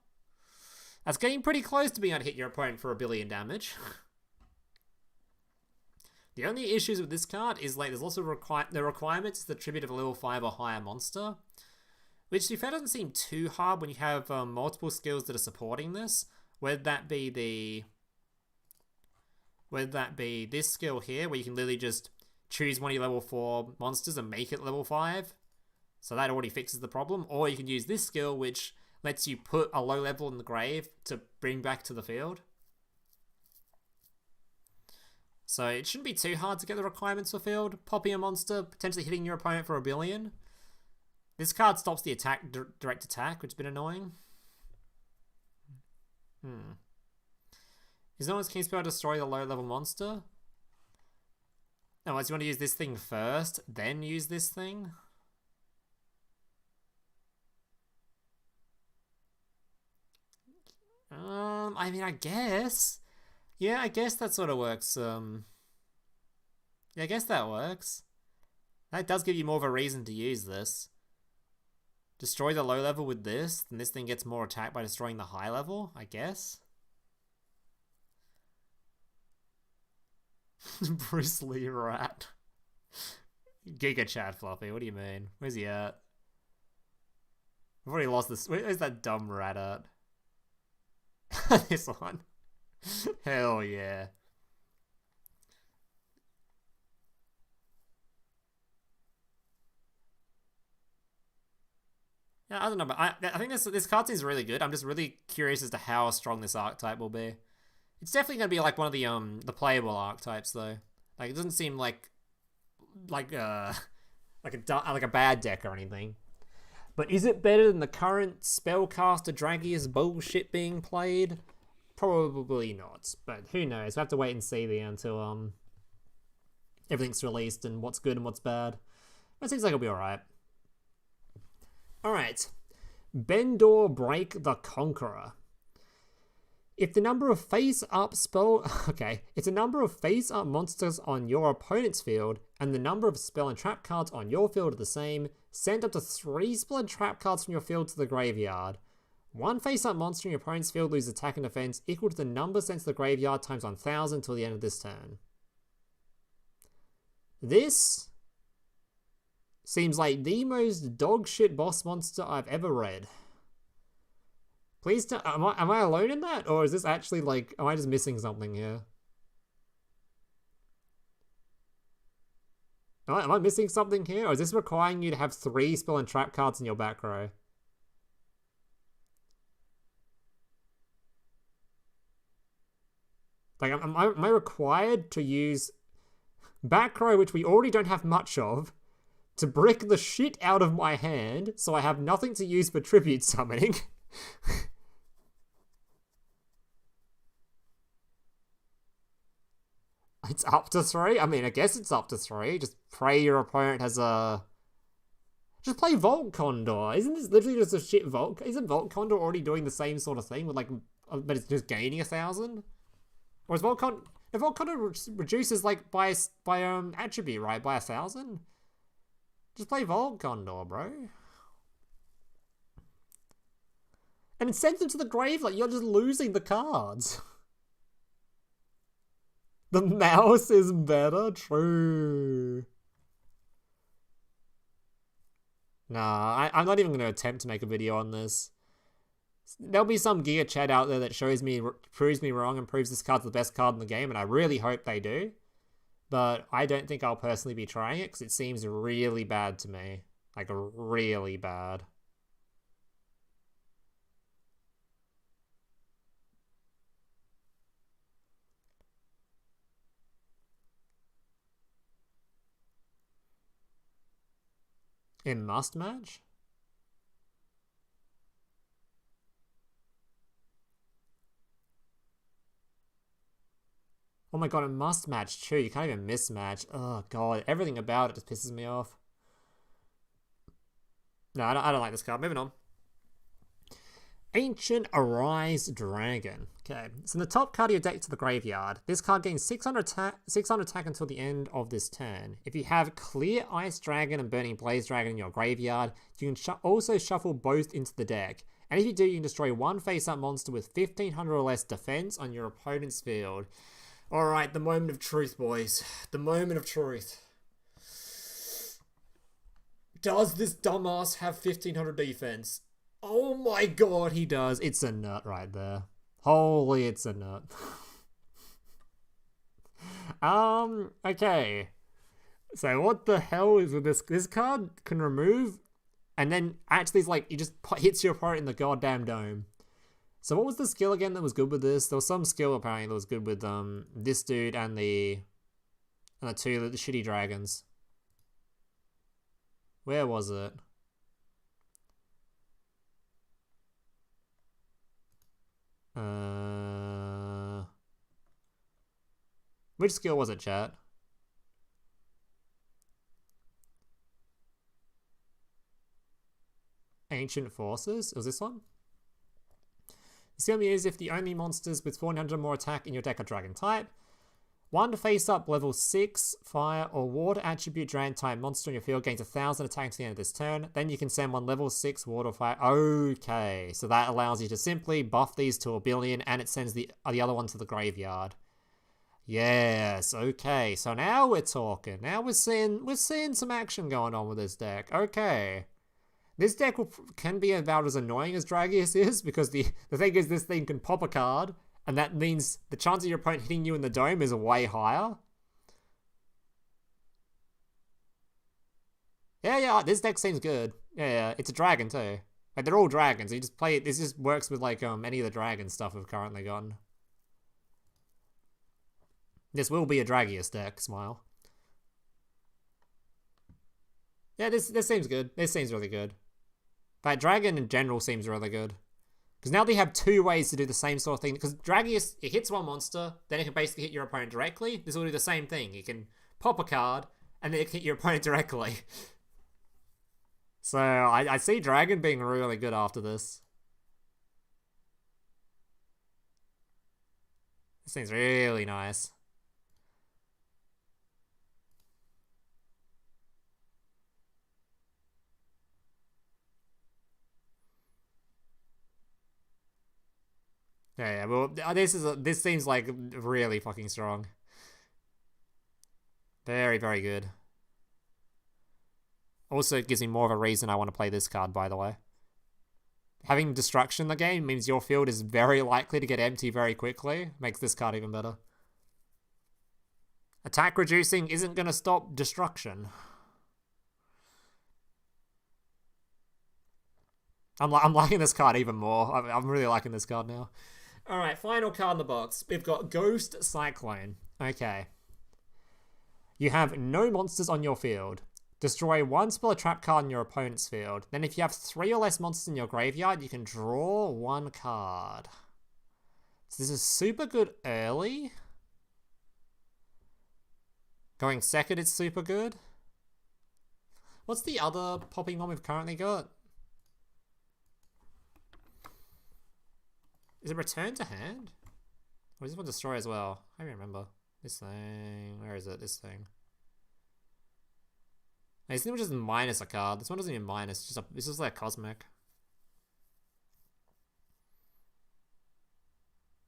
[SPEAKER 1] that's getting pretty close to being able to hit your opponent for 1 billion damage. The only issues with this card is like there's also the requirements the tribute of a level 5 or higher monster, which to be fair doesn't seem too hard when you have multiple skills that are supporting this. Whether that be this skill here where you can literally just choose one of your level 4 monsters and make it level 5, so that already fixes the problem, or you can use this skill which lets you put a low level in the grave to bring back to the field. So it shouldn't be too hard to get the requirements for field. Popping a monster, potentially hitting your opponent for 1 billion. This card stops the attack, direct attack, which has been annoying. Is no one's King Spell destroy the low level monster? Unless you want to use this thing first, then use this thing. I mean, I guess. Yeah, I guess that sort of works. Yeah, I guess that works. That does give you more of a reason to use this. Destroy the low level with this, then this thing gets more attack by destroying the high level, I guess. Bruce Lee rat. Giga Chad Fluffy, what do you mean? Where's he at? I've already lost this. Where's that dumb rat at? This one. Hell yeah. Yeah, I don't know, but I think this card seems really good. I'm just really curious as to how strong this archetype will be. It's definitely gonna be like one of the playable archetypes though. Like it doesn't seem like a bad deck or anything. But is it better than the current Spellcaster Dragius bullshit being played? Probably not, but who knows? We have to wait and see until everything's released and what's good and what's bad. But it seems like it'll be alright. Alright. Bendor Break the Conqueror. If the number of face-up if the number of face-up monsters on your opponent's field and the number of spell and trap cards on your field are the same, send up to 3 spell and trap cards from your field to the graveyard. One face-up monster in your opponent's field loses attack and defense equal to the number sent to the graveyard times 1,000 until the end of this turn. This seems like the most dogshit boss monster I've ever read. Please tell, am I alone in that? Or is this actually like, am I just missing something here? Am I missing something here? Or is this requiring you to have 3 spell and trap cards in your back row? Like, am I required to use back row, which we already don't have much of, to brick the shit out of my hand so I have nothing to use for tribute summoning? It's up to 3? I mean, I guess it's up to 3. Just pray your opponent has a... Just play Vault Condor. Isn't this literally just a shit Vault... Isn't Vault Condor already doing the same sort of thing with like... But it's just gaining 1,000? Or is Vault Condor... If Vault Condor reduces like by attribute, right? By 1,000? Just play Vault Condor, bro. And it sends them to the grave like you're just losing the cards. The mouse is better? True. Nah, I'm not even going to attempt to make a video on this. There'll be some gear chat out there that proves me wrong and proves this card's the best card in the game, and I really hope they do. But I don't think I'll personally be trying it because it seems really bad to me. Like, really bad. In must match? Oh my god, it must match too. You can't even mismatch. Oh god, everything about it just pisses me off. No, I don't like this card. Moving on. Ancient Arise Dragon. Okay, so in the top card of your deck to the graveyard, this card gains 600 attack until the end of this turn. If you have Clear Ice Dragon and Burning Blaze Dragon in your graveyard, you can also shuffle both into the deck. And if you do, you can destroy one face-up monster with 1500 or less defense on your opponent's field. Alright, the moment of truth, boys. The moment of truth. Does this dumbass have 1500 defense? Oh my god, he does. It's a nut right there. Holy, it's a nut. Okay. So what the hell is with this? This card can remove, and then actually it's like, it just hits your opponent in the goddamn dome. So what was the skill again that was good with this? There was some skill apparently that was good with this dude and the two the shitty dragons. Where was it? Which skill was it, chat? Ancient Forces? Was this one? The skill is if the only monsters with 400 or more attack in your deck are dragon type. One face up level 6 fire or water attribute dragon type monster in your field gains 1000 attack at the end of this turn. Then you can send one level 6 water or fire. Okay, so that allows you to simply buff these to 1 billion and it sends the other one to the graveyard. Yes, okay, so now we're talking. Now we're seeing some action going on with this deck. Okay. This deck can be about as annoying as Dragius is, because the thing is this thing can pop a card, and that means the chance of your opponent hitting you in the dome is way higher. Yeah, this deck seems good. Yeah, it's a dragon too. Like, they're all dragons. You just play it. This just works with like any of the dragon stuff we've currently gotten. This will be a Dragius deck, smile. Yeah, this seems good. This seems really good. But dragon in general seems really good. Because now they have two ways to do the same sort of thing. Because Dragius, it hits one monster, then it can basically hit your opponent directly. This will do the same thing. You can pop a card, and then it can hit your opponent directly. So I see dragon being really good after this. This seems really nice. Yeah, well, this seems like really fucking strong. Very, very good. Also, it gives me more of a reason I want to play this card, by the way. Having destruction in the game means your field is very likely to get empty very quickly. Makes this card even better. Attack reducing isn't going to stop destruction. I'm liking this card even more. I'm really liking this card now. Alright, final card in the box. We've got Ghost Cyclone. Okay. You have no monsters on your field. Destroy one spell or trap card in your opponent's field. Then if you have 3 or less monsters in your graveyard, you can draw 1 card. So this is super good early. Going second, it's super good. What's the other popping one we've currently got? Is it Return to Hand? Or is this one Destroy as well? I don't remember. This thing. Where is it? This thing. This thing was just minus a card. This one doesn't even minus. It's just like Cosmic.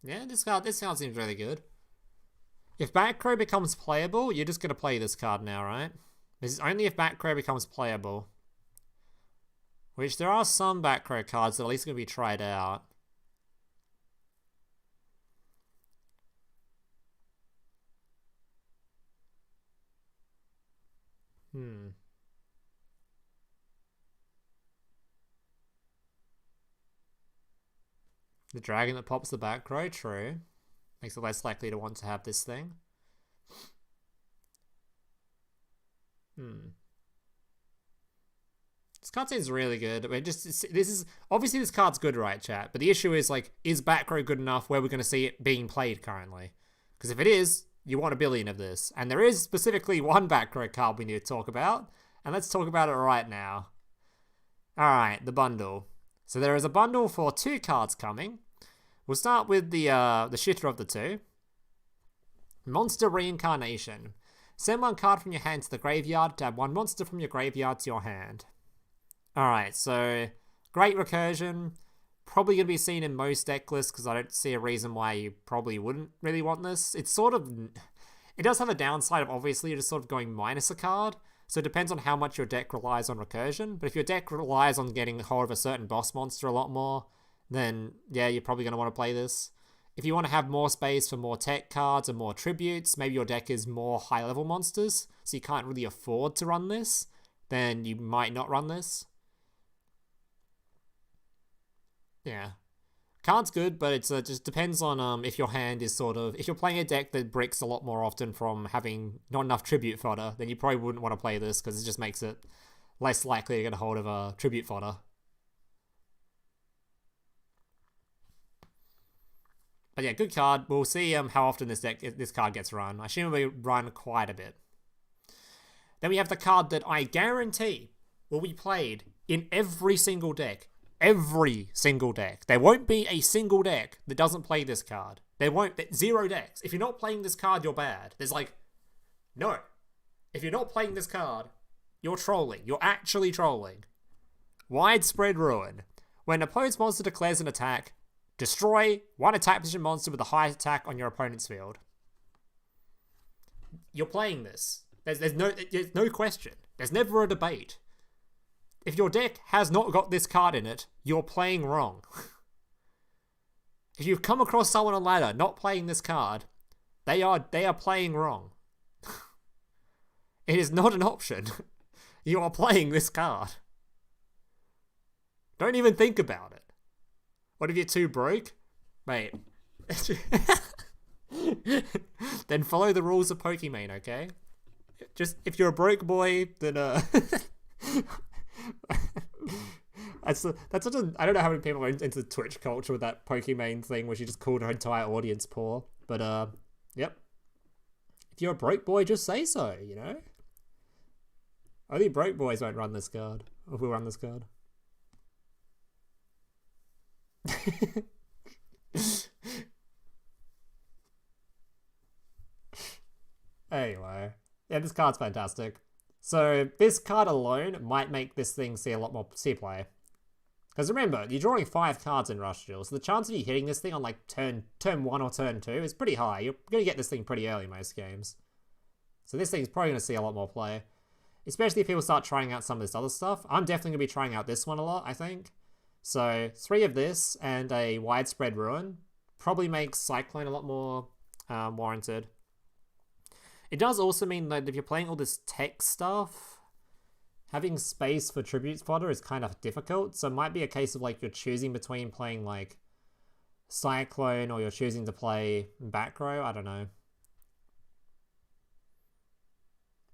[SPEAKER 1] Yeah, this card seems really good. If back row becomes playable, you're just going to play this card now, right? This is only if back row becomes playable. Which there are some back row cards that at least going to be tried out. The dragon that pops the back row, true. Makes it less likely to want to have this thing. This card seems really good. This is obviously this card's good, right, chat? But the issue is like, is back row good enough where we're going to see it being played currently? Because if it is, you want a billion of this, and there is specifically one back row card we need to talk about, and let's talk about it right now. All right, the bundle. So there is a bundle for 2 cards coming. We'll start with the shitter of the 2. Monster Reincarnation. Send 1 card from your hand to the graveyard to add 1 monster from your graveyard to your hand. Alright, so great recursion. Probably going to be seen in most deck lists because I don't see a reason why you probably wouldn't really want this. It's sort of... It does have a downside of obviously you're just sort of going minus a card. So it depends on how much your deck relies on recursion. But if your deck relies on getting hold of a certain boss monster a lot more, then yeah, you're probably going to want to play this. If you want to have more space for more tech cards and more tributes, maybe your deck is more high-level monsters, so you can't really afford to run this, then you might not run this. Yeah. Card's good, but it just depends on if your hand is sort of... If you're playing a deck that bricks a lot more often from having not enough tribute fodder, then you probably wouldn't want to play this, because it just makes it less likely to get a hold of a tribute fodder. But yeah, good card. We'll see how often this card gets run. I assume it'll be run quite a bit. Then we have the card that I guarantee will be played in every single deck. Every single deck. There won't be a single deck that doesn't play this card. There won't be 0 decks. If you're not playing this card, you're bad. There's like, no. If you're not playing this card, you're trolling. You're actually trolling. Widespread Ruin. When an opponent's monster declares an attack, destroy 1 attack position monster with a high attack on your opponent's field. You're playing this. There's no question. There's never a debate. If your deck has not got this card in it, you're playing wrong. If you've come across someone on ladder not playing this card, they are playing wrong. It is not an option. You are playing this card. Don't even think about it. What if you're too broke? Mate. Then follow the rules of Pokemon, okay? Just, if you're a broke boy, then that's such a... I don't know how many people are into Twitch culture with that Pokemon thing where she just called her entire audience poor. But, yep. If you're a broke boy, just say so, you know? Only broke boys won't run this card. Or will run this card. Anyway. Yeah, this card's fantastic. So this card alone might make this thing see a lot more play. Because remember, you're drawing 5 cards in Rush Duel, so the chance of you hitting this thing on like turn 1 or turn 2 is pretty high. You're going to get this thing pretty early in most games. So this thing's probably going to see a lot more play. Especially if people start trying out some of this other stuff. I'm definitely going to be trying out this one a lot, I think. So 3 of this and a Widespread Ruin probably makes Cyclone a lot more warranted. It does also mean that if you're playing all this tech stuff, having space for tributes fodder is kind of difficult. So it might be a case of like you're choosing between playing like Cyclone or you're choosing to play back row. I don't know.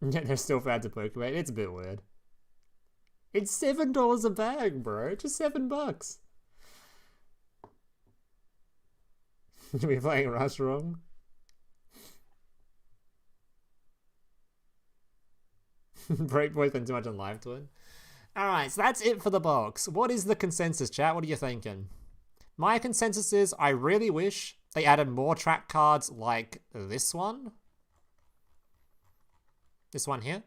[SPEAKER 1] Yeah, they're still fans of Pokemon. It's a bit weird. It's $7 a bag, bro. Just $7. You'll be playing Rush wrong. Breakboy's been too much on live twin. Alright, so that's it for the box. What is the consensus, chat? What are you thinking? My consensus is I really wish they added more trap cards like this one. This one here.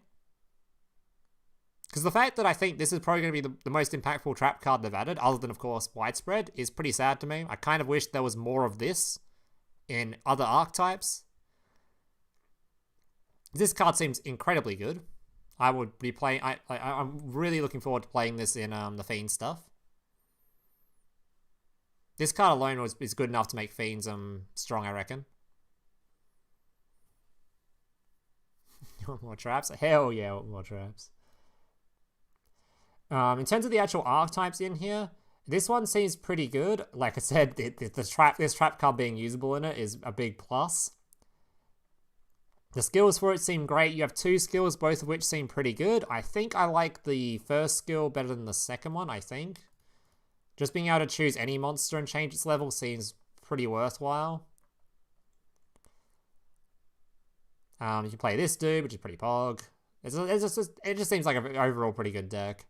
[SPEAKER 1] Because the fact that I think this is probably going to be the most impactful trap card they've added, other than, of course, Widespread, is pretty sad to me. I kind of wish there was more of this in other archetypes. This card seems incredibly good. I would be playing... I'm really looking forward to playing this in the Fiend stuff. This card alone is good enough to make Fiends strong, I reckon. You want more traps? Hell yeah, I want more traps. In terms of the actual archetypes in here, This one seems pretty good. Like I said, this trap card being usable in it is a big plus. The skills for it seem great. You have 2 skills, both of which seem pretty good. I think I like the first skill better than the second one, I think. Just being able to choose any monster and change its level seems pretty worthwhile. You can play this dude, which is pretty pog. It just seems like an overall pretty good deck.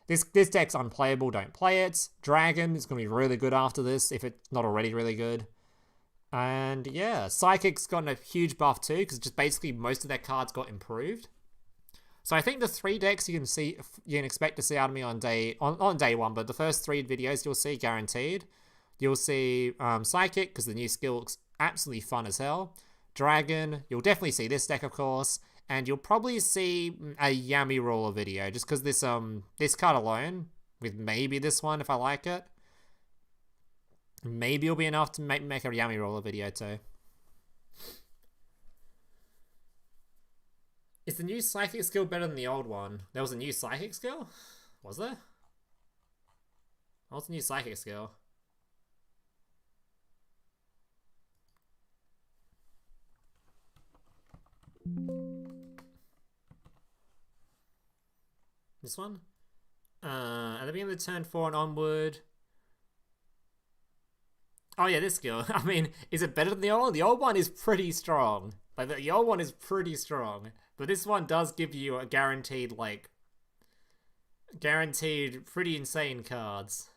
[SPEAKER 1] This deck's unplayable, don't play it. Dragon is going to be really good after this, if it's not already really good. And yeah, Psychic's gotten a huge buff too, because just basically most of their cards got improved. So I think the 3 decks you can expect to see out of me on day 1, but the first 3 videos you'll see guaranteed. You'll see Psychic, because the new skill looks absolutely fun as hell. Dragon, you'll definitely see this deck, of course. And you'll probably see a Yami Ruler video, just because this card alone, with maybe this one if I like it, maybe it'll be enough to make a Yami Ruler video too. Is the new Psychic skill better than the old one? There was a new Psychic skill? Was there? What's the new Psychic skill? This one? At the beginning of the turn 4 and onward. Oh yeah, this skill. I mean, is it better than the old one? The old one is pretty strong. Like, the old one is pretty strong. But this one does give you a guaranteed, like... guaranteed pretty insane cards.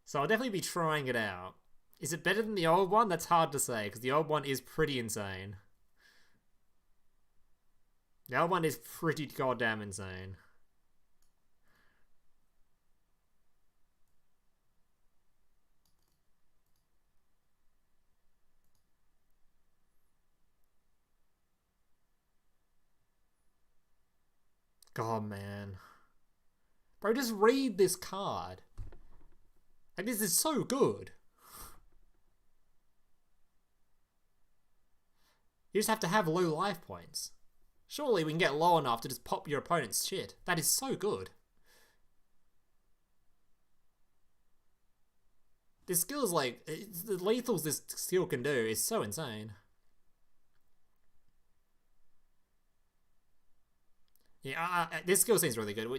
[SPEAKER 1] So I'll definitely be trying it out. Is it better than the old one? That's hard to say, because the old one is pretty insane. The old one is pretty goddamn insane. God, man. Bro, just read this card. Like, this is so good. You just have to have low life points. Surely we can get low enough to just pop your opponent's shit. That is so good. This skill is like... the lethals this skill can do is so insane. Yeah, this skill seems really good. We'll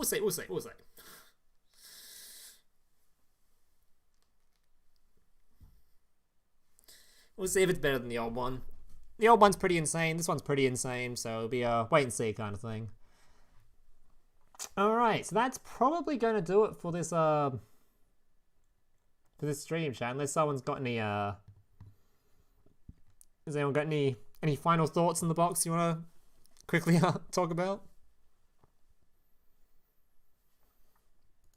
[SPEAKER 1] see. We'll see. We'll see if it's better than the old one. The old one's pretty insane. This one's pretty insane. So it'll be a wait and see kind of thing. Alright, so that's probably going to do it for this stream, chat. Unless someone's got any has anyone got any final thoughts in the box you want to quickly talk about?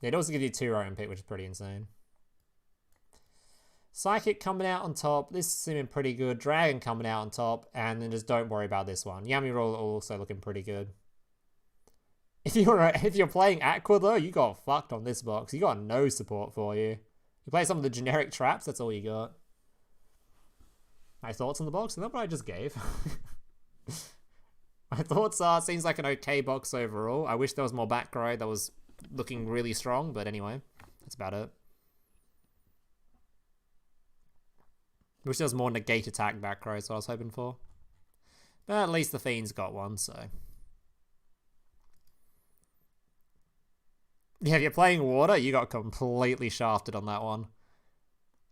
[SPEAKER 1] Yeah, it also gives you 2 Rowan pick, which is pretty insane. Psychic coming out on top. This is seeming pretty good. Dragon coming out on top. And then just don't worry about this one. Yami Roll also looking pretty good. If you're playing Aqua, though, you got fucked on this box. You got no support for you. You play some of the generic traps, that's all you got. My thoughts on the box? Not what I just gave. My thoughts are, seems like an okay box overall. I wish there was more back row that was looking really strong, but anyway, that's about it. Wish there was more negate attack back row, that's what I was hoping for. But at least the Fiend's got one, so. Yeah, if you're playing water, you got completely shafted on that one.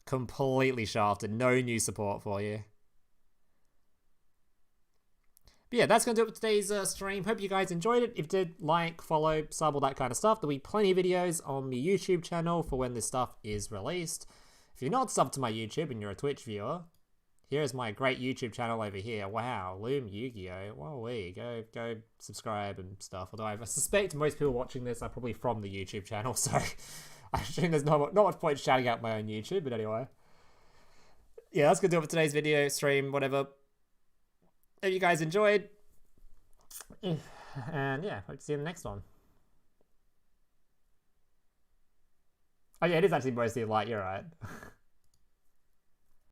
[SPEAKER 1] Completely shafted. No new support for you. But yeah, that's going to do it for today's stream. Hope you guys enjoyed it. If you did, like, follow, sub, all that kind of stuff. There'll be plenty of videos on my YouTube channel for when this stuff is released. If you're not subbed to my YouTube and you're a Twitch viewer, here's my great YouTube channel over here. Wow, Loom Yu-Gi-Oh! Wowee, go subscribe and stuff. Although I suspect most people watching this are probably from the YouTube channel, so I assume there's not much point shouting out my own YouTube, but anyway. Yeah, that's going to do it for today's video, stream, whatever. Hope you guys enjoyed. And yeah, hope to see you in the next one. Oh yeah, it is actually mostly light, you're right.